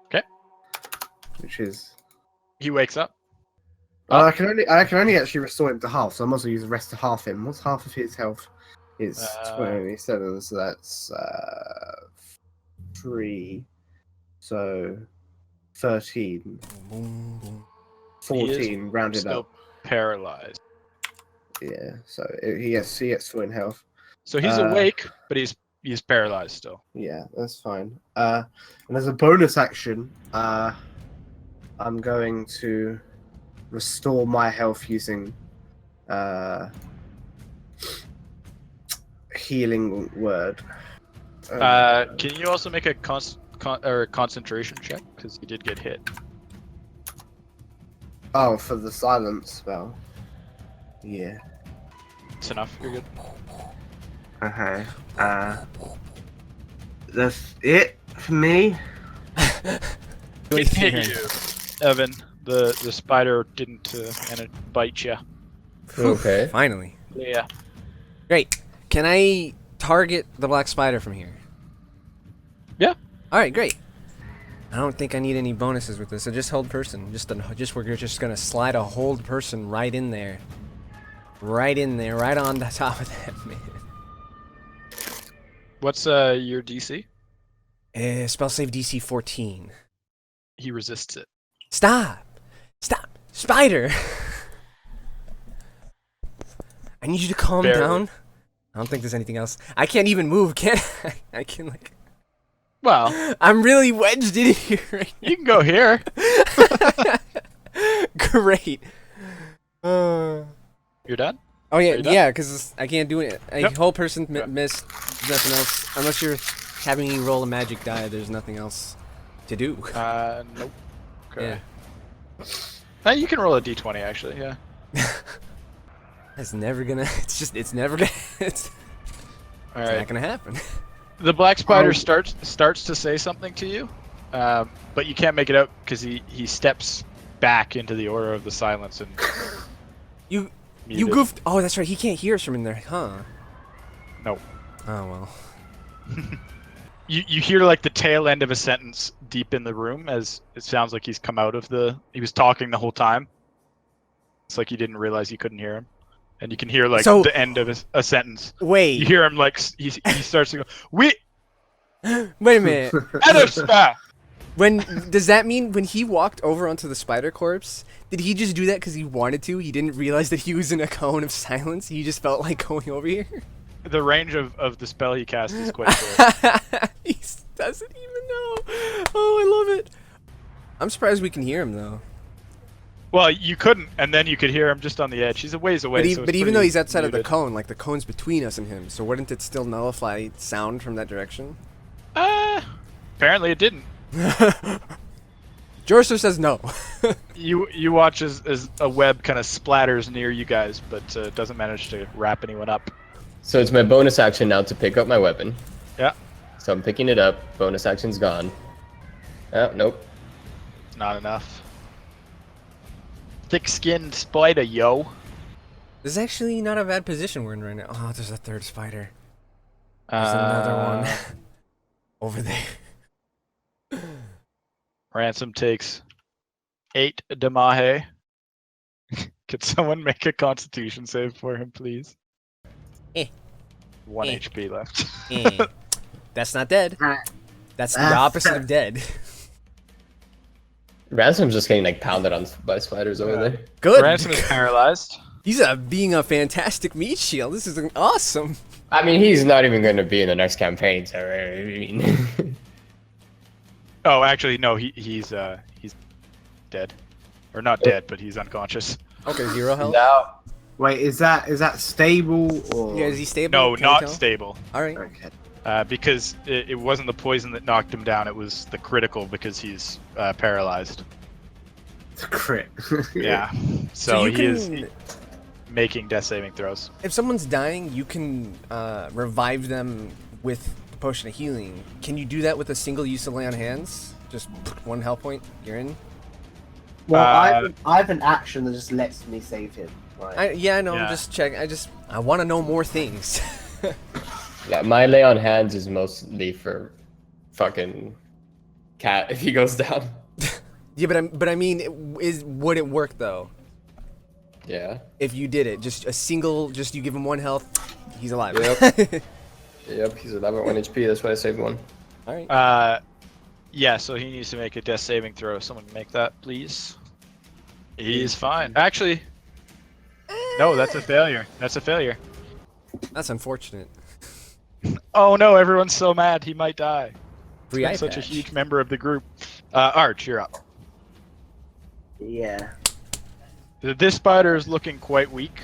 Okay. Which is... He wakes up. Well, I can only actually restore him to half, so I must use the rest to half him. What's half of his health? It's 27, so that's 3. So 13. 14 rounded Still up. paralyzed. Yeah, so he gets full in health. So he's awake, but he's paralyzed still. Yeah, that's fine. And as a bonus action, I'm going to restore my health using healing word. Can you also make a concentration check? Because he did get hit. Oh, for the silence spell. Yeah. It's enough. You're good. Okay. That's it for me. It hit you, Evan. The spider didn't and it bite you. Okay. Finally. Yeah. Great. Can I target the black spider from here? Yeah. All right, great. I don't think I need any bonuses with this. So just hold person. We're just gonna slide a hold person right in there. Right in there, right on the top of that man. What's your DC? Spell save DC 14. He resists it. Stop! Stop! Spider! I need you to calm Barely. down. I don't think there's anything else. I can't even move, can I? I can like... Well, I'm really wedged in here right you can go here. now. Great. You're done? Oh yeah, Are you done? yeah, because I can't do it. A Yep. whole person Okay. missed nothing else. Unless you're having me roll a magic die, there's nothing else to do. Nope. Okay. Yeah. You can roll a d20 actually. Yeah. It's never gonna. It's never gonna. It's All not right. gonna happen. The black spider starts to say something to you, but you can't make it out because he steps back into the order of the silence and You muted. goofed. Oh, that's right. He can't hear us from in there, huh? No. Oh well. You hear like the tail end of a sentence deep in the room as it sounds like he's come out of he was talking the whole time. It's like you didn't realize you couldn't hear him, and you can hear like So- the end of a sentence. You Wait. hear him like he starts to go, "We Wait a minute. Edista!" Does that mean when he walked over onto the spider corpse, did he just do that because he wanted to? He didn't realize that he was in a cone of silence. He just felt like going over here. The range of the spell he cast is quite short. He doesn't even know. Oh, I love it. I'm surprised we can hear him though. Well, you couldn't, and then you could hear him just on the edge. He's a ways away. But even though he's outside of the muted. cone, like the cone's between us and him, so wouldn't it still nullify sound from that direction? Apparently it didn't. Jorso says no. You watch as a web kind of splatters near you guys, but doesn't manage to wrap anyone up. So it's my bonus action now to pick up my weapon. Yeah, So I'm picking it up. Bonus action's gone. Oh, nope. it's not enough. Thick-skinned spider, yo. This is actually not a bad position we're in right now. Oh, there's a third spider. There's another one over there. Ransom takes 8 Damahe. Could someone make a Constitution save for him, please? 1 HP left. That's not dead. That's the opposite of dead. Ransom's just getting like pounded on by spiders over there. Good. Ransom is paralyzed. He's being a fantastic meat shield. This is awesome. I mean, he's not even going to be in the next campaign, so I mean... Oh, actually, no. He's dead, or not dead, but he's unconscious. Okay, 0 health. Now, Wait, is that stable or? Yeah, is he stable? No, Can we not tell? stable. All right. Okay. Because it wasn't the poison that knocked him down. It was the critical because he's paralyzed. It's a crit. Yeah. So you he is can- making death saving throws. If someone's dying, you can revive them with the potion of healing. Can you do that with a single use of lay on hands? Just 1 health point. You're in. Well, I have an action that just lets me save him. Right. I know. Yeah. I'm just checking. I want to know more things. yeah, my lay on hands is mostly for fucking cat if he goes down. Yeah, but I mean, would it work though? Yeah. If you did it, just a single, just you give him 1 health, he's alive. Yep. Yep, he's alive at 1 HP. That's why I saved 1. All right. Yeah. So he needs to make a death saving throw. Someone make that, please. He's fine. Actually, no. That's a failure. That's a failure. That's unfortunate. Oh no! Everyone's so mad. He might die. Free eye He's such a patch. huge member of the group. Arch, you're up. Yeah. This spider is looking quite weak.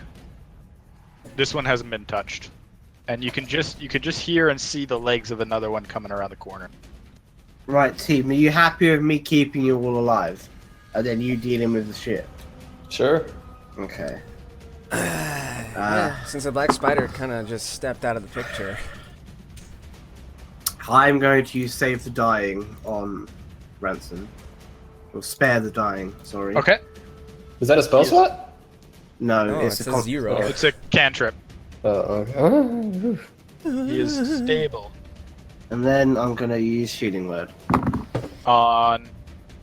This one hasn't been touched, and you can just hear and see the legs of another one coming around the corner. Right, team. Are you happy with me keeping you all alive, and then you dealing with the shit? Sure. Okay. Yeah, since the black spider kind of just stepped out of the picture. I'm going to use Save the Dying on Ransom. Or Spare the Dying, sorry. Okay. Is that a spell slot? No, No, it's it a says 0. It's a cantrip. Okay. He is stable. And then I'm going to use Shielding Word. On.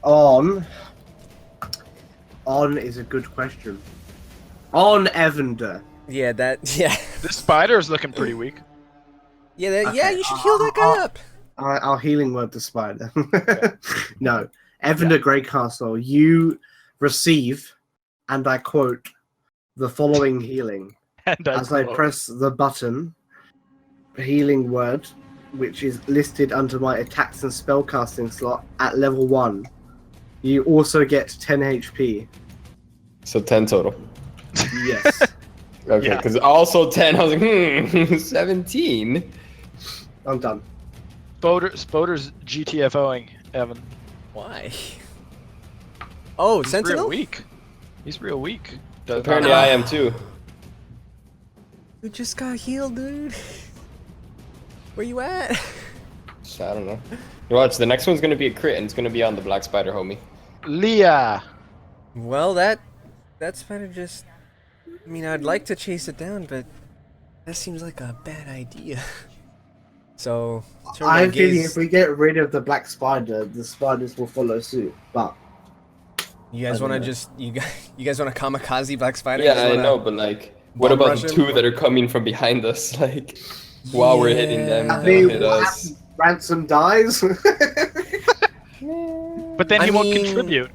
On is a good question. On Evander. Yeah, yeah. This spider is looking pretty weak. Yeah, Okay, you should heal that guy up. I'll Healing Word the spider. No. Evander Greycastle, you receive, and I quote, the following healing. And As I press the button, Healing Word, which is listed under my attacks and spellcasting slot at level 1. You also get 10 HP. So 10 total. Yes. Okay, Yeah. because also 10, I was like, 17. I'm done. Spoder's GTFOing Evan. Why? Oh, He's Sentinel? real weak. He's real weak. Apparently I am too. You just got healed, dude. Where you at? So, I don't know. Watch, the next one's gonna be a crit and it's gonna be on the black spider, homie. Leah. Well, that spider just... I mean, I'd like to chase it down, but that seems like a bad idea. So, turn my I'm feeling gaze... if we get rid of the black spider, the spiders will follow suit. But You guys I don't want to know. just... You guys want to kamikaze black spider? Yeah, You guys I wanna- know, but like, what bomb about rush the him? 2 that are coming from behind us? Like, while we're hitting them, Yeah. I they'll mean, hit what us. happens? Ransom dies. But then I he won't mean- contribute.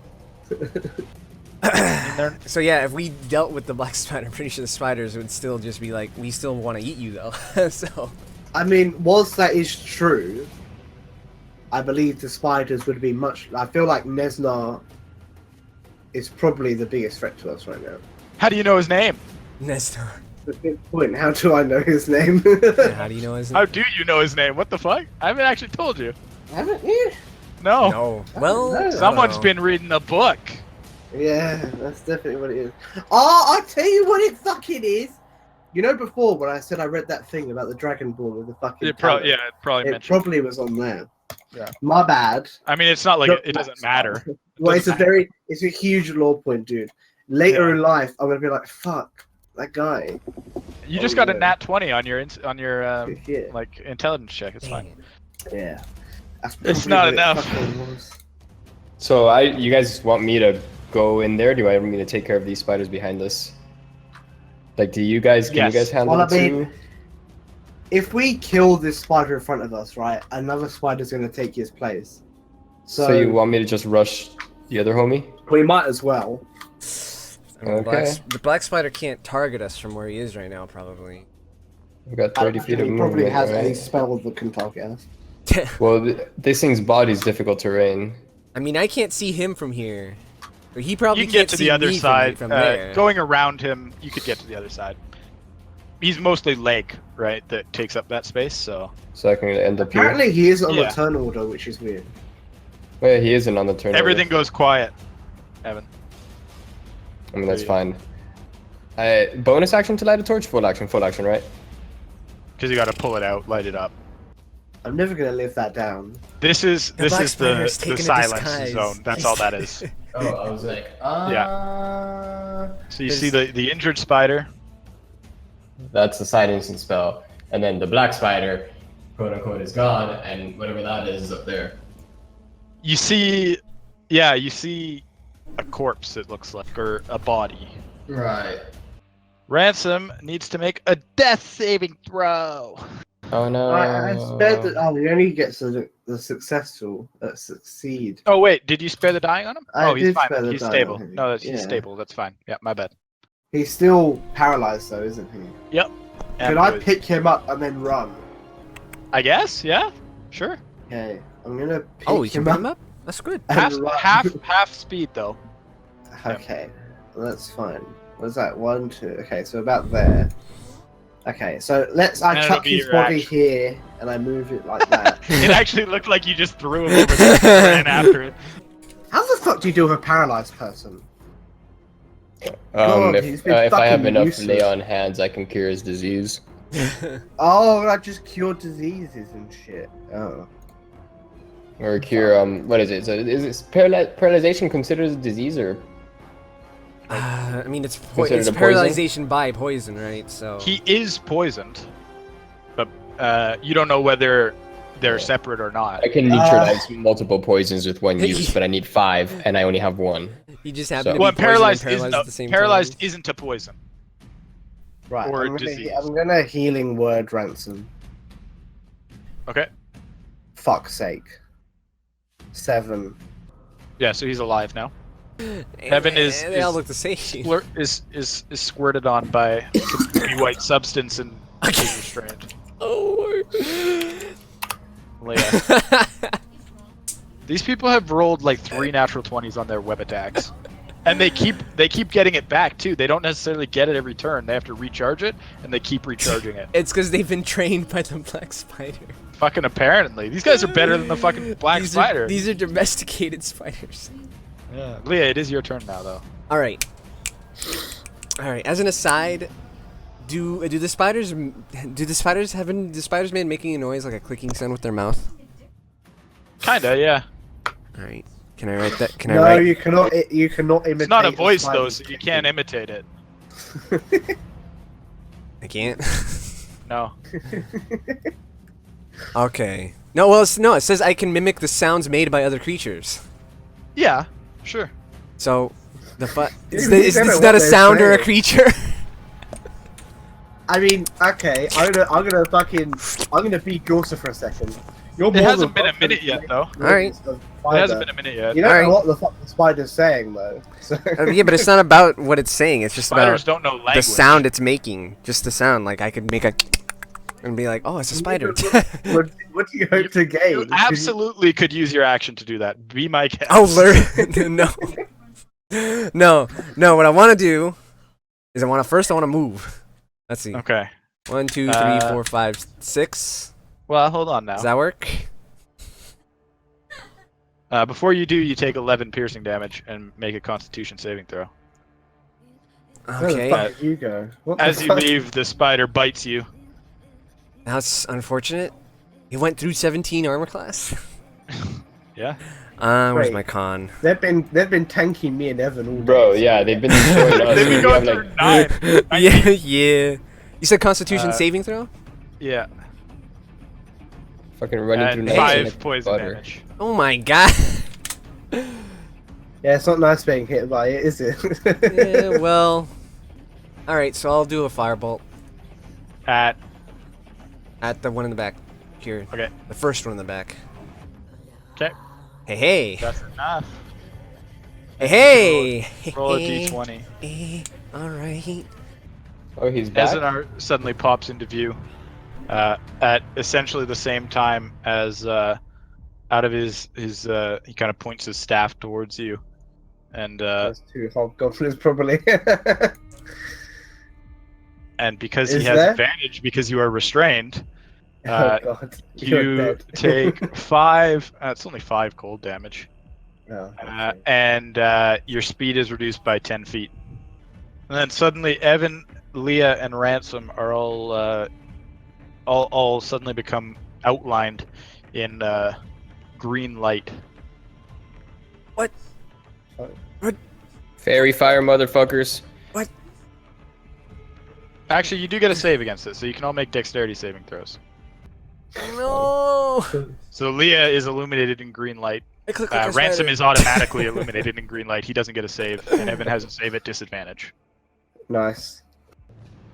So yeah, if we dealt with the black spider, I'm pretty sure the spiders would still just be like, we still want to eat you though. So I mean, whilst that is true, I believe the spiders would be much. I feel like Nezznar is probably the biggest threat to us right now. How do you know his name? Nezznar. That's a good point. How do I know his name? Yeah, how do you know his How name? do you know his name? What the fuck? I haven't actually told you. Haven't you? No. No. Well, No. I don't Someone's know. been reading a book. Yeah, that's definitely what it is. Oh, I'll tell you what it fucking is. You know, before when I said I read that thing about the Dragonborn with the fucking It talent, it probably it mentioned. probably was on there. Yeah. My bad. I mean, it's not like Not it doesn't that matter. bad. Well, it's doesn't it's a huge law point, dude. Later Yeah. in life, I'm gonna be like, fuck that guy. You just Oh, got a yeah. nat 20 on your Yeah, like intelligence check. It's Dang fine. it. yeah. That's It's probably not what it enough. fucking was. So you guys want me to go in there? Do I want me to take care of these spiders behind us? Like, do you guys? Can Yes. you guys handle Well, I it mean, too? if we kill this spider in front of us, right, another spider's going to take his place. So you want me to just rush the other homie? We might as well. I mean, Okay. the black spider can't target us from where he is right now, probably. We got 30 feet of He probably movement, has a right? spell that can target us. Well, this thing's body's difficult terrain. I mean, I can't see him from here. But he probably You can get can't to see the other me side. from there. Going around him, you could get to the other side. He's mostly leg, right, that takes up that space, so... So I can end up here. Apparently he is on Yeah. the turn order, which is weird. Oh, yeah, he isn't on the turn. Everything goes quiet, Evan. I mean, that's fine. Bonus action to light a torch? Full action, right? Because you gotta pull it out, light it up. I'm never going to live that down. This is black the spider's taking a silence disguise. zone. That's all that is. Oh, I was like, So you see the injured spider. That's the silencing spell. And then the black spider, quote unquote, is gone, and whatever that is up there. You see, yeah, you see a corpse, it looks like, or a body. Right. Ransom needs to make a death saving throw. Oh no. I spared the... Oh, he only gets the successful, succeed. Oh wait, did you spare the dying on him? I Oh, he's did fine. spare the He's dying stable. on him. No, he's Yeah. stable. That's fine. Yeah, my bad. He's still paralyzed though, isn't he? Yep. Can I pick him up and then run? I guess. Yeah. Sure. Okay, I'm gonna pick Oh, you can him pick up. him up? That's good. and Half, run. half speed though. Okay, that's fine. What's that? 1, 2. Okay, so about there. Okay, so I And it'll chuck be his your body action. here, and I move it like that. It actually looked like you just threw him over there and ran after it. How the fuck do you do with a paralyzed person? God, he's been If I have fucking enough useless. lay on hands, I can cure his disease. Oh, I just cured diseases and shit. Oh. Or cure, what is it? So is paralyzation considered a disease, or? I mean, it's Considered it's a poison? paralyzation by poison, right? So He is poisoned, but you don't know whether they're separate or not. I can neutralize multiple poisons with one use, but I need 5, and I only have 1. you just happen to Well, be poisoned and paralyzed paralyzed at the same paralyzed time. isn't a poison. Right, Or I'm disease. gonna healing word Ransom. Okay. Fuck's sake. 7. Yeah, so he's alive now. Heaven is- They all is- look the same. Is squirted on by some pretty white substance and is restrained. Oh. Leia. These people have rolled like 3 natural 20s on their web attacks. And they keep getting it back too. They don't necessarily get it every turn. They have to recharge it, and they keep recharging it. It's because they've been trained by the black spider. Fucking apparently. These guys are better than the fucking black spider. These are domesticated spiders. Yeah. Leah, it is your turn now though. All right. As an aside, do the spiders been making a noise like a clicking sound with their mouth? Kinda, yeah. All right. Can I write that? Can No, I write? you cannot imitate It's not a voice spider though, so you can't imitate it. I can't. No. Okay. No, well, it says I can mimic the sounds made by other creatures. Yeah, sure. So, is You this don't know not what a they're sound or a saying. creature? I mean, okay, I'm gonna be Gorsa for a second. You're It more hasn't than been a minute yet though. Alright. It hasn't been a minute yet. You don't know Alright. what the fuck the spider's saying though. So. Yeah, but it's not about what it's saying. It's just Spiders about don't know language. the sound it's making. Just the sound. Like I could make a and be like, oh, it's a spider. What do you hope to gain? You absolutely could use your action to do that. Be my guest. Oh, learn. No. What I want to do is I want to move. Let's see. Okay. 1, 2, 3, 4, 5, 6. Well, hold on now. Does that work? Before you do, you take 11 piercing damage and make a Constitution saving throw. Where the Okay. fuck did you go? What the As you fuck? leave, the spider bites you. That's unfortunate. He went through 17 armor class. Yeah. Where's Wait. my con? They've been tanking me and Evan all day. Bro, yeah, they've been destroying us. They've been We going have, through like, 9. Yeah. You said Constitution saving throw? Yeah. fucking running through And nights 5 like poison butter. damage. Oh my god. Yeah, it's not nice being hit by it, is it? Yeah, well. Alright, so I'll do a firebolt. At At the one in the back. Here. Okay. The first one in the back. Okay. Hey, hey. That's enough. Hey, hey. Roll a d20. Alright. Oh, he's back. Nezznar suddenly pops into view at essentially the same time as out of his he kind of points his staff towards you, and That's 2 hobgoblins probably. and because Is he has there? advantage because you are restrained, Oh god, you're you dead. take 5. It's only 5 cold damage, Oh, okay. and your speed is reduced by 10 feet. And then suddenly, Evan, Leah, and Ransom are all suddenly become outlined in green light. What? Fairy fire, motherfuckers. What? Actually, you do get a save against it, so you can all make dexterity saving throws. No! So Leah is illuminated in green light. I click like a Ransom spider. is automatically illuminated in green light. He doesn't get a save, and Evan has a save at disadvantage. Nice.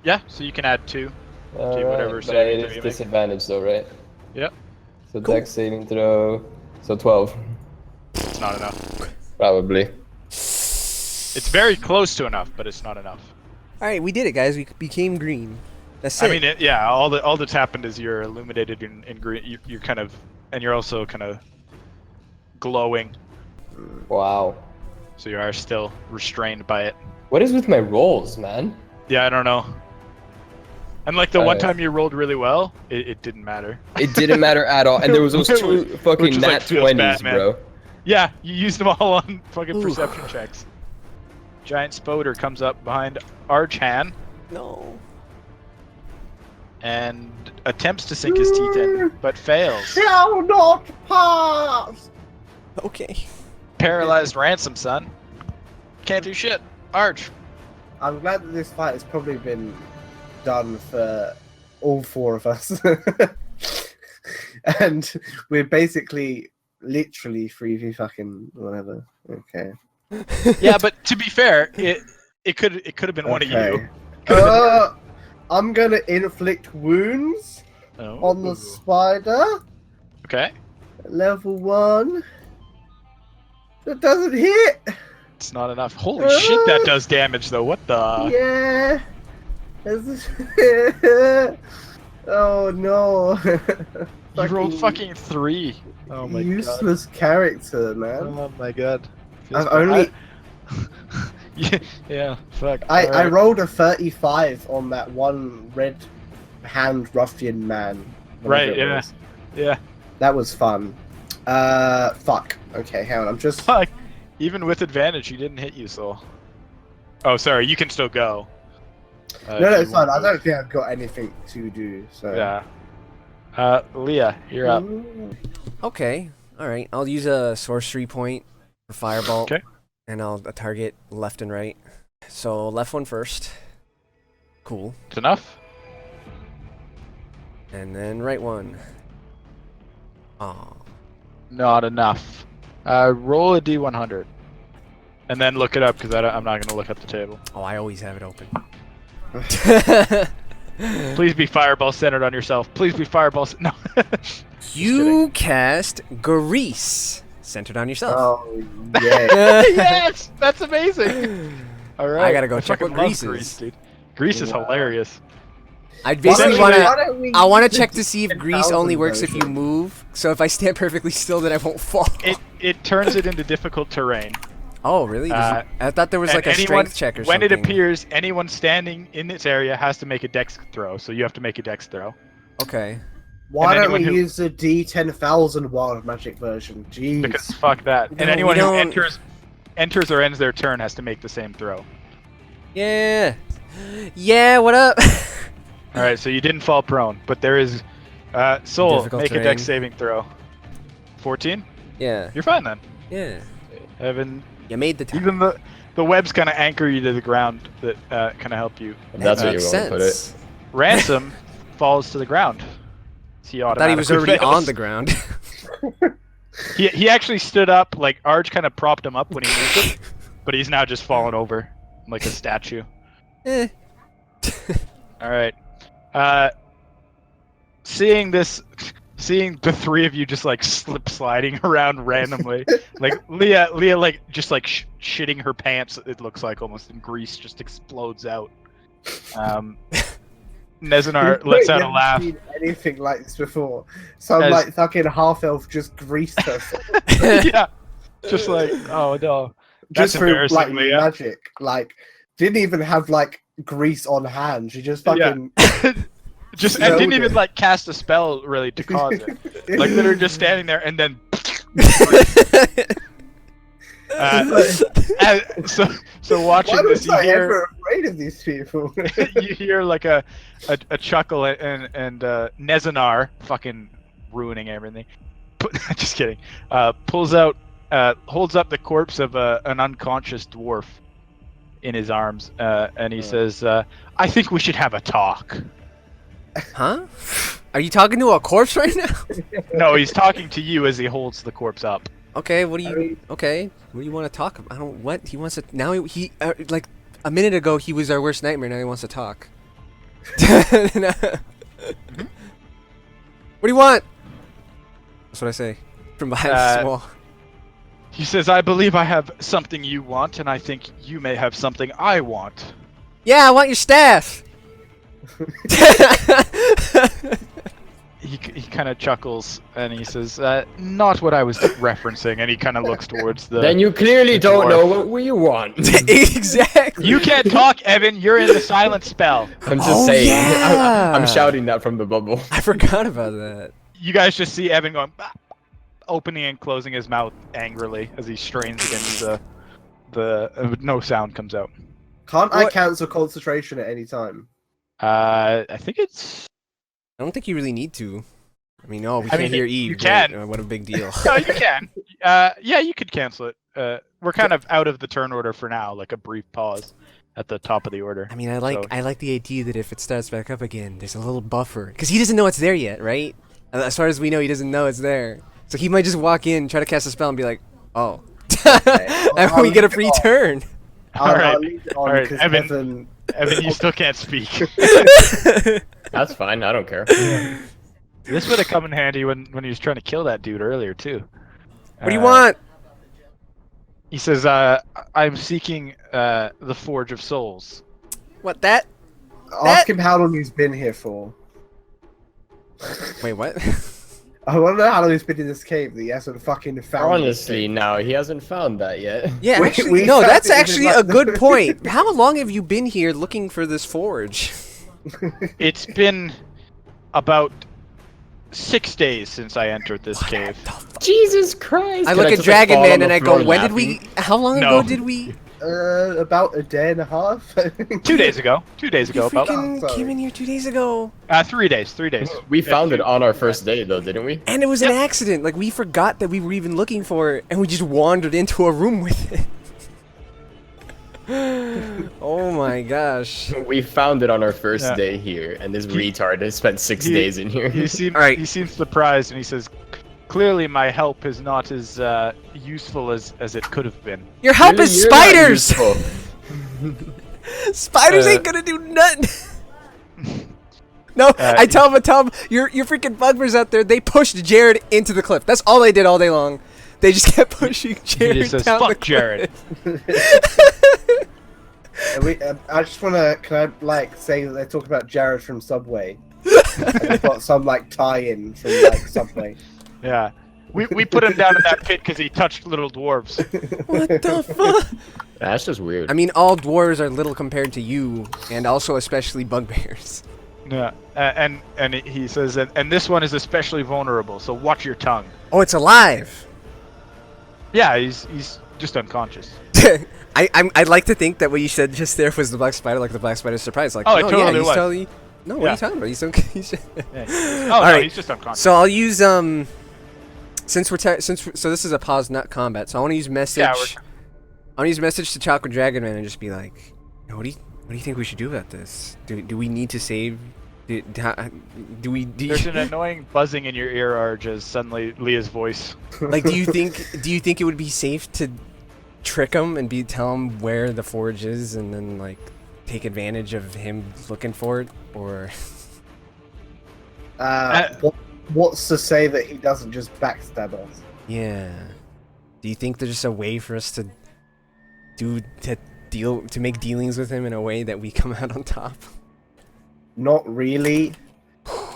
Yeah, so you can add 2. Alright, whatever but saving it throw is you make. disadvantage though, right? Yep, So Cool. dex saving throw. So 12, it's not enough. probably. It's very close to enough, but it's not enough. Alright, we did it, guys. We became green. That's I it. mean, yeah. All that's happened is you're illuminated in green. You're kind of, and you're also kind of glowing. Wow. So you are still restrained by it. What is with my rolls, man? Yeah, I don't know. And like the one Alright. time you rolled really well, it didn't matter. It didn't matter at all, and there was those 2 Which fucking is nat like feels 20s, bad, man. bro. Yeah, you used them all on fucking Ooh. perception checks. Giant Spoder comes up behind Archan No. and attempts to sink his teeth in, but fails. Shall not pass! Okay. Paralyzed Ransom, son. Can't do shit. Arch. I'm glad that this fight has probably been done for all 4 of us. And we're basically literally 3v fucking whatever. Okay. Yeah, but to be fair, it could have been one of you. I'm gonna inflict wounds on the spider. Okay. Level 1. That doesn't hit. It's not enough. Holy shit, that does damage though. What the? Yeah. Oh no. You rolled fucking 3. Oh my god. useless character, man. Oh my god. I've only yeah, fuck. I Alright. rolled a 35 on that one red hand ruffian man. whatever Right, it yeah. was. Yeah. That was fun. Fuck. Okay, hang on. I'm just. Fuck. Even with advantage, he didn't hit you, so. Oh, sorry. You can still go. No, if no, you it's fine. I want don't think I've got anything to do. So. to. Yeah. Leah, you're up. Okay. Alright. I'll use a sorcery point for Fireball. Okay. And I'll target left and right. So left one first. Cool. It's enough. And then right one. Aw. Not enough. Roll a d100. And then look it up, because I'm not going to look up the table. Oh, I always have it open. Please be fireball centered on yourself. Please be fireball. No. You cast Grease. Centered on yourself. Oh yeah. Yes, that's amazing. All right. I gotta go check fucking what love Grease is. dude. Grease is hilarious. I basically Why want don't we I want use to check the to see if 10,000 Grease only works if you version? move. So if I stand perfectly still, then I won't fall. It turns it into difficult terrain. Oh, really? Does it- I thought there was And like a strength check or when something. it appears, anyone standing in this area has to make a dex throw. So you have to make a dex throw. Okay. Why And don't we anyone who- use the D10,000 wild magic version? Jeez. Because fuck that. No, And anyone we who don't- enters or ends their turn has to make the same throw. Yeah. Yeah, what up? All right, so you didn't fall prone, but there is Soul, Difficult make a terrain. dex saving throw. 14? Yeah. You're fine then. Yeah. Evan, You made the time. even the webs kind of anchor you to the ground that kind of help you. That's what you makes want to put it. sense. Ransom falls to the ground. He I thought he was automatically already fails. on the ground. He actually stood up, like Arch kind of propped him up when he moved him, but he's now just fallen over like a statue. Eh. All right. seeing the three of you just like slip sliding around randomly, like Leah like just like shitting her pants. It looks like almost in grease, just explodes out. Nezznar lets out a Never laugh. seen anything like this before. Some As- like fucking half elf just greased herself Yeah, just like oh no, that's just through embarrassing, like Leah. magic. Like didn't even have like grease on hand. She just Yeah. fucking Just and didn't Snowed even it. like cast a spell really to cause it. Like literally just standing there and then. So watching Why this, was you I hear ever afraid of these people? you hear like a chuckle and Nezznar fucking ruining everything. Just kidding. Pulls out, holds up the corpse of an unconscious dwarf in his arms, and he says, "I think we should have a talk." Huh? Are you talking to a corpse right now? No, he's talking to you as he holds the corpse up. Okay, what do you? I mean- Okay, what do you want to talk about? I don't. What he wants to now? He like a minute ago he was our worst nightmare. Now he wants to talk. What do you want? That's what I say from behind this wall. He says, "I believe I have something you want, and I think you may have something I want." Yeah, I want your staff. He kind of chuckles and he says, "Not what I was referencing." And he kind of looks towards the. Then you clearly the don't dwarf. know what you want. Exactly. You can't talk, Evan. You're in the silent spell. I'm just Oh, saying. yeah. I'm shouting that from the bubble. I forgot about that. You guys just see Evan going, "Ah," opening and closing his mouth angrily as he strains against the. No sound comes out. Can't I What? cancel concentration at any time? I think it's. I don't think you really need to. I mean, no, we I can't mean, hear you Eve. can. But, what a big deal. No, you can. Yeah, you could cancel it. We're kind of out of the turn order for now, like a brief pause at the top of the order. I mean, I So- like the idea that if it starts back up again, there's a little buffer because he doesn't know it's there yet, right? As far as we know, he doesn't know it's there. So he might just walk in, try to cast a spell, and be like, "Oh," and we get a free turn. Alright, I'll leave it on alright, because Evan, you still can't speak. That's fine. I don't care. This would have come in handy when he was trying to kill that dude earlier too. What do you want? He says, "I'm seeking the Forge of Souls." What that? Ask him how long he's been here for. Wait, what? I want to know how long he's been in this cave that he hasn't fucking found. Honestly, no, he hasn't found that yet. Yeah, We- actually, we no, found that's it in actually like a the- good point. How long have you been here looking for this forge? It's been about 6 days since I entered this cave. Jesus Christ! I Could look at just, Dragon fall on Man the and I floor go, when did laughing? we? How long No. ago did we? About a day and a half. 2 days ago. 2 days You ago. About freaking sorry. came in here 2 days ago. 3 days. 3 days. We found it on our first day, though, didn't we? And it was an accident. Like, we forgot that we were even looking for it, and we just wandered into a room with it. Oh my gosh. We found it on our first Yeah. day here, and this retard has spent 6 days in here. He seems Alright. he seems surprised and he says, "Clearly my help is not as useful as it could have been." Your help Really, is you're not spiders! useful. Spiders ain't gonna do nothing. No, I tell him, your freaking bugbears out there, they pushed Jared into the cliff. That's all they did all day long. They just kept pushing Jared He just says, down the "Fuck cliff. Jared." I just want to, can I like say that they talk about Jared from Subway? And they've got some like tie-in from like Subway. Yeah. We put him down in that pit because he touched little dwarves. What the fuck? That's just weird. I mean, all dwarves are little compared to you, and also especially bugbears. Yeah. And he says, and this one is especially vulnerable, so watch your tongue. Oh, it's alive. Yeah, he's just unconscious. I'd like to think that what you said just there was the black spider, like the black spider's surprise. Like, Oh, it no, totally yeah, he's was. totally. No, what are Yeah. you talking about? He's Yeah. Oh no, Alright, he's just unconscious. So I'll use since so this is a pause, not combat. So I want to use message. Yeah, I want to use message to Chakra Dragon Man and just be like, "Yo, what do you think we should do about this? Do we need to save? Do we? There's an annoying buzzing in your ear, Arj, as suddenly Leah's voice. Like, do you think it would be safe to trick him and tell him where the forge is and then like take advantage of him looking for it, or What's to say that he doesn't just backstab us? Yeah. Do you think there's a way for us to make dealings with him in a way that we come out on top? Not really.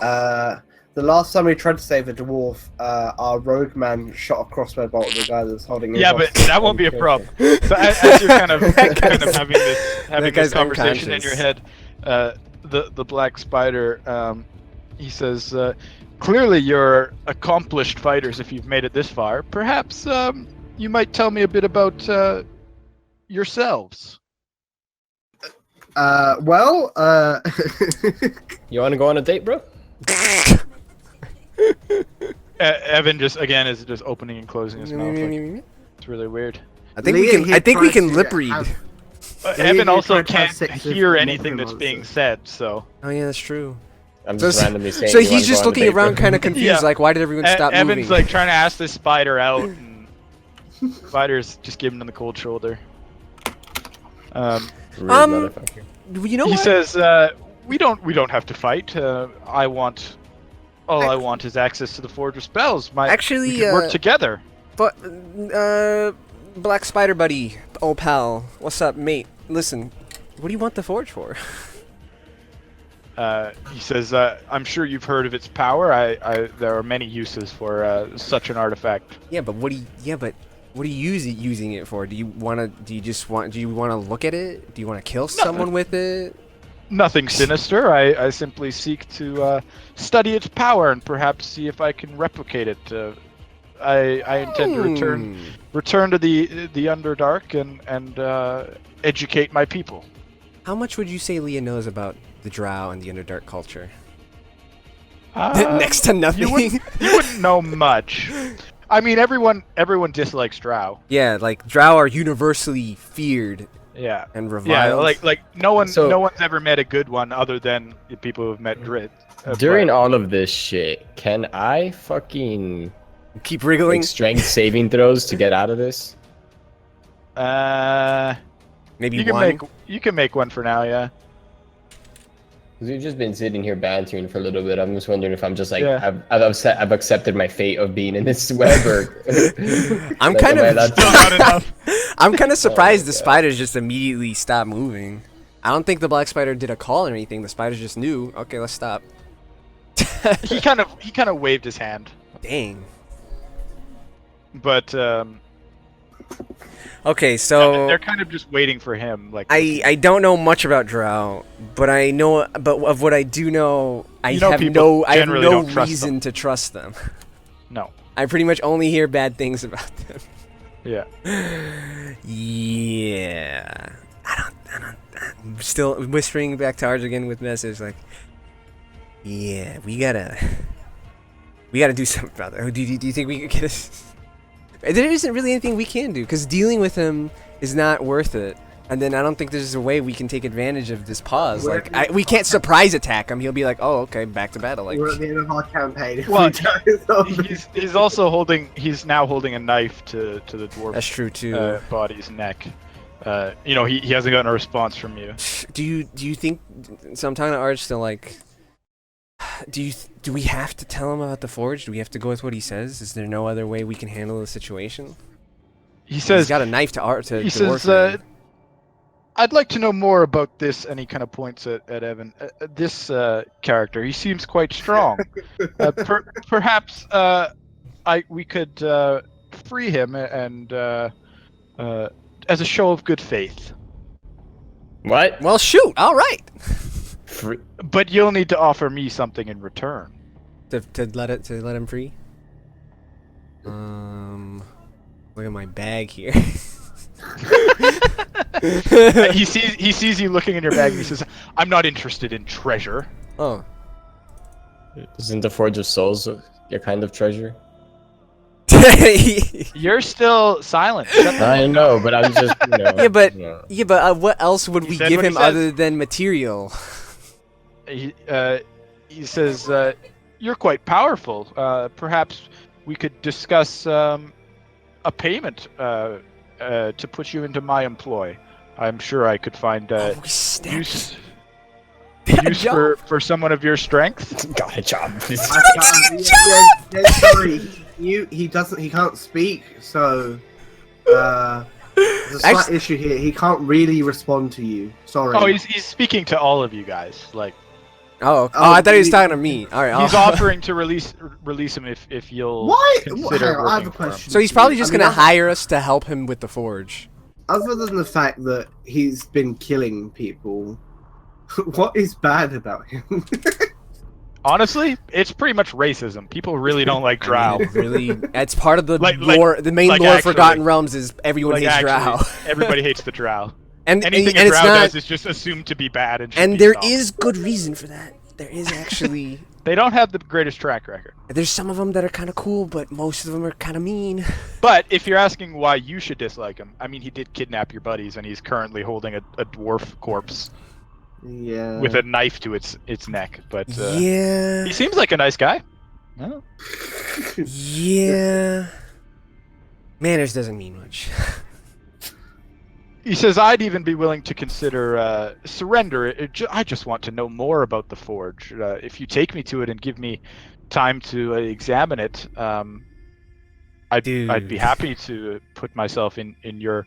The last time we tried to save a dwarf, our rogue man shot a crossbow bolt at the guy that's holding him. Yeah, but that won't be a problem. So as you're kind of having this conversation in your head, the black spider, he says, "Clearly, you're accomplished fighters. If you've made it this far, perhaps you might tell me a bit about yourselves." Well, You want to go on a date, bro? Evan is just opening and closing his mouth. Like, it's really weird. I think we can lip read. Evan also can't hear anything that's being said, so. Oh yeah, that's true. I'm just randomly saying. So he's just looking around, kind of confused, Yeah. like, why did everyone stop moving? Evan's like trying to ask this spider out, and spider's just giving him the cold shoulder. Rude motherfucker. You know He what? says, "We don't have to fight. All I want is access to the Forge of Spells. Actually, we can work together." But, Black Spider Buddy, old pal, what's up, mate? Listen, what do you want the Forge for? He says, "I'm sure you've heard of its power. There are many uses for such an artifact." Yeah, but what are you using it for? Do you want to look at it? Do you want to kill someone with it? Nothing sinister. I simply seek to study its power and perhaps see if I can replicate it. I intend to return to the Underdark and educate my people. How much would you say Leah knows about the Drow and the Underdark culture? Next to nothing. You wouldn't know much. I mean, everyone dislikes Drow. Yeah, like Drow are universally feared. Yeah. And reviled. Yeah, like no one's ever met a good one other than the people who have met Drit. During all of this shit, can I fucking keep wriggling? Make strength saving throws to get out of this? Maybe you can make one for now, yeah. Because we've just been sitting here bantering for a little bit. I'm just wondering if I'm just like I've accepted my fate of being in this web, or I'm like, kind of still not enough. I'm kind of surprised the spiders just immediately stopped moving. I don't think the black spider did a call or anything. The spiders just knew. Okay, let's stop. he kind of waved his hand. Dang. But okay, so they're kind of just waiting for him. Like I don't know much about Drow, but of what I do know, I have no reason to trust them. No. I pretty much only hear bad things about them. Yeah. Yeah. I'm still whispering back to Arj again with message like, yeah, we gotta do something about that. Do you think we could get us? There isn't really anything we can do because dealing with him is not worth it. And then I don't think there's a way we can take advantage of this pause. We can't surprise attack him. He'll be like, "Oh, okay, back to battle." Like we're at the end of our campaign. Well, he's also holding. He's now holding a knife to the dwarf. That's true too. Body's neck. He hasn't gotten a response from you. Do you think? So I'm talking to Arch still. Like, do we have to tell him about the forge? Do we have to go with what he says? Is there no other way we can handle the situation? He says he's got a knife to Arch. He says, "I'd like to know more about this," and he kind of points at Evan. This character, he seems quite strong. Perhaps we could free him and as a show of good faith. What? Well, shoot. All right. But you'll need to offer me something in return. To let him free. Look at my bag here. He sees you looking in your bag and he says, "I'm not interested in treasure." Oh. Isn't the Forge of Souls your kind of treasure? You're still silent. I know, but I'm just, Yeah, but what else would we give him other than material? He says, "You're quite powerful. Perhaps we could discuss a payment to put you into my employ. I'm sure I could find use." use for someone of your strength? Got a job. Sorry, he doesn't. He can't speak, so there's a slight issue here. He can't really respond to you. Sorry. Oh, he's speaking to all of you guys. Like, I thought he was talking to me. All right, he's offering to release him if you'll Why? consider I have a working for him. question. So he's probably just gonna hire us to help him with the forge. Other than the fact that he's been killing people, what is bad about him? Honestly, it's pretty much racism. People really don't like Drow. Really, it's part of the Like- lore. The main like lore of actually- Forgotten Realms is everyone Like, hates Drow. actually, everybody hates the Drow. and Anything and a it's Drow not. does is just assumed to be bad and should And be there stopped. is good reason for that. There is actually. They don't have the greatest track record. There's some of them that are kind of cool, but most of them are kind of mean. But if you're asking why you should dislike him, I mean, he did kidnap your buddies, and he's currently holding a dwarf corpse Yeah. with a knife to its neck. But Yeah. he seems like a nice guy. No? Yeah. Manners doesn't mean much. He says, I'd even be willing to consider surrender. I just want to know more about the forge. If you take me to it and give me time to examine it, I'd be happy to put myself in your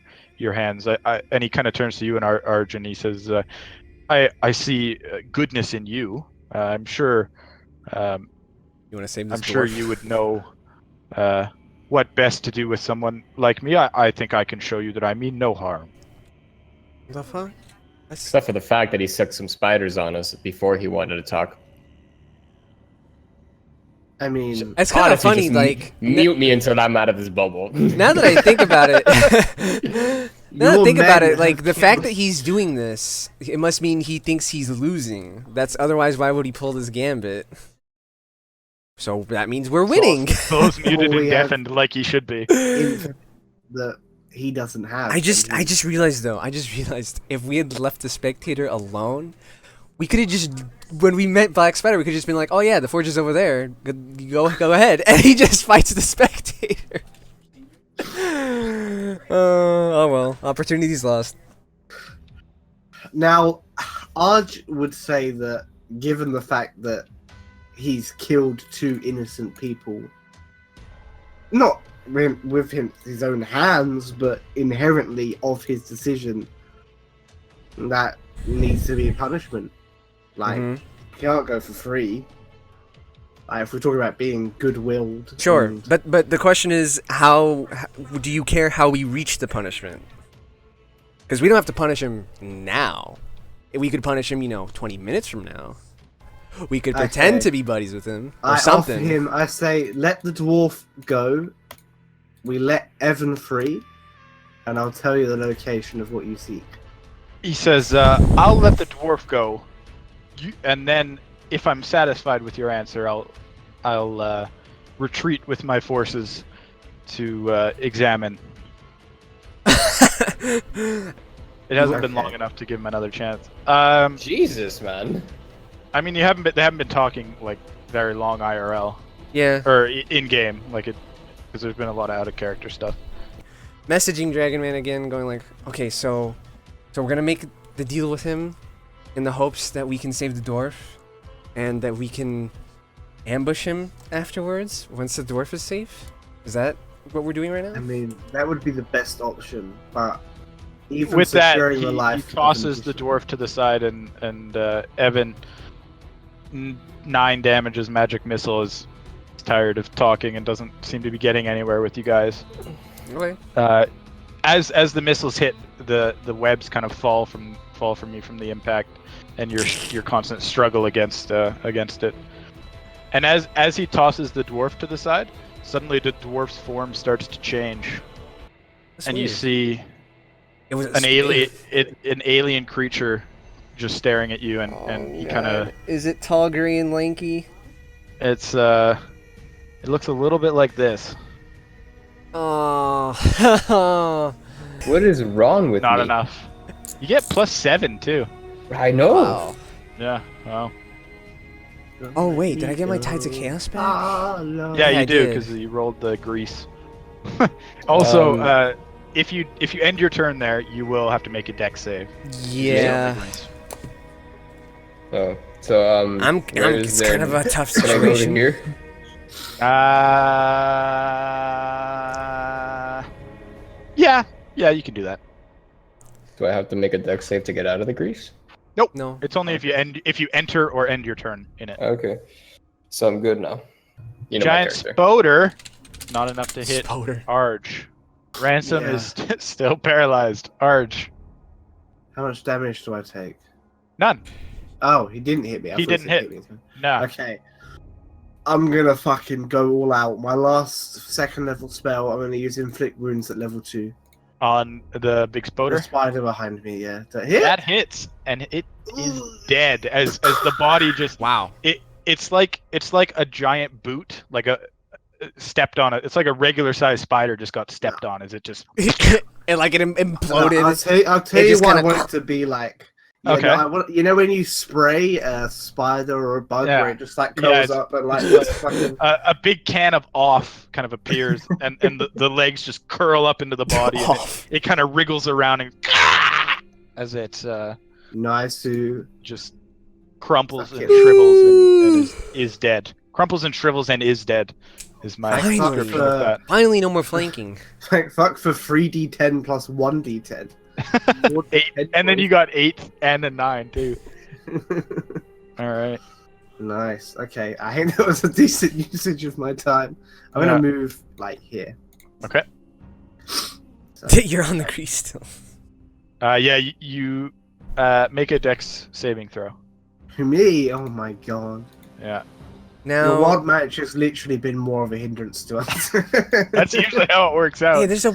hands. And he kind of turns to you and Arjun. He says, I see goodness in you. I'm sure. You want to save this I'm sure you would know what best to do with someone like me. I think I can show you that I mean no harm. The fuck? Except for the fact that he sucked some spiders on us before he wanted to talk. I mean, It's kind of Honestly, funny, just like mute me until I'm out of this bubble. now that I think about it, now that I Your think about men it, like have the fact killed- that he's doing this, it must mean he thinks he's losing. That's otherwise, why would he pull this gambit? So that means we're winning. Those muted Oh, and yeah. deafened like he should be. that he doesn't have. I just realized though. I just realized if we had left the spectator alone, we could have just when we met Black Spider, we could have just been like, "Oh yeah, the forge is over there. Go ahead," and he just fights the spectator. Oh well, opportunities lost. Now, Arj would say that given the fact that he's killed 2 innocent people, not with his own hands, but inherently of his decision, that needs to be a punishment. Like, Mhm. you can't go for free. Like, if we're talking about being good-willed. Sure, and- but the question is, how do you care how we reach the punishment? Because we don't have to punish him now. We could punish him, 20 minutes from now. We could pretend Okay. to be buddies with him or I something. offer him, I say, let the dwarf go. We let Evan free, and I'll tell you the location of what you seek. He says, I'll let the dwarf go. And then, if I'm satisfied with your answer, I'll retreat with my forces to examine. It hasn't been long Okay. enough to give him another chance. Jesus, man. I mean, they haven't been talking like very long IRL Yeah. or in game, like it, because there's been a lot of out of character stuff. Messaging Dragon Man again, going like, okay, so we're gonna make the deal with him in the hopes that we can save the dwarf and that we can ambush him afterwards once the dwarf is safe. Is that what we're doing right I now? mean, that would be the best option, but even With that, securing he, the life he tosses the dwarf to the side, and Evan, 9 damages magic missile, is tired of talking and doesn't seem to be getting anywhere with you guys. Okay. As the missiles hit, the webs kind of fall from you from the impact, and your constant struggle against it. And as he tosses the dwarf to the side, suddenly the dwarf's form starts to change, That's and you weird. see It was an alien creature just staring at you, and he kind of Is it tall, gray, and lanky? it looks a little bit like this. Oh. What is wrong with Not me? enough. You get +7 too. I know. Wow. Yeah. Wow. Oh wait, did I get my Tides of Chaos back? Ah, Yeah, Yeah, I you do did. because you rolled the grease. Also, if you end your turn there, you will have to make a dex save. Yeah. Oh, so where is it's there? kind of a tough Can I go over situation. here? Yeah, you can do that. Do I have to make a dex save to get out of the grease? Nope. No. It's only if you enter or end your turn in it. Okay, so I'm good now. You know Giant my character. Spoder, not enough to hit Spoder. Arge. Ransom Yeah. is still paralyzed. Arge, How much damage do I take? none. Oh, he didn't hit me. I He thought didn't said hit. me. No. Okay. I'm gonna fucking go all out. My last second level spell, I'm gonna use Inflict Wounds at level 2. On the big The Spoder. spider behind me, yeah. That hit? That hits, and it is dead as the body just. Wow. It's like a giant boot, like a stepped on it. It's like a regular sized spider just got stepped on. As it just. And like it imploded. I'll tell It you just what I kinda- want it to be like. Yeah, Okay. no, I want, you know when you spray a spider or a bug Yeah. where it just like Yeah, curls it's- up and like just fucking A big can of off kind of appears, and the legs just curl up into the body, and Off. it kind of wriggles around and as it nice to just crumples Fuck and it. shrivels and is dead. Crumples and shrivels and is dead. Is my Finally. description of that. Finally, no more flanking. like fuck for 3d10 plus 1d10. 8, and then you got 8 and a 9 too. All right. Nice. Okay, I think that was a decent usage of my time. I'm Yeah. gonna move like here. Okay. So, You're on the crease still. Yeah. You make a Dex saving throw. me? Oh my god. Yeah. Your Now, wild match has literally been more of a hindrance to us. That's usually how it works out. yeah, there's that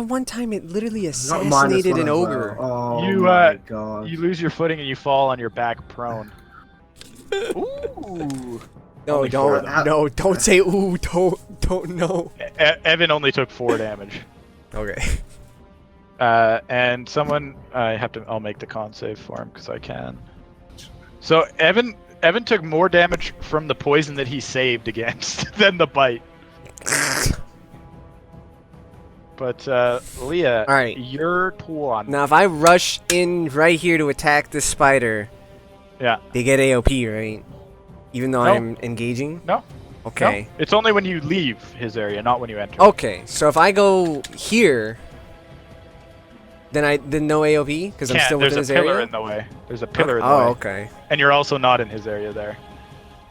one time it literally Got assassinated -1 an as well. ogre. Oh You, my god. You lose your footing and you fall on your back prone. Ooh. No, Only 4 don't. though. No, don't say ooh. Don't. No. Evan only took 4 damage. Okay. And someone, I'll make the con save for him because I can. So Evan took more damage from the poison that he saved against than the bite. But Leah, All right. your turn. Now, if I rush in right here to attack this spider, Yeah. they get AOP, right? Even though No. I'm engaging. No. Okay. No, it's only when you leave his area, not when you enter. Okay. So if I go here, then no AOP because I'm Can't. still within There's his a pillar area. in the way. There's a pillar in the Oh, way. okay. And you're also not in his area there.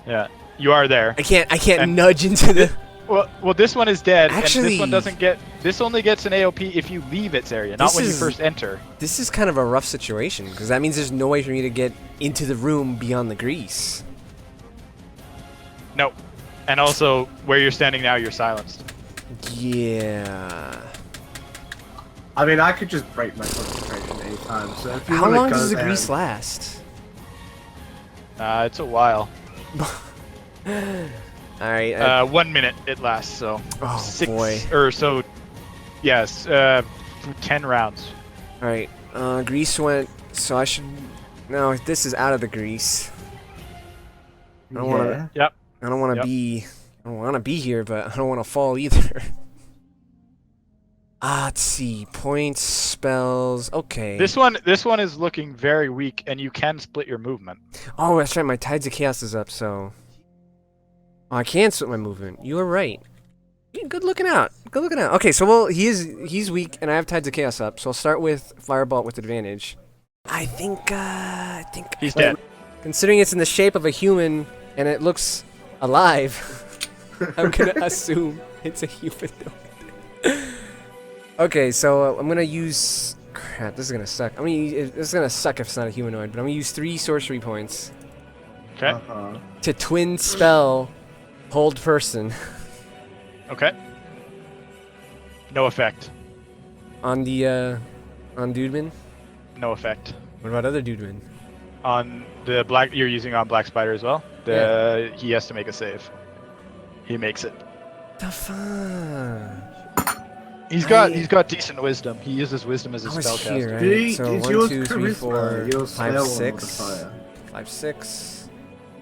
Yeah. You are there. I can't And- nudge into the. Well, this one is dead, and Actually- this one doesn't get. This only gets an AOP if you leave its area, not This when you is- first enter. This is kind of a rough situation because that means there's no way for me to get into the room beyond the grease. Nope. And also, where you're standing now, you're silenced. Yeah. I mean, I could just break my concentration anytime. So if you How wanna long go does the there- grease last? It's a while. All right. 1 minute it lasts, so Oh, 6 boy. or so. Yes, 10 rounds. All right. Grease went. So I should. No, this is out of the grease. I don't want to. Yeah. Yep. I don't want to Yep. be. I don't want to be here, but I don't want to fall either. Let's see. Points, spells. Okay. This one is looking very weak, and you can split your movement. Oh, that's right. My Tides of Chaos is up, so. Oh, I can split my movement. You were right. Yeah, good looking out. Good looking out. Okay, so well, he's weak, and I have Tides of Chaos up, so I'll start with Firebolt with advantage. I think. He's dead. Considering it's in the shape of a human and it looks alive, I'm gonna assume it's a humanoid. Okay, so I'm gonna use. Crap, this is gonna suck. This is gonna suck if it's not a humanoid, but I'm gonna use 3 sorcery points Okay. Uh-huh. to twin spell hold person Okay. No effect. on the on Dudeman. No effect. What about other Dudeman? On the black, you're using on Black Spider as well. He has to make a save. He makes it. The fuck? He's got decent wisdom. He uses wisdom as a I was spellcaster. here, right? Dude, So it's 1, yours 2, 3, charisma, 4, your 5, spell 6, modifier. 5, 6.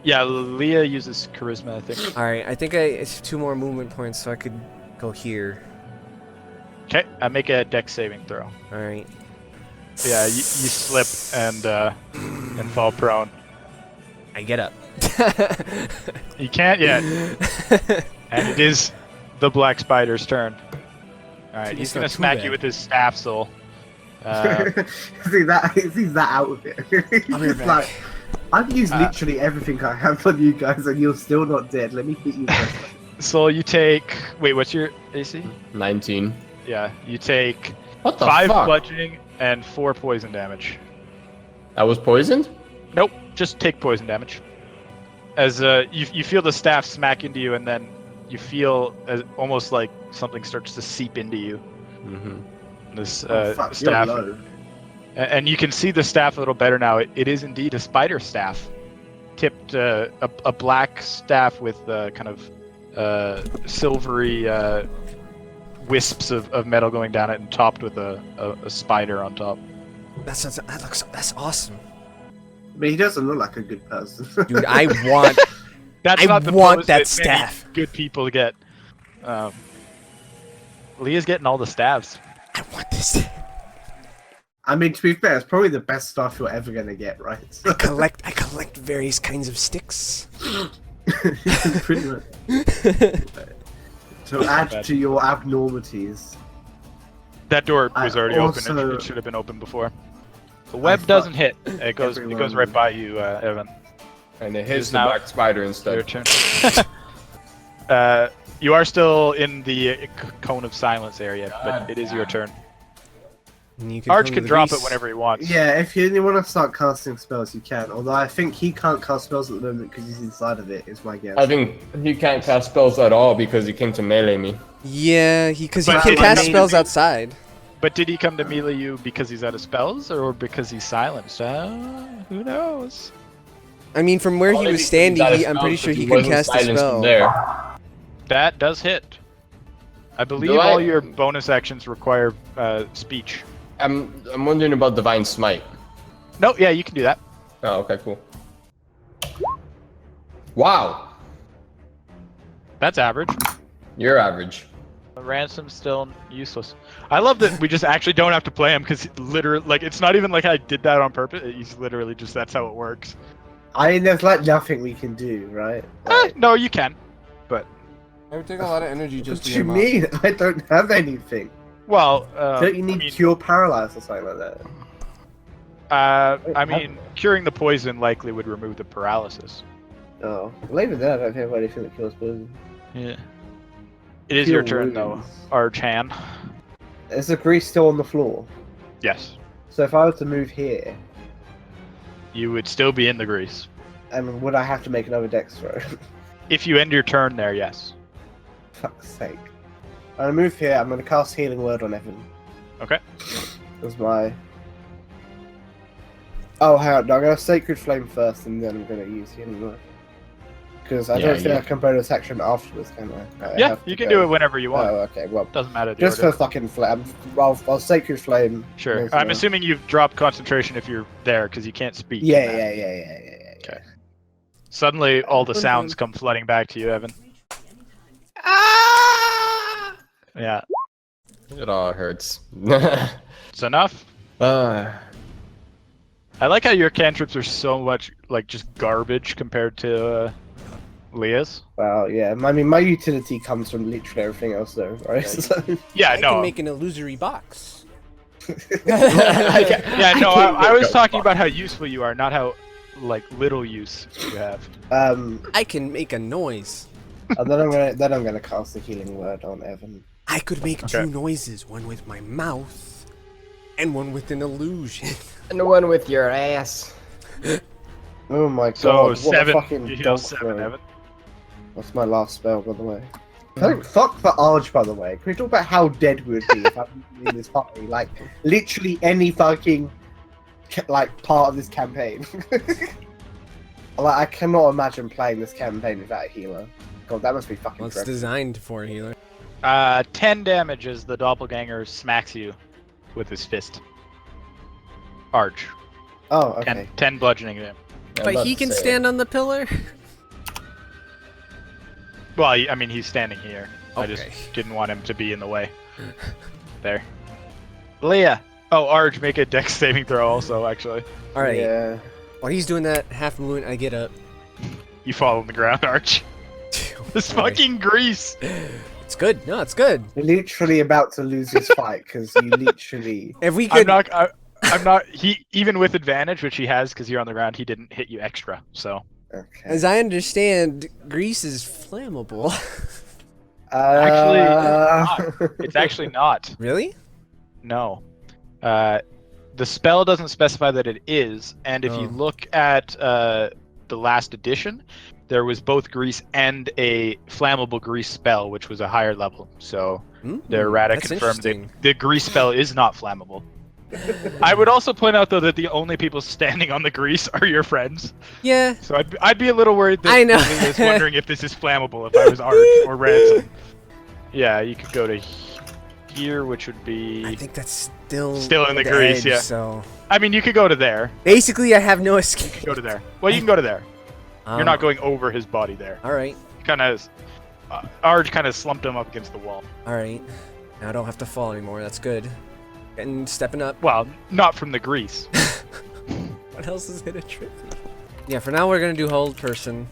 Yeah, Leah uses charisma, I think. All right, I think it's 2 more movement points, so I could go here. Okay, I make a dex saving throw. All right. Yeah, you slip and fall prone. I get up. You can't yet. And it is the black spider's turn. Alright, he's gonna not too smack bad. you with his staff soul. See that? He's that out of it. I'll be right He's back. like, I've used literally everything I have on you guys, and you're still not dead. Let me hit you first. So you take. Wait, what's your AC? 19. Yeah, you take What the 5 fuck? bludgeoning and 4 poison damage. I was poisoned? Nope, just take poison damage. As you feel the staff smack into you, and then you feel almost like something starts to seep into you. Mm-hmm. This Oh, fuck, you're staff, low. and you can see the staff a little better now. It is indeed a spider staff, tipped a black staff with kind of silvery wisps of metal going down it, and topped with a spider on top. That's awesome. But he doesn't look like a good person. Dude, I want That's I not the want pose that many staff. Good people get. Leah's getting all the staves. I want this. I mean, to be fair, it's probably the best stuff you're ever gonna get, right? I collect various kinds of sticks. Pretty much. To add to your abnormities. That door I was already open. also- It should have been open before. The web doesn't hit. It goes everyone- right by you, Evan. And it Is hits the now black spider Your instead. turn. You are still in the cone of silence area, but it is your turn. And you Arch come can to the drop it beast. whenever he wants. Yeah, if you want to start casting spells, you can. Although I think he can't cast spells at the moment because he's inside of it, is my guess. I think he can't cast spells at all because he came to melee me. Yeah, because he But can did cast he- spells outside. But did he come to melee you because he's out of spells, or because he's silenced? Who knows? I mean, from where he Only was because standing, he's out of I'm pretty spells, sure but he could wasn't cast a silenced from spell. There. That does hit. I believe Do I- all your bonus actions require speech. I'm wondering about Divine Smite. No, yeah, you can do that. Oh, okay, cool. Wow, That's average. you're average. Ransom's still useless. I love that we just actually don't have to play him because literally, like, it's not even like I did that on purpose. He's literally just that's how it works. I mean, there's like nothing we can do, right? Like, No, you can. It would take a lot of energy what just do you mean? I don't have anything. Well, Don't you need I mean, cure paralyze or something like that? I mean, curing the poison likely would remove the paralysis. Oh, well, even then, I don't have anything that kills poison. Yeah. It is Cure your turn, though, wounds. Archan. Is the grease still on the floor? Yes. So if I were to move here, You would still be in the grease. and would I have to make another dex throw? If you end your turn there, yes. Fuck's sake. I'm gonna move here, I'm gonna cast Healing Word on Evan. Okay. That's my... Oh, hang on, no, I'm gonna Sacred Flame first, and then I'm gonna use Healing Word. Because I Yeah, don't think yeah. I can bonus action afterwards, can I? Yeah, you can do it whenever you want. Oh, okay, well, Doesn't matter the just order. for fucking flame. I'll Sacred Flame. Sure. Yes, I'm no. assuming you've dropped concentration if you're there, because you can't speak. Yeah, in that. yeah. Okay. Suddenly, all the sounds come flooding back to you, Evan. Yeah. It all hurts. It's enough. I like how your cantrips are so much like just garbage compared to Leah's. Well, yeah. I mean, my utility comes from literally everything else, though, right? So, Yeah, I no. can make an illusory box. Yeah, no. I was talking about how useful you are, not how like little use you have. I can make a noise. and then I'm gonna cast the Healing Word on Evan. I could make Okay. two noises, one with my mouth, and one with an illusion. And the one with your ass. Oh my god! So what 7. a fucking You heal dog 7, throw. Evan. That's my last spell, by the way. Thank fuck for Arj, by the way. Can we talk about how dead we would be if I wasn't in this party? Like, literally any fucking like part of this campaign. Like, I cannot imagine playing this campaign without a healer. God, that must be fucking Well, it's dreadful. designed for a healer. 10 damage as the doppelganger smacks you with his fist. Arch. Oh, okay. 10 bludgeoning damage. But he can stand on the pillar? Well, I mean, he's standing here. I just Okay. didn't want him to be in the way. There. Leah. Oh, Arch, make a dex saving throw also, actually. Alright. Yeah. While he's doing that half movement, I get up. You fall on the ground, Arch. This Boy. fucking grease. It's good. No, it's good. You're literally about to lose this fight because you literally. If we could, I'm not. He even with advantage, which he has because you're on the ground. He didn't hit you extra. So Okay. as I understand, grease is flammable. it's actually not. Really? No. The spell doesn't specify that it is, and if you Oh. look at the last edition, there was both grease and a flammable grease spell, which was a higher level. So the errata that's confirmed that interesting. the grease spell is not flammable. I would also point out though that the only people standing on the grease are your friends. Yeah. So I'd be a little worried that I know. Lily is wondering if this is flammable if I was Arch or Ransom. Yeah, you could go to here, which would be. I think that's still in the grease, edge, yeah. So I mean, you could go to there. basically, I have no escape. Go to there. Well, you can go to there. You're not Um, going over his body there. All right. Kind of. Arch kind of slumped him up against the wall. All right. Now I don't have to fall anymore. That's good. And stepping up. Well, not from the grease. What else is gonna trip me? Yeah. For now, we're gonna do hold person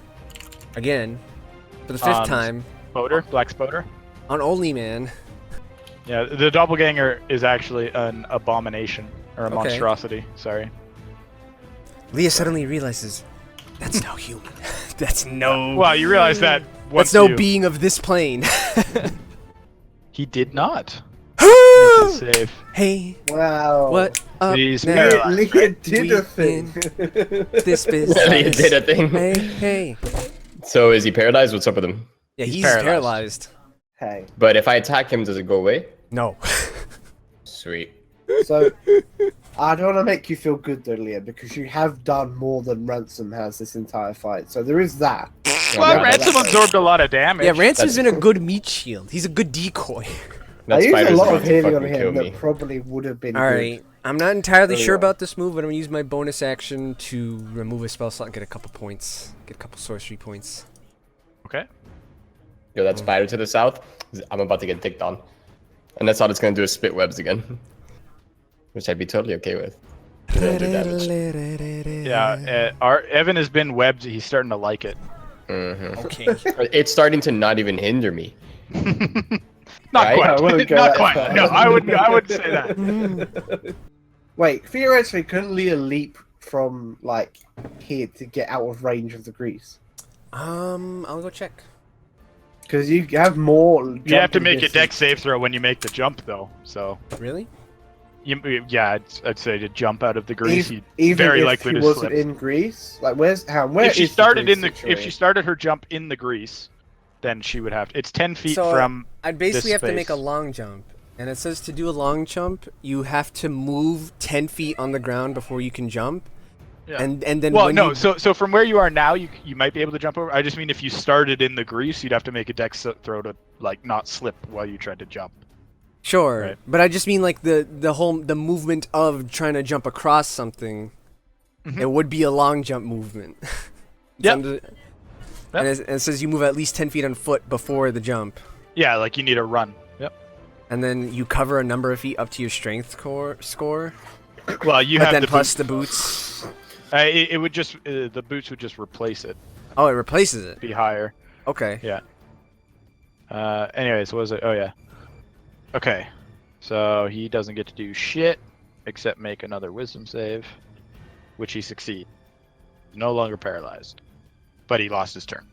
again for the fifth time Spoder, Black Spoder. on Only Man. Yeah, the doppelganger is actually an abomination or a Okay. monstrosity. Sorry. Leah suddenly realizes that's no human. That's no. Well, you realize that once That's no you... being of this plane. He did not. Make his save. Hey, Wow. what up He's now? paralyzed. Leah did We a thing. This business. He did a thing. Hey, hey. So is he paralyzed? What's up with him? Yeah, He's he's paralyzed. paralyzed. Hey. But if I attack him, does it go away? No. Sweet. So, I don't want to make you feel good though, Leah, because you have done more than Ransom has this entire fight. So there is that. Well, Yeah, Ransom absorbed a lot of damage. Yeah, Ransom's That's been a good meat shield. He's a good decoy. That I used a spider's lot about of to healing on fucking kill him that me. probably would have been Alright. I'm not entirely Very sure well. about this move, but I'm gonna use my bonus action to remove a spell slot and get a couple points. Get a couple sorcery points. Okay. Yo, that spider to the south, I'm about to get ticked on. And that's all it's gonna do is spit webs again. Which I'd be totally okay with. It'll do damage. Yeah, Evan has been webbed. He's starting to like it. Mhm. Okay. It's starting to not even hinder me. Not Right? I quite. wouldn't go Not that quite. far. No, I wouldn't say that. Wait, theoretically, couldn't Leah leap from like here to get out of range of the grease? I'll go check. Because you have more. You have to jumping make a distance. dex save throw when you make the jump, though. So, Really? yeah, I'd say to jump out of the grease, you'd Even very if likely he to wasn't slip. in Greece, like where If she is started Greece in the, if she situated? started her jump in the grease, then she would have. It's 10 feet So, from. I'd basically this have to make a space. long jump. And it says to do a long jump, you have to move 10 feet on the ground before you can jump. Yeah. And then Well, when no. you... So from where you are now, you might be able to jump over. I just mean if you started in the grease, you'd have to make a dex throw to like not slip while you tried to jump. Sure, Right. but I just mean like the movement of trying to jump across something. Mhm. It would be a long jump movement. It's Yep. under- And it says you move at least 10 feet on foot before the jump, Yeah, like you need a run. Yep. and then you cover a number of feet up to your strength score. Well, you But have then the plus boot. the boots. It would just the boots would just replace it. Oh, it replaces it. Be higher. Okay. Anyways, what was it? Oh yeah. Okay. So he doesn't get to do shit except make another wisdom save, which he succeeds. No longer paralyzed, but he lost his turn.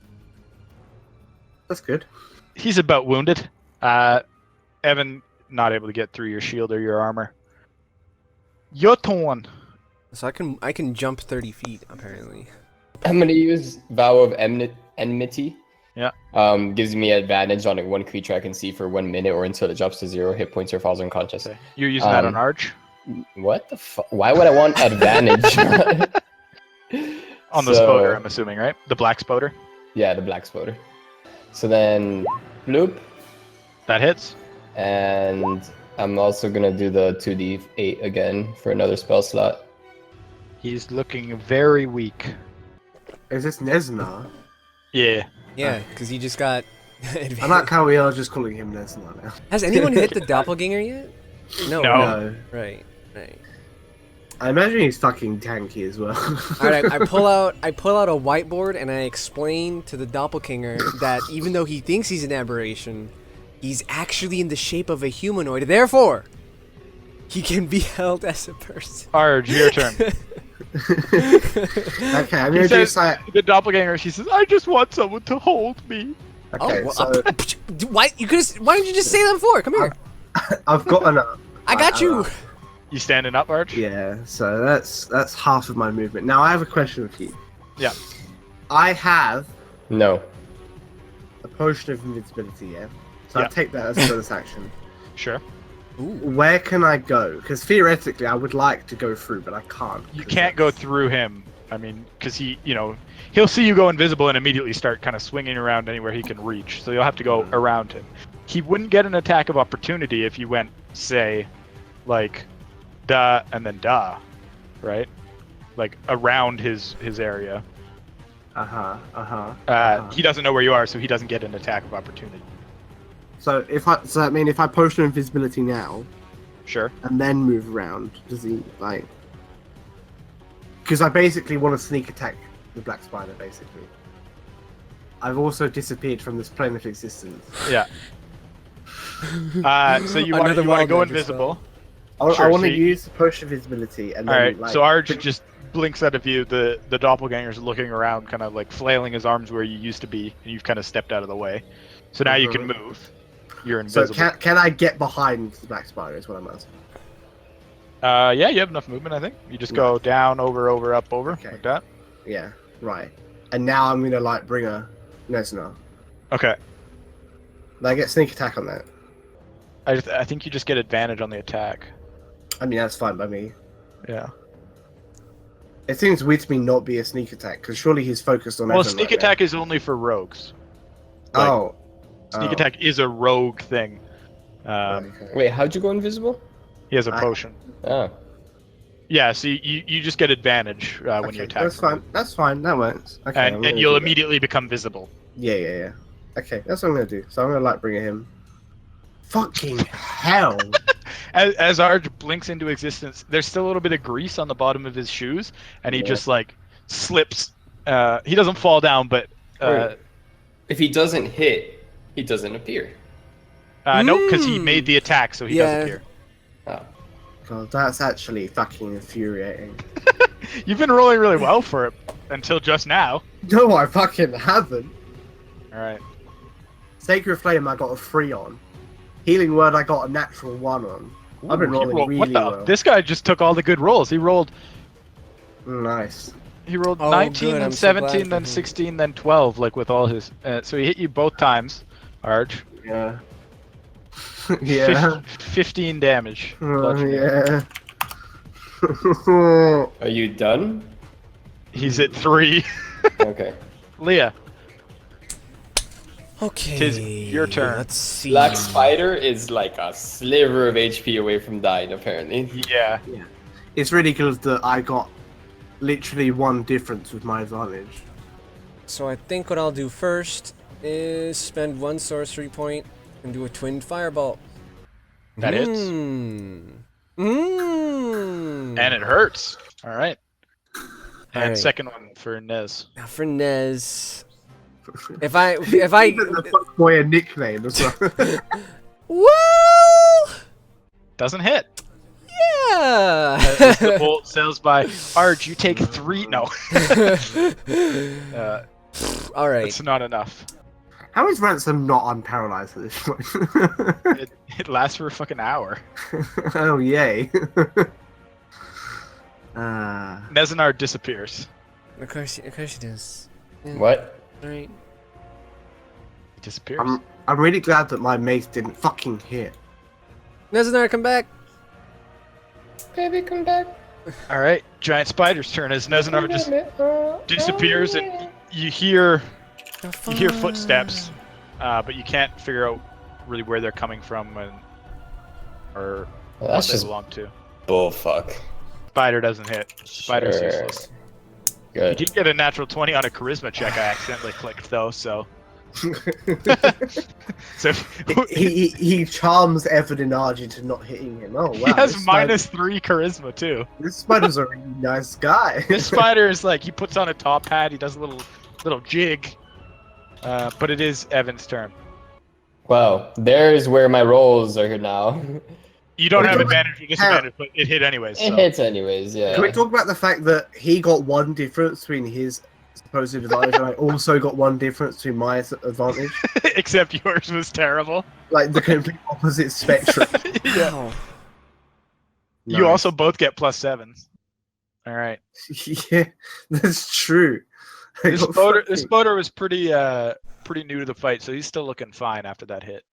That's good. He's about wounded. Evan, not able to get through your shield or your armor. Your turn. So I can jump 30 feet apparently. I'm gonna use Vow of Enmity. Yeah. Gives me advantage on like one creature I can see for 1 minute or until it drops to 0 hit points or falls unconscious. Okay. You're using that on Um, Arch? What the fuck? Why would I want advantage? On the So- spoder, I'm assuming, right? The black spoder? Yeah, the black spoder. So then, bloop, That hits. and I'm also gonna do the 2d8 again for another spell slot. He's looking very weak. Is this Nezznar? Yeah. Yeah, because he just got. I like how we are just calling him Nezznar now. Has anyone hit the doppelganger yet? No. No. Right. I imagine he's fucking tanky as well. All right, I pull out a whiteboard and I explain to the doppelganger that even though he thinks he's an aberration, he's actually in the shape of a humanoid. Therefore, he can be held as a person. Arj, your turn. Okay, I'm He gonna do says, so. the doppelganger, she says, I just want someone to hold me. Okay, well, so why didn't you just say that before? Come here. I've got enough. I got you. You standing up, Arch? Yeah, so that's half of my movement. Now I have a question for you. Yeah. I have No. a potion of invincibility, yeah? So Yeah. I take that as a bonus action. Sure. Where can I go? Because theoretically I would like to go through, but I can't. You can't go through him. I mean, because he'll see you go invisible and immediately start kind of swinging around anywhere he can reach. So you'll have to go around him. He wouldn't get an attack of opportunity if you went, say, like, da and then da, right? Like around his area. He doesn't know where you are, so he doesn't get an attack of opportunity. So if I potion invisibility now Sure. and then move around, does he like? Because I basically want to sneak attack the black spider. Basically, I've also disappeared from this plane of existence. Yeah. So you want to wild go magic invisible. I Sure, want so to you- use the potion of invisibility, and All then right. like. So Arj just blinks out of view. The doppelganger's looking around, kind of like flailing his arms where you used to be, and you've kind of stepped out of the way. So now you can move. You're So invisible. can I get behind the black spider? Is what I'm asking. Yeah, you have enough movement, I think. You just go down, over, up, over, Okay. like that. Yeah, right. And now I'm gonna like bring a Nezznar. Okay. I get sneak attack on that. I think you just get advantage on the attack. I mean that's fine by me. Yeah. It seems weird to me not be a sneak attack because surely he's focused on. Well, Evan sneak right attack is only for rogues. now. like- Oh. Sneak Oh, attack is a rogue thing. okay. Wait, how'd you go invisible? He has a I- potion. Oh. Yeah, so you just get advantage when you Okay, attack. that's from fine. him. That's fine. That works. Okay. I'm And gonna you'll do that. immediately become visible. Yeah. Okay, that's what I'm gonna do. So I'm gonna like bring him. Fucking hell! As Arj blinks into existence, there's still a little bit of grease on the bottom of his shoes, and he Yeah. just like slips. He doesn't fall down, but If he doesn't hit, he doesn't appear. no, because he made the attack, so he does Yeah. appear. Oh. God, that's actually fucking infuriating. You've been rolling really well for it until just now. No, I fucking haven't. All right. Sacred Flame, I got a 3 on. Healing Word, I got a natural 1 on. I've been Ooh, he rolling rolled- really what the? well. This guy just took all the good rolls. He rolled Nice. Oh, 19, good, then I'm so glad 17, for then him. 16, then 12, like with all his. So he hit you both times, Arj. Yeah. Yeah. 15 damage. bludgeoning. Yeah. Are you done? He's at 3. Okay. Leah. Okay. Tis your turn. Let's see. Black Spider is like a sliver of HP away from dying, apparently. Yeah. It's really good that I got literally 1 difference with my advantage. So I think what I'll do first is spend 1 sorcery point and do a twin fireball. That hits. And And it hurts. All right. And Alright. second one for Nez. Now for Nez. If I Even the fuckboy a nickname as well. well, Doesn't hit. yeah. As the bolt sails by. Arj, you take 3. No. All right. It's not enough. How is Ransom not unparalyzed at this point? It lasts for a fucking hour. Oh, yay. Nezznar disappears. Of course he does. Yeah. What? All right. He disappears. I'm really glad that my mace didn't fucking hit. Nezznar, come back. Baby, come back. All right. Giant spider's turn as Nezznar just disappears, and you hear footsteps, but you can't figure out really where they're coming from or Well, what that's they just belong to. bullfuck. Spider doesn't hit. Spider's Sure. useless. You Good. did get a natural 20 on a charisma check. I accidentally clicked though, so So he charms Evan and Archie into not hitting him. Oh wow! he has this -3 charisma too. This spider's a really nice guy. This spider is like he puts on a top hat, he does a little jig. But it is Evan's turn. Well, there's where my rolls are now. You don't Wait, have can we- advantage or disadvantage, but it hit anyways. It So. hits anyways, yeah. Can we talk about the fact that he got one difference between his supposed advantage, and I also got one difference between my advantage? Except yours was terrible. Like the complete opposite spectrum. Yeah. Wow. You Nice. also both get +7s. All right. Yeah, that's true. I This got boater was pretty new to the fight, so he's still looking fine after that hit.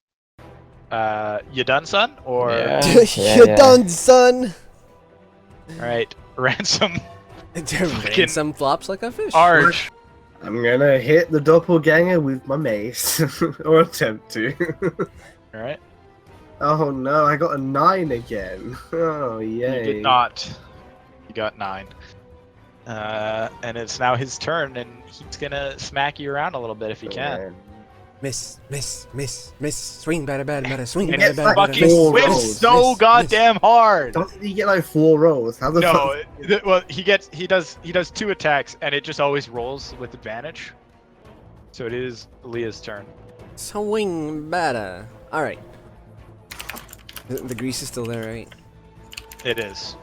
You done, son? Or Yeah. You're done, son. all right, ransom Ransom flops like a fish. Arch. I'm gonna hit the doppelganger with my mace, or attempt to. All right. Oh no, I got a 9 again. Oh yay! You did not. You got 9. And it's now his turn, and he's gonna smack you around a little bit if he can. Man. Miss, miss, miss, miss. Swing, batter, batter, batter. Swing, He batter, gets batter, like batter. fucking miss, whips miss, so miss, goddamn hard. Doesn't he get like 4 rolls? How the No, fuck? well he does 2 attacks, and it just always rolls with advantage. So it is Leah's turn. miss. Swing, batter. All right. The grease is still there, right? It is.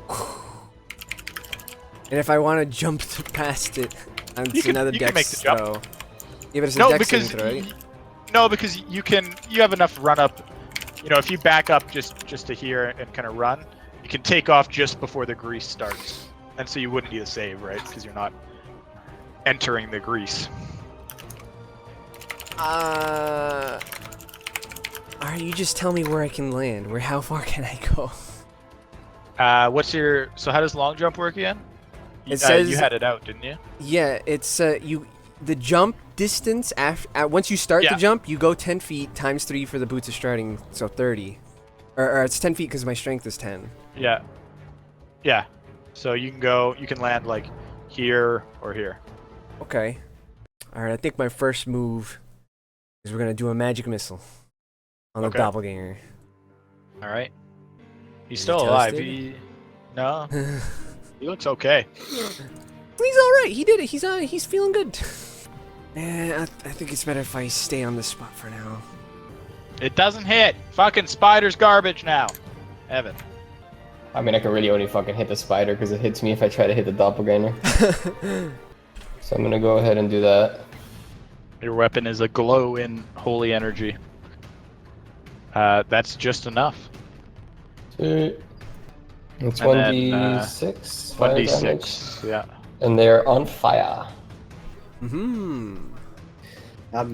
And if I want to jump past it, it's You another can make dex the jump. throw. Yeah, but it's a No, dex saving because throw, right? no, because you have enough run up. You know, if you back up just to here and kind of run, you can take off just before the grease starts, and so you wouldn't need a save, right? Because you're not entering the grease. Alright, you just tell me where I can land. How far can I go? What's your? So how does long jump work again? It says you had it out, didn't you? Yeah, it's the jump distance after once you start Yeah. the jump, you go 10 feet times 3 for the boots of starting, so 30. Or it's 10 feet because my strength is 10. Yeah. Yeah. So you can land like here or here. Okay. Alright, I think my first move is we're gonna do a magic missile on the Okay. doppelganger. All right. He's Is he still alive. toasted? No, he looks okay. He's alright, he did it, he's feeling good. I think it's better if I stay on this spot for now. It doesn't hit. Fucking spider's garbage now. Evan. I mean, I can really only fucking hit the spider because it hits me if I try to hit the doppelganger. So I'm gonna go ahead and do that. Your weapon is a glow in holy energy. That's just enough. Sweet. It's And then, 1d6. fire damage, 1d6. Yeah. And they're on fire. I'm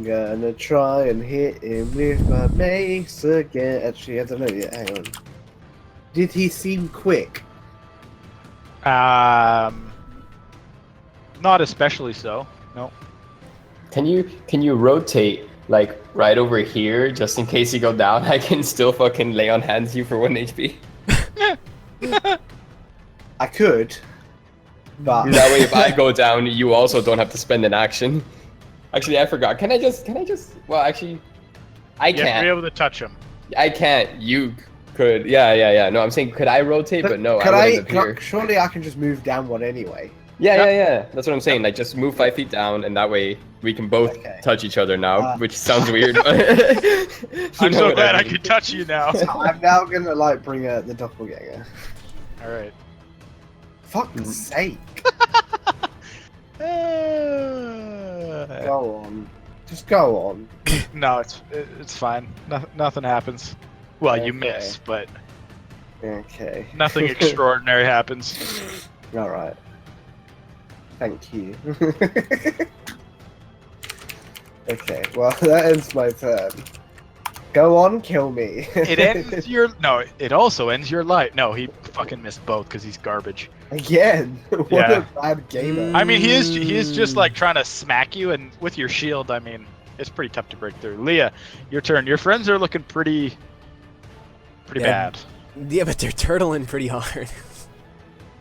gonna try and hit him with my mace again. Actually, I don't know yet. Hang on. Did he seem quick? Not especially so. No. Can you rotate like right over here just in case you go down? I can still fucking lay on hands you for 1 HP. I could, but That way, if I go down, you also don't have to spend an action. Actually, I forgot. Can I just? Well, actually, I You have to be can't. able to touch him. I can't. You could. Yeah. No, I'm saying, could I rotate? But no, Could I wouldn't can appear. surely I can just move down one anyway. Yeah. That's what I'm saying. Like, just move 5 feet down, and that way we can both Okay. touch each other now, Uh, which sounds weird. But you I'm know so what glad I mean. could touch you now. I'm now gonna like bring the doppelganger. All right. Fuck's sake! Go on, just go on. No, it's fine. Nothing happens. Well, you Okay. miss, but Okay. nothing extraordinary happens. All right. Thank you. Okay. Well, that ends my turn. Go on, kill me. It ends your no. It also ends your life. No, he fucking missed both because he's garbage. Again. What Yeah. a bad gamer. I mean, he is just like trying to smack you, and with your shield, I mean, it's pretty tough to break through. Leah, your turn. Your friends are looking pretty Yeah. bad. Yeah, but they're turtling pretty hard.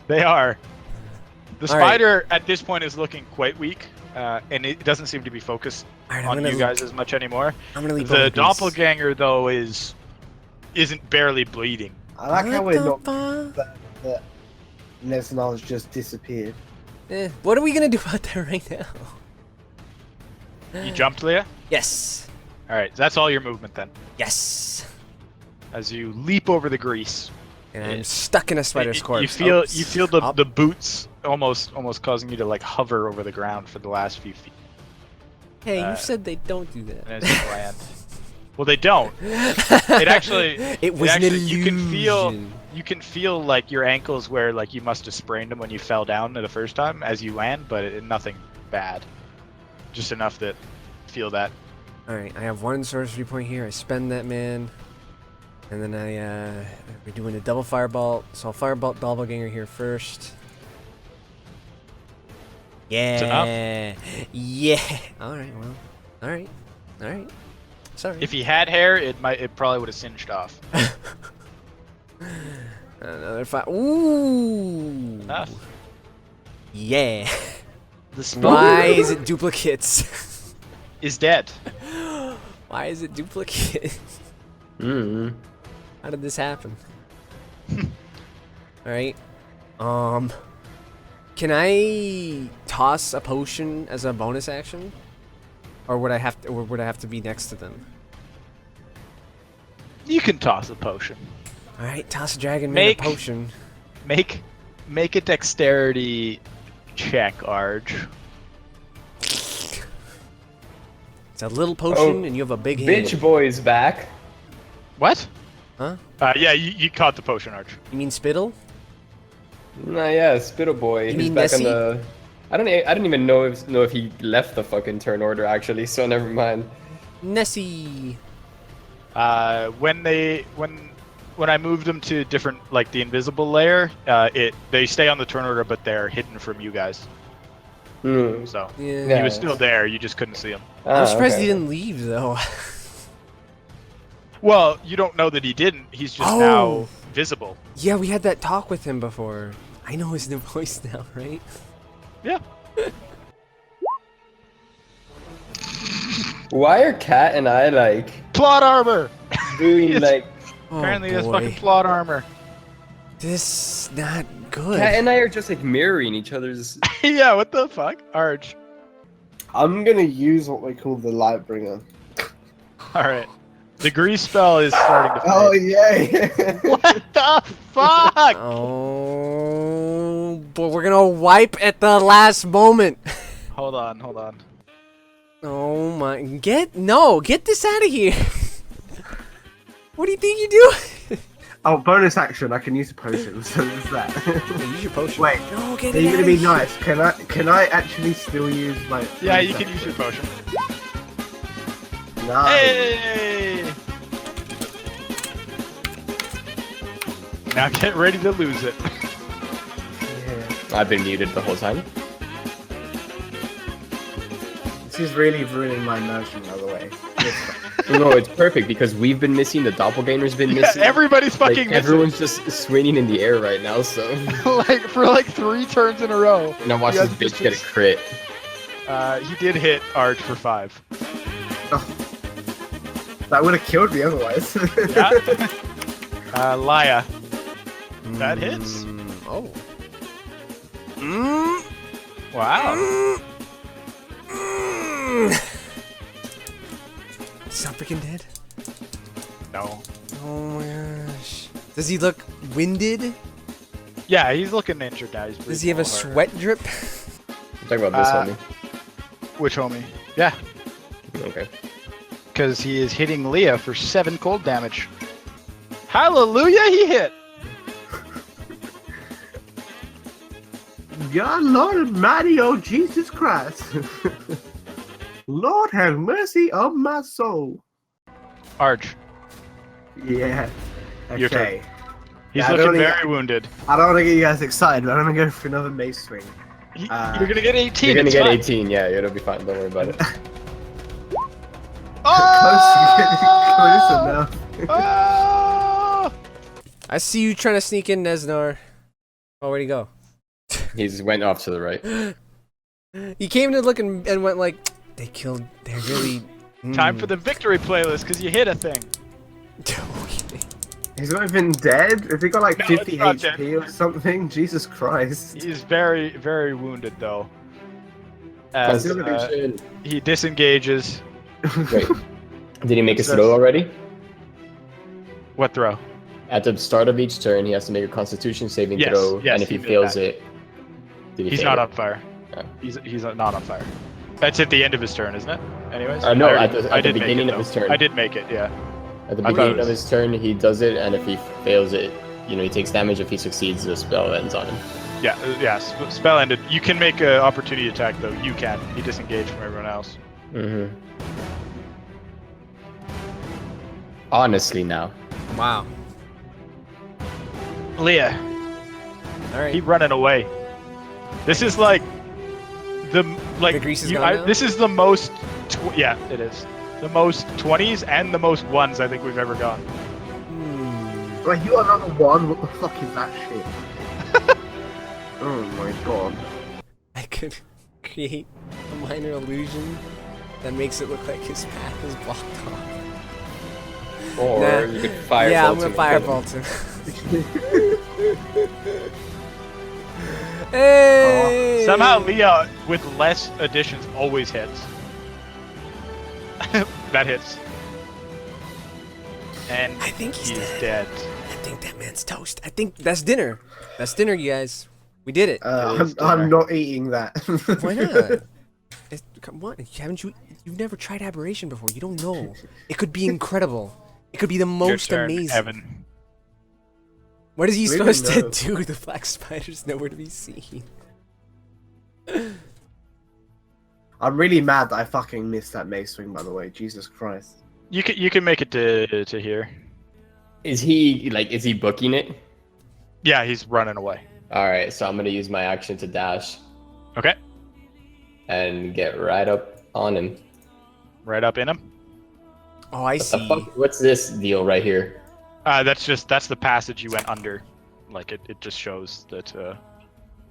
They are. The All right. spider at this point is looking quite weak. and it doesn't seem to be focused Alright, on you guys as much anymore. I'm gonna leave The over grease. doppelganger though isn't barely bleeding. I like how What we're the not fuck? that Neznar's just disappeared. What are we gonna do about that right now? You jumped, Leah? Yes. All right, that's all your movement then. Yes. As you leap over the grease, And I'm stuck in a spider's corpse. you feel Oops. Up. the boots almost causing you to like hover over the ground for the last few feet. Hey, you said they don't do that. And as you land, well, they don't. It actually, It was an illusion. you can feel like your ankles where like you must have sprained them when you fell down the first time as you land, but nothing bad. Just enough that feel that. Alright, I have 1 sorcery point here. I spend that, man. And then we're doing a double firebolt. So I'll firebolt doppelganger here first. Yeah. enough. Yeah. Alright, well. Alright. Alright. Sorry. If he had hair, it probably would have singed off. Another fire. Ooh. Enough. Yeah. The spell Why is it duplicates? is dead. Why is it duplicates? Mm. How did this happen? Alright. Can I toss a potion as a bonus action? Or would I have to be next to them? You can toss a potion. Alright, toss a dragon man a Make- potion. Make a dexterity check, Arj. It's a little potion Oh, and you have a big hand. Bitch boy's back. What? Huh? Yeah, you caught the potion, Arch. You mean spittle? Nah, yeah, Spittle Boy. You He's mean back on Nessie? the. I don't even know if he left the fucking turn order actually. So never mind. Nessie. When I moved them to different, like the invisible layer, they stay on the turn order, but they're hidden from you guys. Hmm. So Yeah. he was still there. You just couldn't see him. I'm surprised okay. he didn't leave though. Well, you don't know that he didn't. He's just Oh. now visible. Yeah, we had that talk with him before. I know his new voice now, right? Yeah. Why are Kat and I like Plot armor. doing Yes. like? Oh, Apparently, that's boy. fucking plot armor. This not good. Kat and I are just like mirroring each other's. Yeah. What the fuck, Arch? I'm gonna use what we call the Lightbringer. All right. The grease spell is starting to. Oh fade. yeah. What the fuck? Oh, but we're gonna wipe at the last moment. Hold on. Oh my! Get this out of here. What do you think you do? Oh, bonus action. I can use a potion. So there's that. Use your potion. Wait. No, get Are it you out gonna of be here. nice? Can I actually still use my? Yeah, you bonus can use your action? potion. Nice. Hey! Now get ready to lose it. Yeah. I've been muted the whole time. This is really ruining my immersion, by the way. No, it's perfect because we've been missing. The doppelganger's been Yeah, missing. everybody's Like, fucking everyone's just swinging in the air right now. So missing. For 3 turns in a row. now watch Yeah, this bitch get a crit. He did hit Arch for 5. That would have killed me otherwise. Yeah. Laya. That hits. Oh. Wow. He's not freaking dead. No. Oh my gosh. Does he look winded? Yeah, he's looking injured now. He's Does he have a breathing sweat drip? Talk about this, homie. Which homie? Yeah, Okay. because he is hitting Leah for 7 cold damage. Hallelujah, he hit! God, Lord Almighty, oh Jesus Christ. Lord have mercy on my soul. Arch, Yeah. Your turn. Okay. he's Yeah, I looking don't very need- wounded. I don't want to get you guys excited, but I'm gonna go for another mace swing. You're gonna get 18. You're gonna it's get fine. 18. Yeah, it'll be fine. Don't worry about it. Close enough. Ah! I see you trying to sneak in, Nezznar. Oh, where'd he go? He's went off to the right. He came to look and went like, they really. Time for the victory playlist because you hit a thing. Okay. He's not even dead? Has he got like No, 50 it's not HP or something? Jesus Christ. He's very, very wounded though. As Constitution. he disengages. Wait, did he make a Success. throw already? What throw? At the start of each turn, he has to make a Constitution saving Yes, throw, yes, and if he he did fails that. it, did he He's fail not it? on fire. Oh. He's not on fire. That's at the end of his turn, isn't it? Anyways. No, I at the did make beginning it, of his though. turn. I did make it. Yeah. At the I thought beginning it of was- his turn, he does it, and if he fails it, he takes damage. If he succeeds, the spell ends on him. Yeah. Yeah. Spell ended. You can make an opportunity attack though. You can. He disengaged from everyone else. Mm-hmm. Honestly, now. Wow. Leah. All right. He running away. This is like the The grease is gone now? This is the most. Yeah, it is. The most 20s and the most ones I think we've ever gone. Hmm. Like, you got another one? What the fuck is that shit? Oh my god. I could create a minor illusion that makes it look like his path is blocked off. Or Nah. you could fire. Yeah, I'm gonna firebolt him. Hey! Somehow Leah with less additions always hits. That hits. And I think he's dead. I think that man's toast. I think that's dinner. That's dinner, you guys. We did it. I'm not eating that. Why not? Come on, you've never tried aberration before. You don't know. It could be incredible. It could be the most Your turn, amazing. Evan. What is he We supposed don't to know. do? The black spider's nowhere to be seen. I'm really mad that I fucking missed that mace swing, by the way. Jesus Christ. You can make it to here. Is he booking it? Yeah, he's running away. All right, so I'm gonna use my action to dash Okay. and get right up on him. Right up in him. Oh, I What the see. fuck? What's this deal right here? That's the passage you went under. Like it just shows that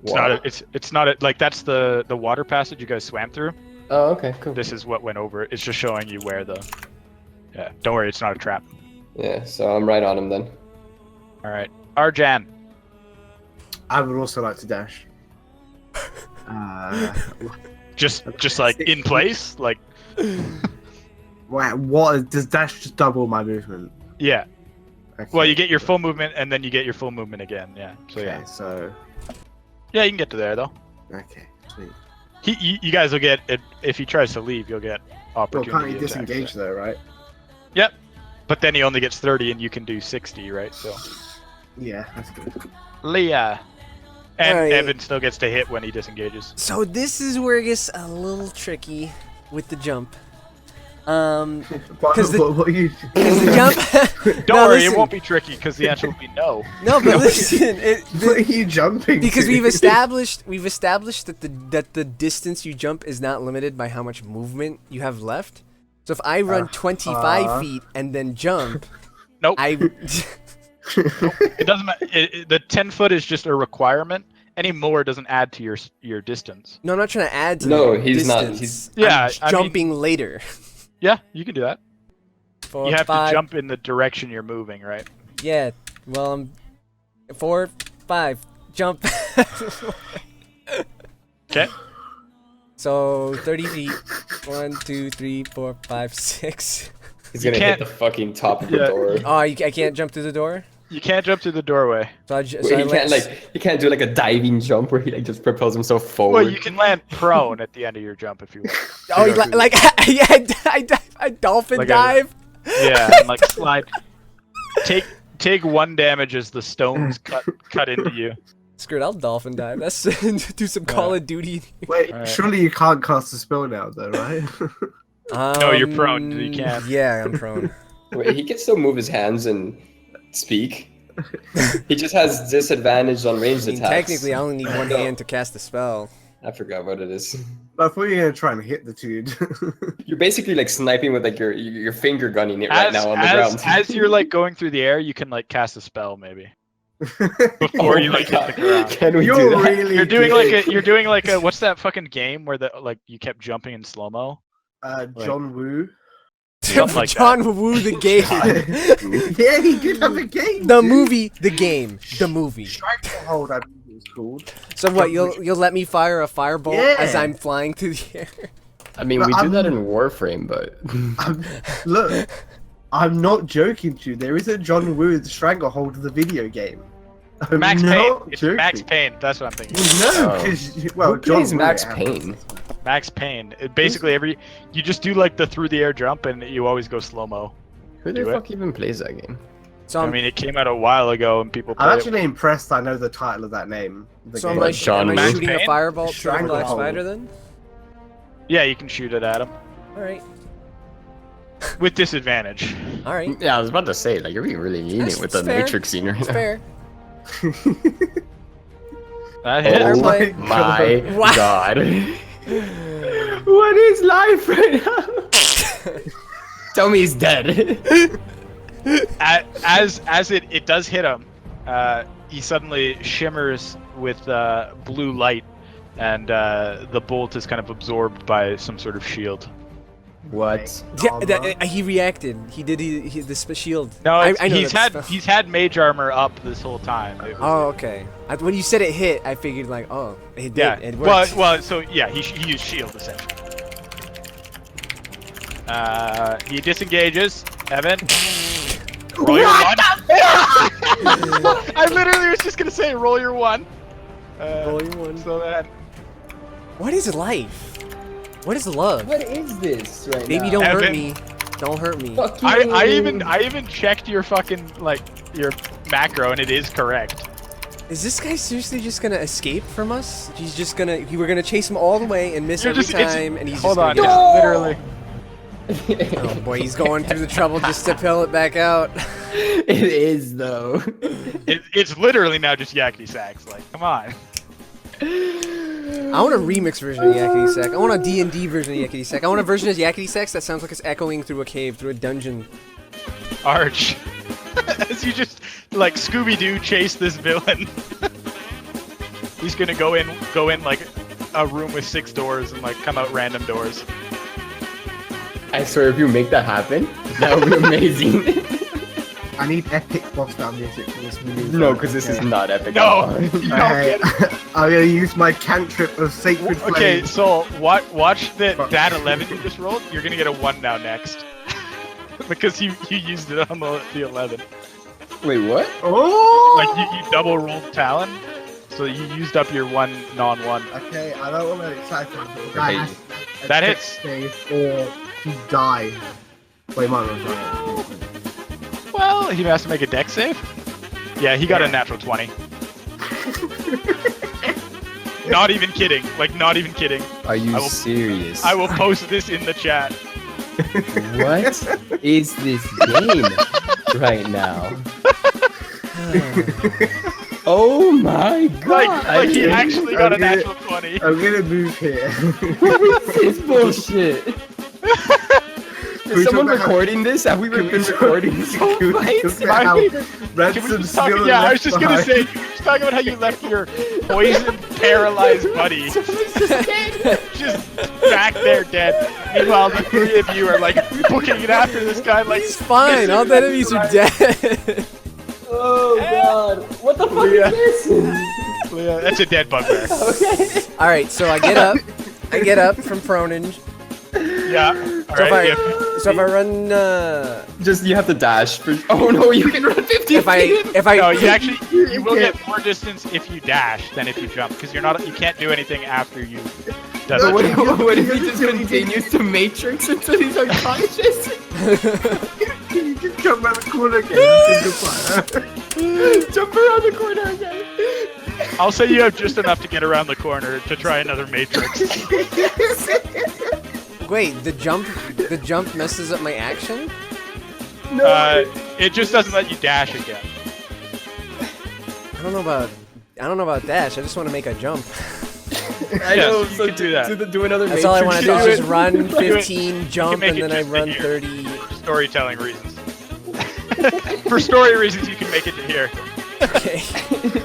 Wow. it's not a, like that's the water passage you guys swam through. Oh, okay, cool. This is what went over it. It's just showing you where the. Yeah, don't worry, it's not a trap. Yeah, so I'm right on him then. All right, Arjan. I would also like to dash. Just like in place, like What does dash just double my movement? yeah. Okay. Well, you get your full movement and then you get your full movement again. Yeah. So Okay, yeah. so Yeah, you can get to there though. okay, sweet. You guys will get it if he tries to leave. You'll get Well, opportunity. can't he attacks disengage there. though, right? Yep. But then he only gets 30 and you can do 60, right? So Yeah, that's good. Leah. And Alright. Evan still gets to hit when he disengages. So this is where it gets a little tricky with the jump. Because the, What are you? the jump. Don't No, worry, listen. it won't be tricky because the answer will be no. No, but listen. What are you jumping? Because to? we've established that the distance you jump is not limited by how much movement you have left. So if I run 25 feet and then jump, Nope. I It doesn't matter. The 10 foot is just a requirement. Any more doesn't add to your distance. no, I'm not trying to add to No, the he's not. distance. Yeah, I'm I mean- jumping later. Yeah, you can do that. 4, You have 5, to jump in the direction you're moving, right? Yeah, well, I'm 4, 5, jump. Okay. So 30 feet. 1, 2, 3, 4, 5, 6. He's You gonna hit can't- the fucking top of the Yeah. door. Oh, I can't jump through the door. You can't jump through the doorway. So I, Wait, he can't do like a diving jump where he just propels himself forward. Well, you can land prone at the end of your jump if you want. Oh, You know, like yeah, I dolphin Like a- dive. Yeah, and like slide. Take 1 damage as the stones cut into you. Screw it, I'll dolphin dive. That's do some Call of Duty. Wait, Alright. surely you can't cast a spell now, though, right? No, you're prone, you can't. Yeah, I'm prone. Wait, he can still move his hands and speak. He just has disadvantage on I ranged mean, attacks. technically, I only need one hand to cast a spell. I forgot what it is. I thought you were gonna try and hit the dude. You're basically like sniping with like your finger gunning it right now on the ground. As you're like going through the air, you can like cast a spell maybe. before you my like hit the God. ground. Can we You're do that? really You're doing like a what's that fucking game where the like you kept jumping in slow mo? John Woo. Something like John Woo the game. Yeah, he did have a game. The dude. movie, the game, the movie. Stranglehold, I believe it was called. So what? You'll let me fire a firebolt as Yeah. I'm flying through the air? I mean, But we do that I'm- in Warframe, but Look, I'm not joking to you. There is a John Woo Stranglehold of the video game. I'm Max Payne. not It's joking. Max Payne. That's what I'm thinking. No, Oh. because well, who John plays Woo Max it Payne? happens. Max Payne. It basically you just do like the through the air jump and you always go slow mo. Who the Do it. fuck even plays that game? So I I'm, mean, it came out a while ago and people play I'm it. actually impressed. I know the title of that name. The so game. am I, Like John am I Woo. shooting a Max Payne? firebolt to the black Stranglehold. spider then? Yeah, you can shoot it at him All right, with disadvantage. all right. Yeah, I was about to say, like, you're being really lenient with the That's fair. Matrix scene right It's now. fair. That Fair hits. Oh play. my Wow. God. What is life right now? Tell me he's dead. As it does hit him, he suddenly shimmers with blue light, and the bolt is kind of absorbed by some sort of shield. What? Yeah, he reacted. He did. He the shield. No, I know he's that had spell. he's had mage armor up this whole time. It was- Oh, okay. When you said it hit, I figured like, oh, it did. yeah. It worked. Well, so yeah, he used shield essentially. He disengages. Evan. Roll your one. I literally was just gonna say roll your one. Roll your one. So then, What is life? What is love? What is this right Baby, now? don't hurt Evan. me. Don't hurt me. Fuck you. I even checked your fucking like your macro and it is correct. Is this guy seriously just gonna escape from us? He's just gonna. We're gonna chase him all the way and miss You're every just- it's- time, and he's Hold just on, gonna it's get literally. Oh boy, he's going through the trouble just to pill it back out. It is though. It's literally now just yakety sax. Like, come on. I want a remix version of Yakety Sack. I want a D&D version of Yakety Sack. I want a version of Yakety Sax that sounds like it's echoing through a cave, through a dungeon. Arch. As you just like Scooby-Doo chase this villain. He's gonna go in like a room with 6 doors and like come out random doors. I swear, if you make that happen, that would be amazing. I need epic boss down music for this maneuver. No, because this is Okay. not epic. No. at all. You don't Alright, get it. I'm gonna use my cantrip of sacred flame. Okay, so watch that 11 you just rolled. You're gonna get a 1 now next. Because you used it on the 11. Wait, what? Oh! Like you double rolled Talon, so you used up your 1 non-1. Okay, I don't want to excite him. but the guy Okay. has to That check hits. save or he die. Well, he might not die. Well, he has to make a dex save. Yeah, he got a natural 20. Not even kidding. Like, not even kidding. Are you I will- serious? I will post this in the chat. What is this game right now? Oh my god! Like he Okay. actually got a Okay. natural 20. I'm gonna move here. What is this bullshit? we Is someone talk about- recording this? Have we been Can we recording this whole Can we fight? talk about how Can we Ransom just talk? still Yeah, I was left just gonna behind? say. Can we just talk about how you left your poisoned, paralyzed buddy just back there dead. Meanwhile, the 3 of you are like booking it after this guy. Like He's fine. All the enemies are dead. Oh god! What the fuck Yeah. is this? Yeah, that's a dead bugbear. Okay. All right, so I get up. I get up from proning. Yeah. All right. yeah. So if I run, Just you have to dash. Oh no, you can run 50 if I No, you actually you will get more distance if you dash than if you jump because you can't do anything after you. Done But the what, jump. what if he just continues to matrix until he's unconscious? You can come around the corner again and say goodbye. Jump around the corner again. I'll say you have just enough to get around the corner to try another matrix. wait, the jump messes up my action. It just doesn't let you dash again. I don't know about dash. I just want to make a jump. I Yes, know, you so can do that. do another That's all I want to do is matrix just shot. run do it. 15, jump, make and it then I just run in here. 30. For storytelling reasons. For story reasons, you can make it to here. Okay.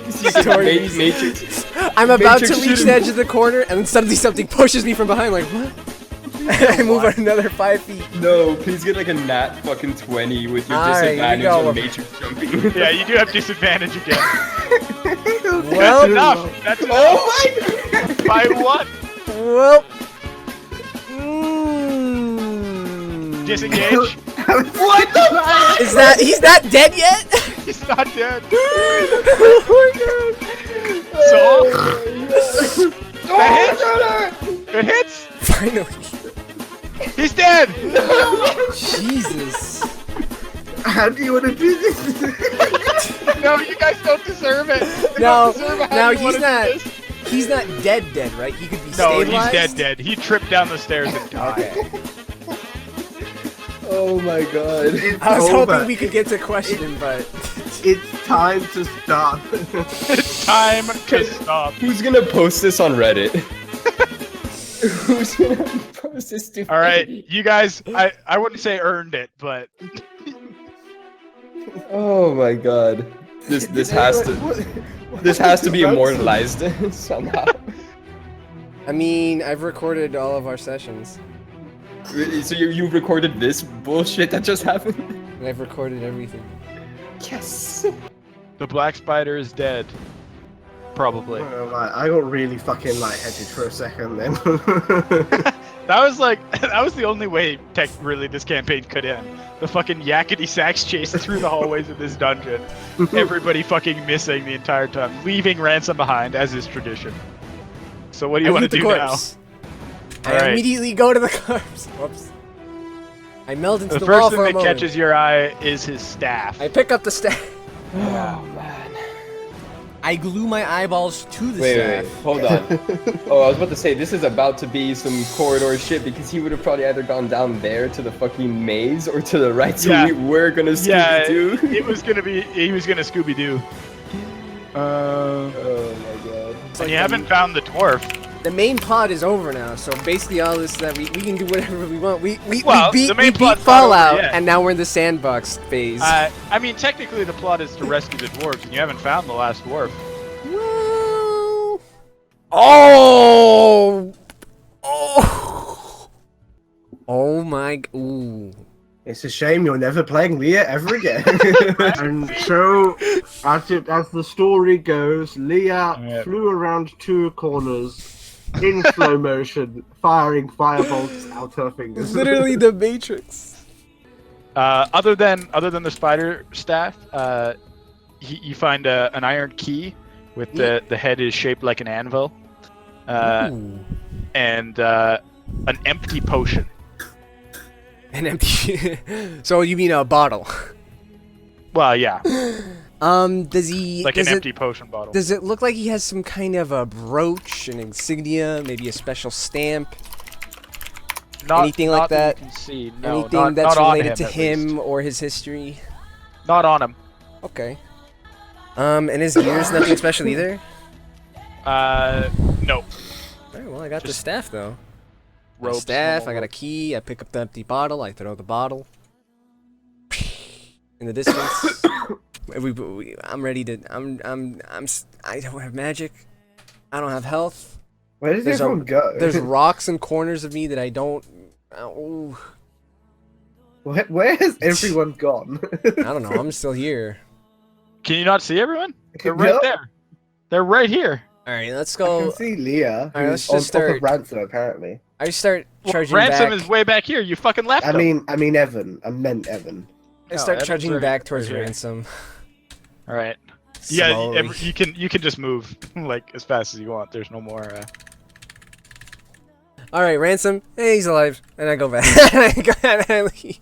Stories. Matrix. I'm about Matrix to reach shooting. the edge of the corner, and then suddenly something pushes me from behind. Like what? I move on another 5 feet. No, please get like a nat fucking 20 with your Alright, here we disadvantage go. on Matrix jumping. Yeah, you do have disadvantage again. Well, That's enough. That's enough. Oh my god! By what? well. Disengage. What the fuck? Is that he's not dead yet? He's not dead. Oh So Oh, it hits. Finally. He's dead. Jesus. How do you want to do this? No, you guys don't deserve it. You No, don't deserve it. How now do you wanna do this? he's not dead right? He could be No, stabilized. he's dead. He tripped down the stairs and died. Okay. Oh my god. It's I was over. hoping we could get to question, but It's time to stop. It's time to stop. Who's gonna post this on Reddit? Who's gonna post this to All right, you guys. I wouldn't say earned it, but Oh my god. This has to be immortalized somehow. I mean, I've recorded all of our sessions, Really? So you recorded this bullshit that just happened? and I've recorded everything. Yes. the black spider is dead. Probably. I got really fucking lightheaded for a second then. That was the only way really this campaign could end. The fucking yakety sax chase through the hallways of this dungeon. Everybody fucking missing the entire time, leaving Ransom behind as is tradition. So what do you want to loot the do now? corpse. I Alright. immediately go to the corpse. Whoops. I meld into The the, wall first for thing a that moment. catches your eye is his staff. I pick up the staff. Oh man. I glue my eyeballs to the Wait, staff. hold on. Oh, I was about to say, this is about to be some corridor shit because he would have probably either gone down there to the fucking maze or to the right, so Yeah. we were gonna Yeah, Scooby-Doo. he was gonna Scooby Doo. Oh my god. And you haven't found the dwarf. The main plot is over now, so basically all this that we can do whatever we want. We Well, beat, the main we beat plot's not over Fallout, yet. and now we're in the sandbox phase. I mean, technically the plot is to rescue the dwarves, and you haven't found the last dwarf. Well... Oh! Oh! Oh my... Ooh. It's a shame you're never playing Leah ever again. And so, as the story goes, Leah Yeah. flew around 2 corners in slow motion, firing firebolts out her fingers. Literally the Matrix. Other than the spider staff, you find an iron key with the head is shaped like an anvil, Ooh. and an empty potion. An empty... So you mean a bottle? Well, yeah, Does he... like does an it, empty potion bottle. Does it look like he has some kind of a brooch, an insignia, maybe a special stamp? Not, anything like not that? You can see. No, Anything not, that's not on related to at him least. or his history? Not on him. Okay. And his gear's nothing special either? No. Alright, well, I got the Just staff, though. My Robes, staff, normal I got a robes. key, I pick up the empty bottle, I throw the bottle. In the distance. I'm ready to... I don't have magic. I don't have health. Where did There's everyone go? There's rocks and corners of me that I don't... Oh, Where has everyone gone? I don't know, I'm still here. Can you not see everyone? They're right No. there. They're right here. Alright, let's I go... can see Leah, Alright, who's let's on just top start- of Ransom, apparently. I start charging Ransom back. is way back here. You fucking left I him. mean Evan. I meant Evan. I No, start Evan's charging right- back towards right here. Ransom. All right. Yeah, Slowly. you can just move like as fast as you want. There's no more. Alright, Ransom. Hey, he's alive. And I go back. and I leave.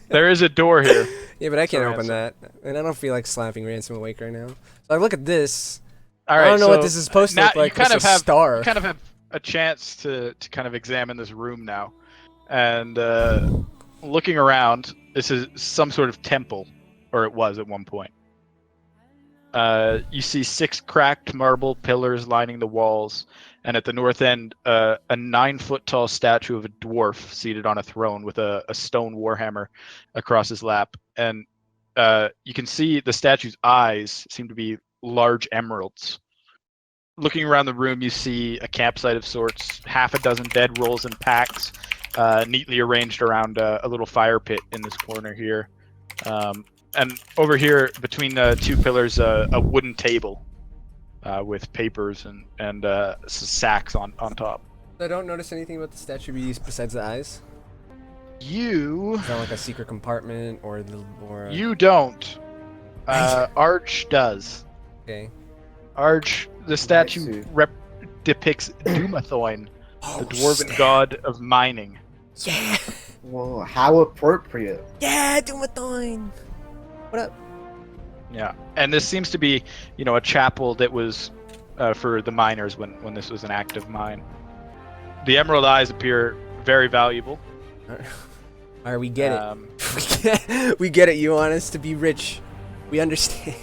There is a door here. Yeah, but I can't For open Ransom. that. And I don't feel like slapping Ransom awake right now. So I look at this. All I right. don't know so what this is supposed to now look like. You kind It's of a have star. you kind of have a chance to kind of examine this room now, and looking around, this is some sort of temple, or it was at one point. You see 6 cracked marble pillars lining the walls, and at the north end, a 9-foot-tall statue of a dwarf seated on a throne with a stone warhammer across his lap. And you can see the statue's eyes seem to be large emeralds. Looking around the room, you see a campsite of sorts, half a dozen bedrolls and packs, neatly arranged around a little fire pit in this corner here. And over here, between the two pillars, a wooden table with papers and sacks on top. I don't notice anything about the statue besides the eyes. You Is that like a secret compartment or you don't. Arch does. Okay. Arch, the statue depicts Dumathoin, the dwarven god of mining. Yeah. Well, how appropriate. Yeah, Dumathoin. What up? Yeah, and this seems to be, a chapel that was for the miners when this was an active mine. The emerald eyes appear very valuable. Alright, we get it. We get it. You want us to be rich. We understand.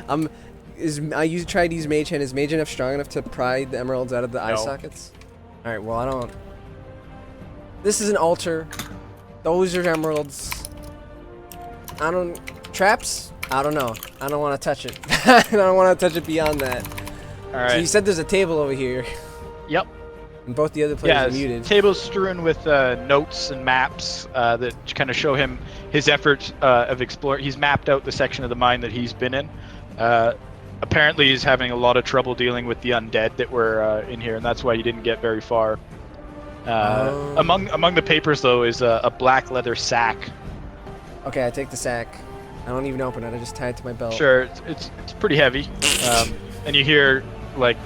I tried to use Mage Hand. Is Mage enough strong enough to pry the emeralds out of the eye sockets? Alright, well, I don't... This is an altar. Those are emeralds. Traps? I don't know. I don't want to touch it. I don't want to touch it beyond that. Alright. So you said there's a table over here. Yep. And both the other players are muted. Tables strewn with notes and maps that kind of show him his efforts of exploring. He's mapped out the section of the mine that he's been in. Apparently, he's having a lot of trouble dealing with the undead that were in here, and that's why he didn't get very far. Among the papers, though, is a black leather sack. Okay, I take the sack. I don't even open it. I just tie it to my belt. Sure, it's pretty heavy, and you hear like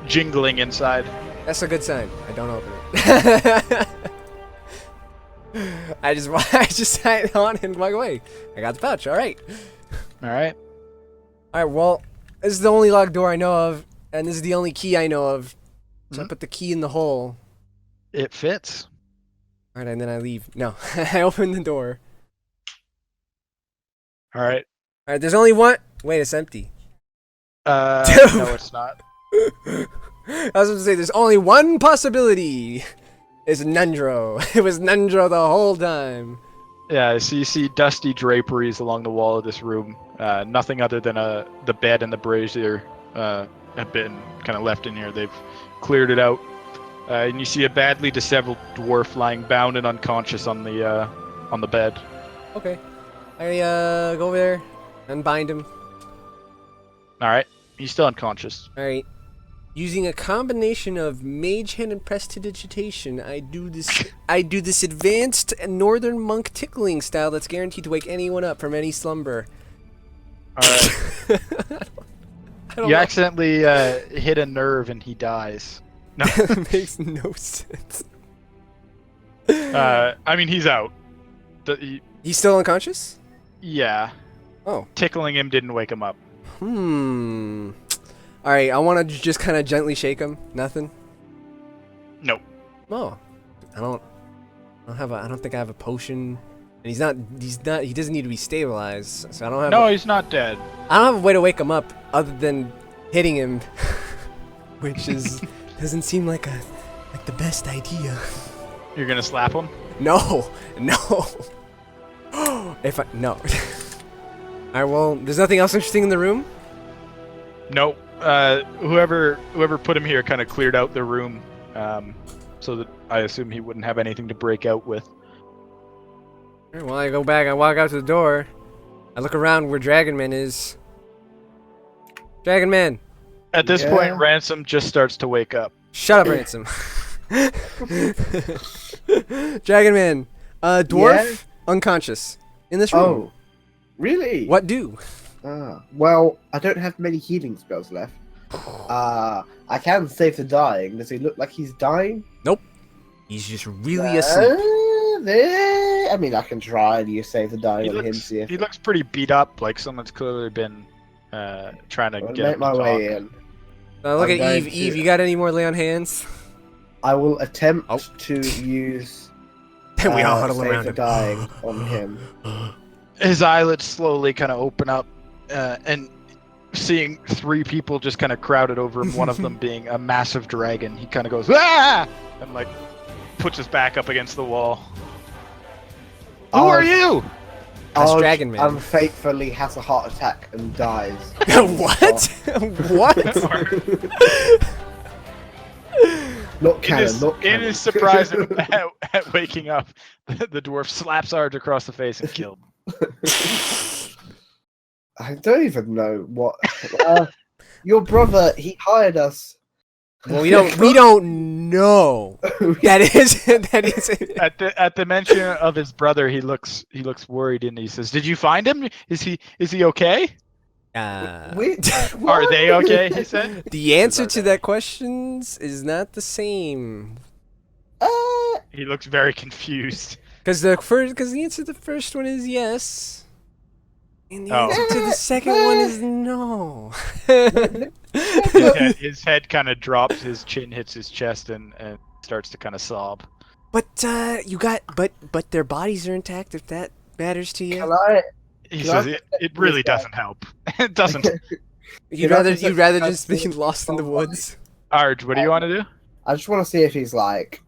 jingling inside. That's a good sign. I don't open it. I just tie it on and walk away. I got the pouch. All right. All right. All right. Well, this is the only locked door I know of, and this is the only key I know of. So I put the key in the hole. It fits. All right, and then I leave. No, I open the door. All right. All right. There's only one. Wait, it's empty. No, it's not. I was going to say, there's only one possibility. It's Nundro. It was Nundro the whole time. Yeah, so you see dusty draperies along the wall of this room. Nothing other than the bed and the brazier have been kind of left in here. They've cleared it out. And you see a badly disheveled dwarf lying bound and unconscious on the bed. Okay. I go over there and bind him. All right. He's still unconscious. All right. Using a combination of Mage Hand and Prestidigitation, I do this advanced Northern Monk tickling style that's guaranteed to wake anyone up from any slumber. All right. You accidentally hit a nerve and he dies. No. That makes no sense. I mean, he's out. He's still unconscious? Yeah. Oh. Tickling him didn't wake him up. Alright, I want to just kind of gently shake him. Nothing? Nope. Oh. I don't think I have a potion. And he doesn't need to be stabilized. So I don't have No, he's not dead. I don't have a way to wake him up other than hitting him. Which doesn't seem like the best idea. You're gonna slap him? No. No. No. Alright, well, there's nothing else interesting in the room? Nope. Whoever put him here kind of cleared out the room, so that I assume he wouldn't have anything to break out with. Alright, well, I go back, I walk out to the door. I look around where Dragon Man is. Dragon Man! At this point, Ransom just starts to wake up. Shut up, Ransom. Dragon Man. Dwarf, unconscious. In this room. Oh, really? What do? Well, I don't have many healing spells left. I can save the dying. Does he look like he's dying? Nope. He's just really asleep. I mean, I can try and you save the dying on him. See if he looks pretty beat up, like someone's clearly been trying to get make him my to way talk. in. Look I'm at Eve. going Eve, to- you got any more lay on hands? I will attempt to use Then we all huddle save around the him. dying on him. His eyelids slowly kind of open up, and seeing three people just kind of crowded over him, one of them being a massive dragon, he kind of goes, "Ah!" and puts his back up against the wall. Who are you? That's Dragon Man. Unfaithfully has a heart attack and dies. What? What? Not canon, not In canon. his surprise at waking up, the dwarf slaps Arj across the face and killed him. I don't even know what. Your brother, he hired us. Well, we don't know. That is. At the mention of his brother, he looks worried and he says, "Did you find him? Is he okay? Are they okay?" He said. The answer to that question is not the same. He looks very confused. Because the answer to the first one is yes, and the answer to the second one is no. His head kind of drops, his chin hits his chest, and starts to kind of sob. But but their bodies are intact. If that matters to you, Can I? He says it really doesn't help. It doesn't. you'd rather just be lost in the woods. Arj, what do you want to do? I just want to see if he's like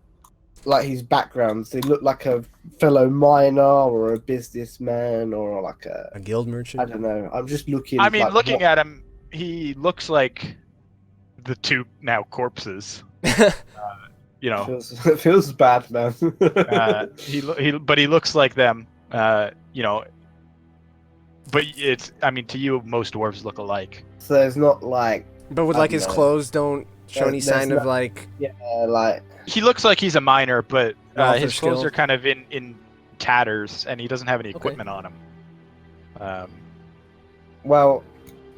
his background. Does he look like a fellow miner or a businessman or like A guild merchant. I don't know. I'm just looking. I mean, like, looking what- at him, he looks like the two now corpses. You know, it feels bad, man. but he looks like them. You know, but I mean, to you, most dwarves look alike. So it's not like. But with I like don't his know. clothes don't show any There's sign of no- like. Yeah, like. He looks like he's a miner, but Wealth or his clothes skill. are kind of in tatters, and he doesn't have any equipment on him. Well,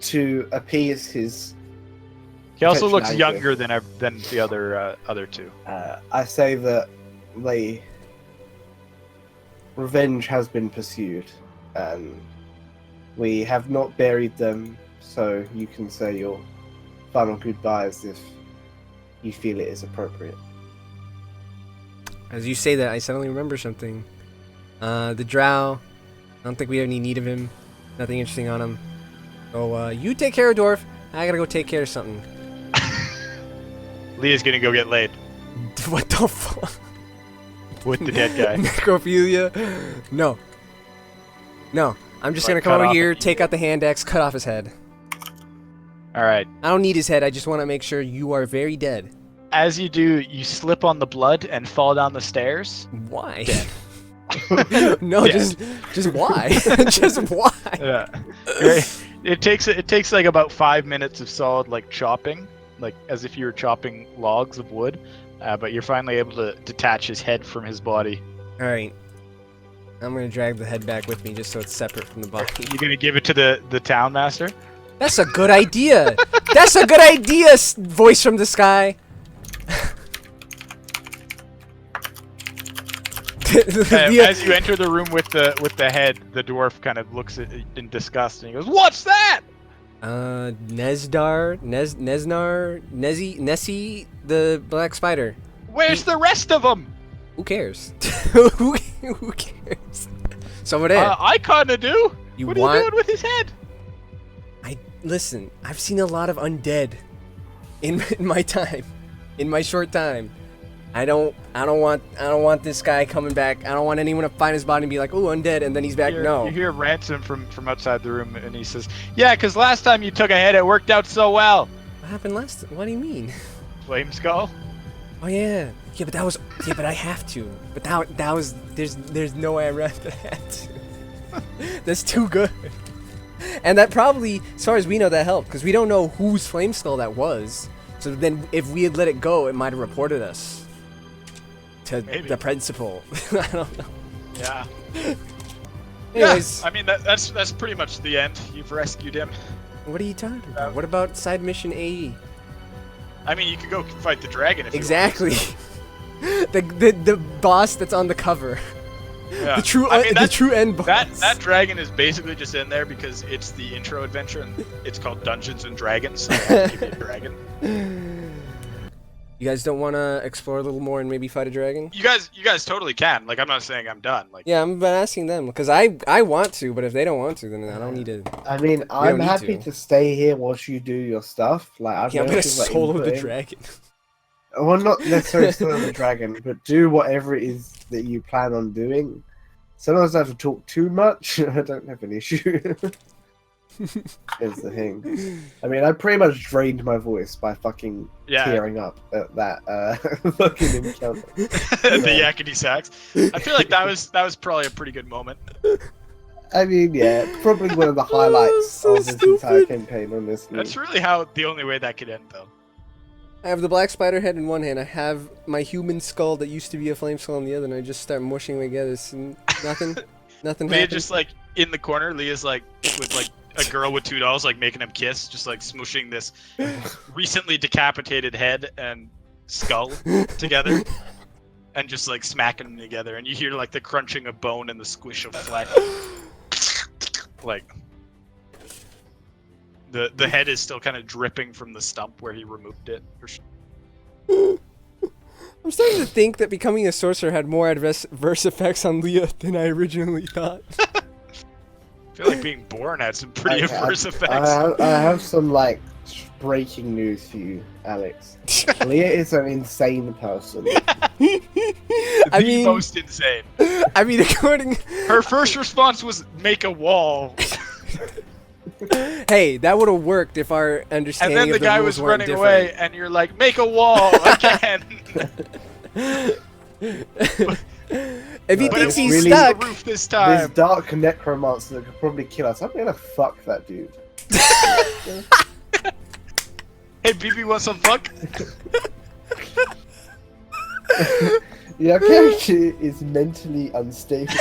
to appease his. He also looks Potential younger than the other two. I say that revenge has been pursued, and we have not buried them, so you can say your final goodbyes if you feel it is appropriate. As you say that, I suddenly remember something. The drow. I don't think we have any need of him. Nothing interesting on him. So you take care of Dwarf. I gotta go take care of something. Leah's gonna go get laid What the fuck? with the dead guy. Necrophilia? No. No. I'm just Like, gonna come cut over off here, an take out the hand axe, cut off his head. All right. I don't need his head. I just want to make sure you are very dead. As you do, you slip on the blood and fall down the stairs. Why? Dead. No, Dead. just why? Just why? Yeah. It takes like about 5 minutes of solid like chopping, like as if you were chopping logs of wood, but you're finally able to detach his head from his body. All right. I'm gonna drag the head back with me just so it's separate from the body. You gonna give it to the town master? That's a good idea. That's a good idea. Voice from the sky. As you enter the room with the head, the dwarf kind of looks at it in disgust and he goes, "What's that?" Nezznar, Nessie, the black spider. Where's the rest of them? Who cares? Who cares? Someone there. I kind of do. You What are want- you doing with his head? Listen, I've seen a lot of undead in my time, in my short time. I don't want this guy coming back. I don't want anyone to find his body and be like, "Oh, undead," and then he's back. No. You hear Ransom from outside the room, and he says, "Yeah, because last time you took a head, it worked out so well." What happened last? What do you mean? Flame Skull. Oh yeah, but that was but I have to. But that was there's no way I had to. That's too good. And that probably, as far as we know, that helped because we don't know whose flame skull that was. So then, if we had let it go, it might have reported us to Maybe. the principal. I don't know. Yeah. Anyways, Yeah, I mean that's pretty much the end. You've rescued him. what are you talking about? What about side mission AE? I mean, you could go fight the dragon if Exactly. you want. the boss that's on the cover. Yeah. The true I mean, the true end boss. that dragon is basically just in there because it's the intro adventure and it's called Dungeons and Dragons. So they have to give you a dragon. You guys don't want to explore a little more and maybe fight a dragon? You guys totally can. Like, I'm not saying I'm done. Like, Yeah, I'm asking them because I want to, but if they don't want to, then I don't need to. I mean, I'm need happy to. to stay here whilst you do your stuff. Like, I've Yeah, I'm gonna noticed, like, solo the inputting- dragon. Well, not necessarily solo the dragon, but do whatever it is that you plan on doing. Sometimes I have to talk too much. I don't have an issue. Is the thing. I mean, I pretty much drained my voice by fucking tearing up at that fucking encounter. The yakety sax. I feel like that was probably a pretty good moment. I mean, yeah, probably one of the highlights so of this stupid. entire campaign, honestly. That's really the only way that could end, though. I have the black spider head in one hand. I have my human skull that used to be a flame skull in the other, and I just start mushing together. And nothing Leah happened. just like in the corner. Leah's like with like a girl with two dolls, like making them kiss, just like smooshing this recently decapitated head and skull together, and just like smacking them together. And you hear like the crunching of bone and the squish of flesh. Like the head is still kind of dripping from the stump where he removed it. I'm starting to think that becoming a sorcerer had more adverse effects on Leah than I originally thought. I feel like being born had some pretty adverse effects. I have some like breaking news for you, Alex. Leah is an insane person. The most insane. I mean, according. Her first response was make a wall. Hey, that would have worked if our understanding And then of the guy rules was weren't running different. away, and you're like, make a wall again. If he But thinks it he's won't be stuck, the roof this This time. dark necromancer that could probably kill us. I'm gonna fuck that dude. Hey, BB wants some fuck? Your character is mentally unstable.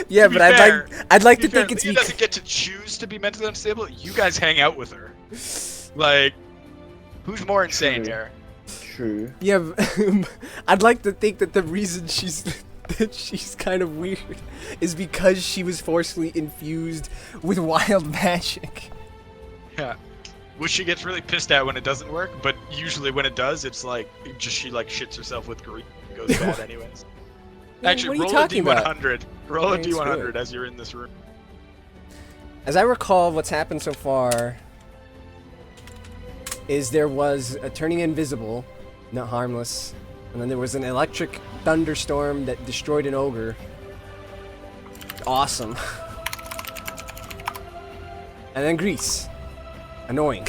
yeah, but I'd like to think it's Leah doesn't get to choose to be mentally unstable. You guys hang out with her. Like, who's more insane True. here? True. Yeah, I'd like to think that the reason she's kind of weird is because she was forcibly infused with wild magic. Yeah. Which she gets really pissed at when it doesn't work, but usually when it does, it's like she like shits herself with grief and goes bad anyways. Actually, what are you roll a talking about? D100. Roll a Yeah, it's D100 good. as you're in this room. As I recall, what's happened so far is there was a turning invisible, not harmless, and then there was an electric thunderstorm that destroyed an ogre. Awesome. And then Grease. Annoying.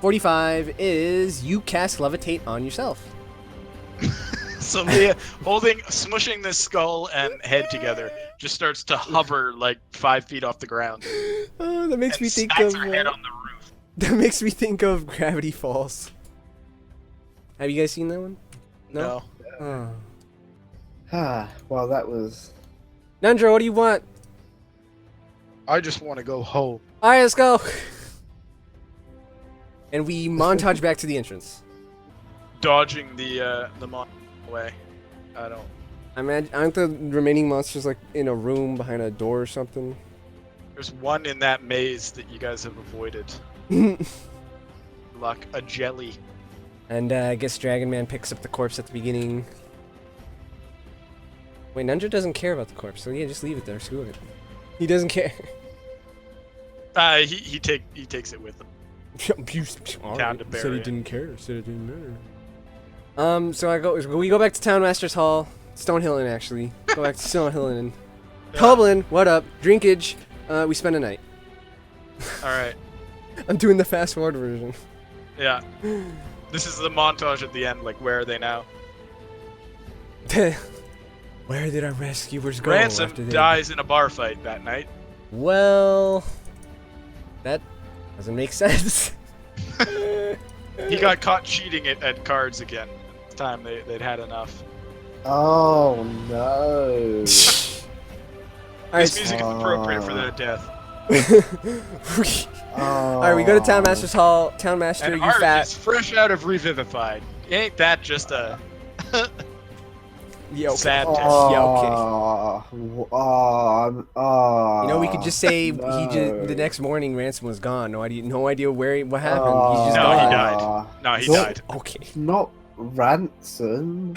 45 is you cast Levitate on yourself. So Leah, smushing this skull and head together, just starts to hover like 5 feet off the ground. Oh, that makes And me think smacks of. her head on the roof. That makes me think of Gravity Falls. Have you guys seen that one? No. Oh. Ah, well, that was. Nandra, what do you want? I just want to go home. Alright, let's go. And we montage back to the entrance. Dodging the monster away. I don't. Aren't the remaining monsters like in a room behind a door or something? There's one in that maze that you guys have avoided. Like a jelly. And I guess Dragon Man picks up the corpse at the beginning. Wait, Nandra doesn't care about the corpse, so yeah, just leave it there. Screw it. He doesn't care. He takes it with him. Down to Said bury he it. didn't care. Said it didn't matter. So we go back to Town Master's Hall. Stonehillen, actually. Go back to Stonehillen. Coblin, what up? Drinkage. We spend a night. All right. I'm doing the fast forward version. Yeah. This is the montage at the end. Like, where are they now? Where did our rescuers go? Ransom after they... dies in a bar fight that night. Well, that doesn't make sense. He got caught cheating at cards again. This time they'd had enough. Oh no. This music is appropriate for their death. Alright, we go to Town Master's Hall. Town Master, And you Art fat. is fresh out of Revivified. Ain't that just a Yeah, okay. sad tale? You know, we could just say no. the next morning Ransom was gone. No idea what happened. He's just No, gone. he died. No, he died. Okay. Not ransom.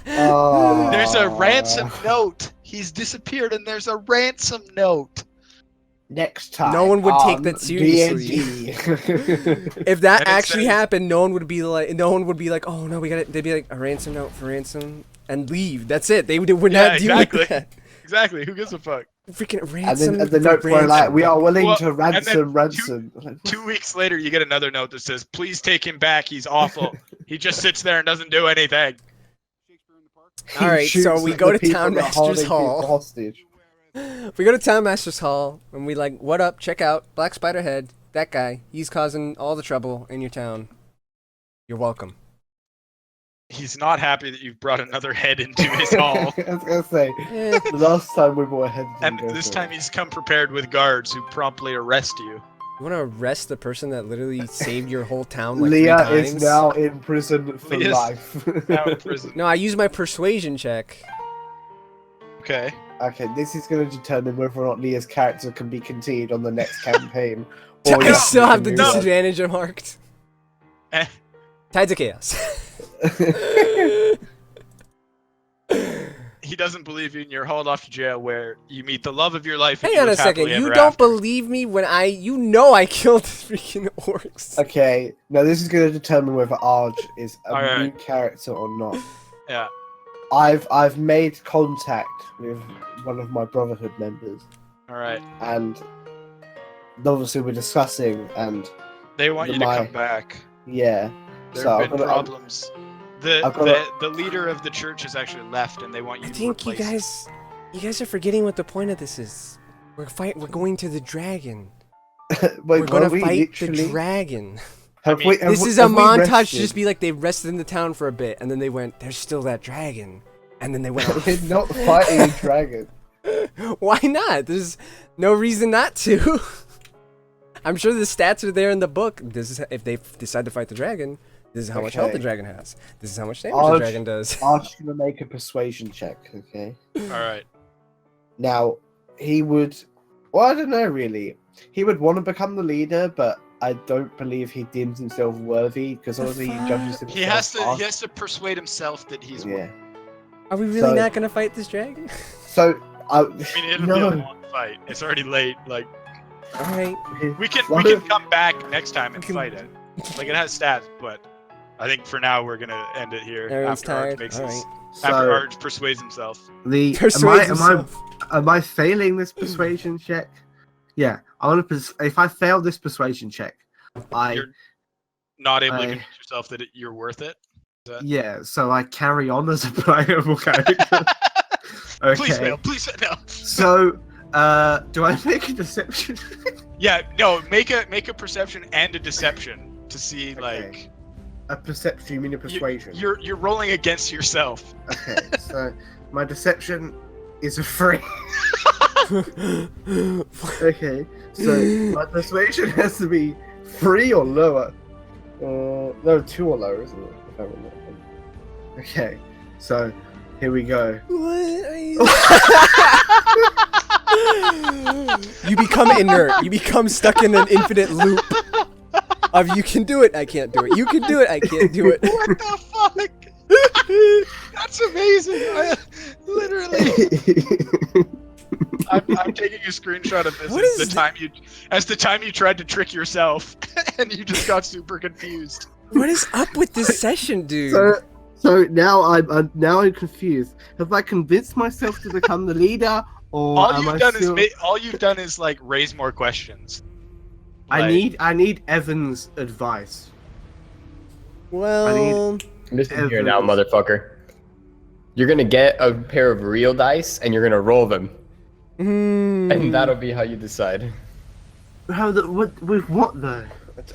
There's a ransom note. He's disappeared, and there's a ransom note. Next time. No one would take that on seriously. D&D. If that And it actually says- happened, no one would be like, oh no, we got it. They'd be like, a ransom note for ransom, and leave. That's it. They would Yeah, not do exactly. that. Exactly. Who gives a fuck? Freaking And ransom. then the for note were like, ransom. we are willing Well, to and then ransom. Like, 2 weeks later, you get another note that says, "Please take him back. He's awful. He just sits there and doesn't do anything." All right, shoots so we at go the to people Town that are Master's holding people Hall. hostage. We go to Town Master's Hall, and we like, what up? Check out Black Spider Head. That guy. He's causing all the trouble in your town. You're welcome. He's not happy that you've brought another head into his hall. I was gonna say, Eh. the last time we brought a head. And this time he's come prepared with guards who promptly arrest you. You want to arrest the person that literally saved your whole town like Leah 3 is times? now in prison for Leah's life. Now in prison. No, I use my persuasion check. Okay. Okay, this is going to determine whether or not Leah's character can be continued on the next campaign. I you still have the can move on. disadvantage marked. Eh. Tides of Chaos. He doesn't believe you, and you're hauled off to jail where you meet the love of your life. And Hang you on a live second. happily You ever don't after. believe me when I killed the freaking orcs. Okay, now this is going to determine whether Arj is a Alright. new character or not. Yeah. I've made contact with one of my Brotherhood members, All right. and obviously we're discussing, and They want you to come back. yeah. There So have I'm been gonna- problems. I've got The leader of the church has actually left, and they want you I to think replace you guys are forgetting what the point of this is. We're going to the dragon. Wait, We're were gonna we fight the literally- dragon. Have I mean, we- have This we- is a have we montage to rested? just be like they rested in the town for a bit, and then they went, there's still that dragon. And then they went off. We're not fighting a dragon. Why not? There's no reason not to. I'm sure the stats are there in the book. This is if they decide to fight the dragon. This is how much health the Okay. dragon has. This is how much damage the dragon does. Arch's gonna make a persuasion check, okay? All right. Now, he would... Well, I don't know, really. He would want to become the leader, but I don't believe he deems himself worthy, because obviously he judges himself He has past- to persuade himself that he's. Yeah. Are we really So- not gonna fight this dragon? So, I mean, it'll be a no. long fight. It's already late. Like All right. we can come back next time and fight it. Like it has stats, but I think for now we're gonna end it here. Everyone's after Arch tired. makes All his, right. after So, Arch persuades himself. Persuades himself. am I failing this persuasion check? Yeah, I want to. If I fail this persuasion check, You're not able to I- convince yourself that you're worth it. yeah. So I carry on as a playable character. Okay. Please fail. Please fail. No. So, do I make a deception? Yeah. No. Make a perception and a deception to see like A perception? You mean a persuasion? you're rolling against yourself. Okay. So my deception is a 3. Okay. So my persuasion has to be 3 or lower. No, 2 or lower, isn't it? If I remember. Okay. So here we go. What are you? You become inert. You become stuck in an infinite loop of you can do it, I can't do it. You can do it, I can't do it. What the fuck? That's amazing. Literally. I'm taking a screenshot of this What as is the time you tried to trick yourself and you just got super confused. What is up with this session, dude? So now I'm confused. Have I convinced myself to become the leader, or All am you've I done still... is like raise more questions. I need Evan's advice. Well, Listen here now, motherfucker. You're gonna get a pair of real dice and you're gonna roll them, and that'll be how you decide. With what though?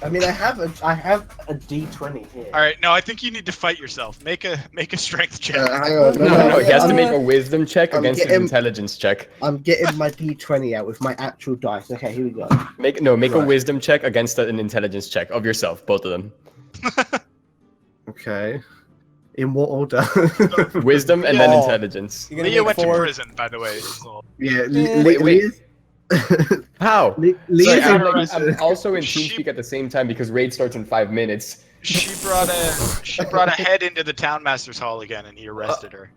I mean, I have a D20 here. All right, no, I think you need to fight yourself. Make a strength check. Hang on, No, he has to I'm- make a wisdom check I'm against his getting- intelligence check. I'm getting my D20 out with my actual dice. Okay, here we go. Make a Right. wisdom check against an intelligence check of yourself, both of them. Okay. In what order? Wisdom and then Yeah. intelligence. you're gonna Leah make went to 4. prison, by the way. So. Yeah. Wait. How? Sorry, Leah's I'm also in TeamSpeak at the same time because raid starts in 5 minutes. She brought a head into the town master's hall again, and he arrested her.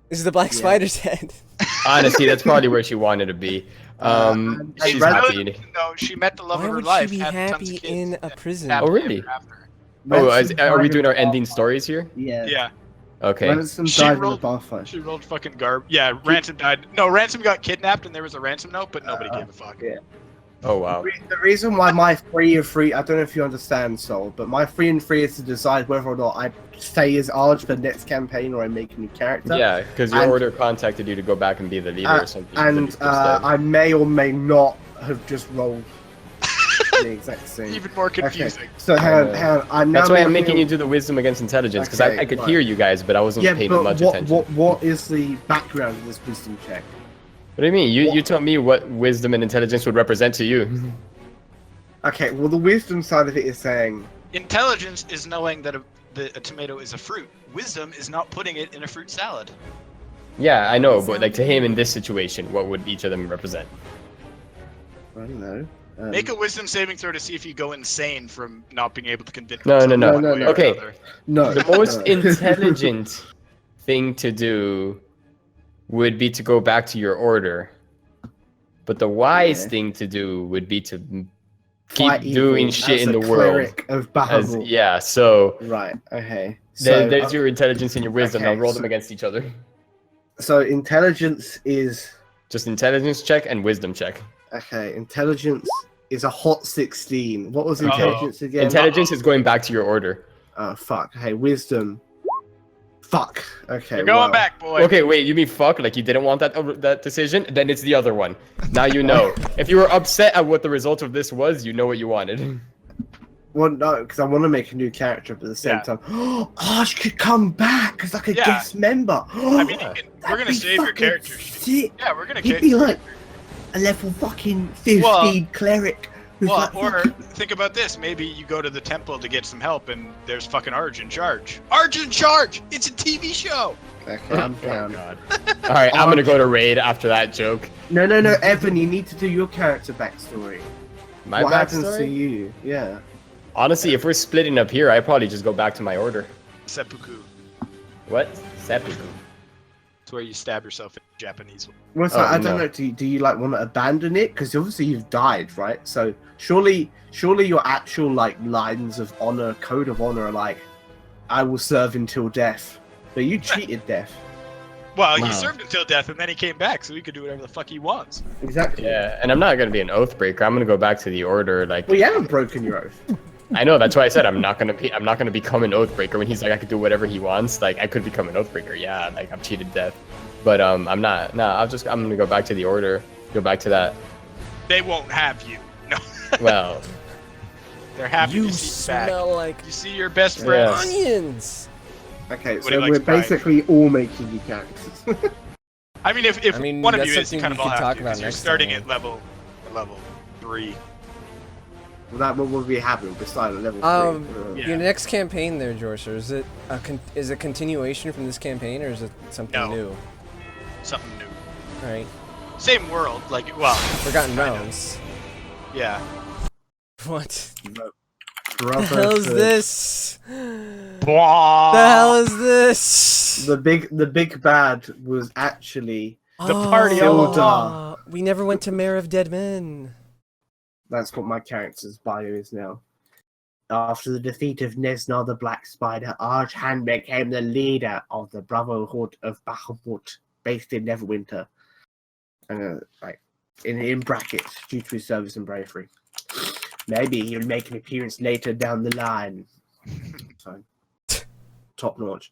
This is the Black Yeah. Spider's head. Honestly, that's probably where she wanted to be. And She's Ran- happy. No, she met the love Why of her would life. she be had tons of happy kids, in a and prison? happily Oh, really? ever after. Oh, Ransom are we died doing in our the ending bar stories here? Yeah. Yeah. Okay. Ransom She died in the rolled- bar fight. She rolled fucking garb. Yeah, Ransom died. No, Ransom got kidnapped and there was a ransom note, but nobody gave a fuck. yeah. Oh wow. The reason why my 3 of 3, I don't know if you understand, Sol, but my 3 and 3 is to decide whether or not I stay as Arj for the next campaign or I make a new character. Yeah, because your And- order contacted you to go back and be the leader or something. but And he's instead. I may or may not have just rolled the exact same. Even more confusing. Okay. So hang on. I'm now That's why I'm making you do the wisdom against intelligence, because Okay, I could right. hear you guys, but I wasn't Yeah, paying but much what, attention. what is the background of this wisdom check? What do you mean? You what- tell me what wisdom and intelligence would represent to you. Okay, well the wisdom side of it is saying Intelligence is knowing that a tomato is a fruit. Wisdom is not putting it in a fruit salad. Yeah, I know, but like to him in this situation, what would each of them represent? I don't know. Make a wisdom saving throw to see if you go insane from not being able to convince No, yourself no. one No, way no. or Okay. another. No. The most no. intelligent thing to do would be to go back to your order. But the wise Yeah. thing to do would be to keep Fight evil doing shit as in a the world. cleric of As, Bahamut. yeah, so Right. Okay. So there's your intelligence and your wisdom. okay, Now roll so- them against each other. so intelligence is Just intelligence check and wisdom check. okay. Intelligence is a hot 16. What was Uh-oh. intelligence again? Intelligence is going back to your order. Oh fuck. Hey, wisdom. Fuck. Okay. You're going well, back, boy. Okay, wait, you mean fuck? Like you didn't want that decision? Then it's the other one. Now you know. If you were upset at what the result of this was, you know what you wanted. Well, no, because I want to make a new character, but at the same Yeah. time, Arch could come back as like a Yeah. guest member. I mean, Yeah. we're gonna save your character. Sick. Yeah, we're gonna He'd get be like a level fucking 15 Well- cleric. who's Well, like or fucking- think about this. Maybe you go to the temple to get some help, and there's fucking Arj in charge. Arj in charge! It's a TV show! Okay, I'm down. All right, I'm gonna go to raid after that joke. No, Evan, you need to do your character backstory. My what happens to backstory? you? Yeah. Honestly, if we're splitting up here, I'd probably just go back to my order. Seppuku. What? Seppuku. It's where you stab yourself in Japanese. Well, so Oh, I don't no. know. Do you like want to abandon it? Because obviously you've died, right? So surely your actual like lines of honor, code of honor, are like, I will serve until death. But you cheated death. Well, he Wow. served until death, and then he came back, so he could do whatever the fuck he wants. Exactly. Yeah, and I'm not gonna be an oath breaker. I'm gonna go back to the order. Like Well, you haven't broken your oath. I know that's why I said I'm not gonna become an oath breaker. When he's like I could do whatever he wants, like I could become an oath breaker. Yeah, like I've cheated death, but I'm not. No, I'm gonna go back to the order. Go back to that. They won't have you. No, Well, they're happy You to see you back. smell like You see your best friend. Yes. onions. Okay, What so do you like we're to buy? basically all making new characters. I mean, if I mean, one of that's you is, you something kind of we all can have talk to, about because you're next starting time. at level 3. Well, that what will be happening beside a level 3. Yeah. Your next campaign there, Jorser, is it a continuation from this campaign, or is it something No. new? Something new. All right, Same world, like, well, Forgotten Kind of. Realms. yeah. What Brother the hell is to- this? The The hell is this? The big bad was actually The party Hilda. We never went to Mayor of Dead Men. that's what my character's bio is now. After the defeat of Nezznar the Black Spider, Archhan became the leader of the Brotherhood of Bahamut, based in Neverwinter. Like in brackets, due to his service and bravery. Maybe he'll make an appearance later down the line. So, top notch.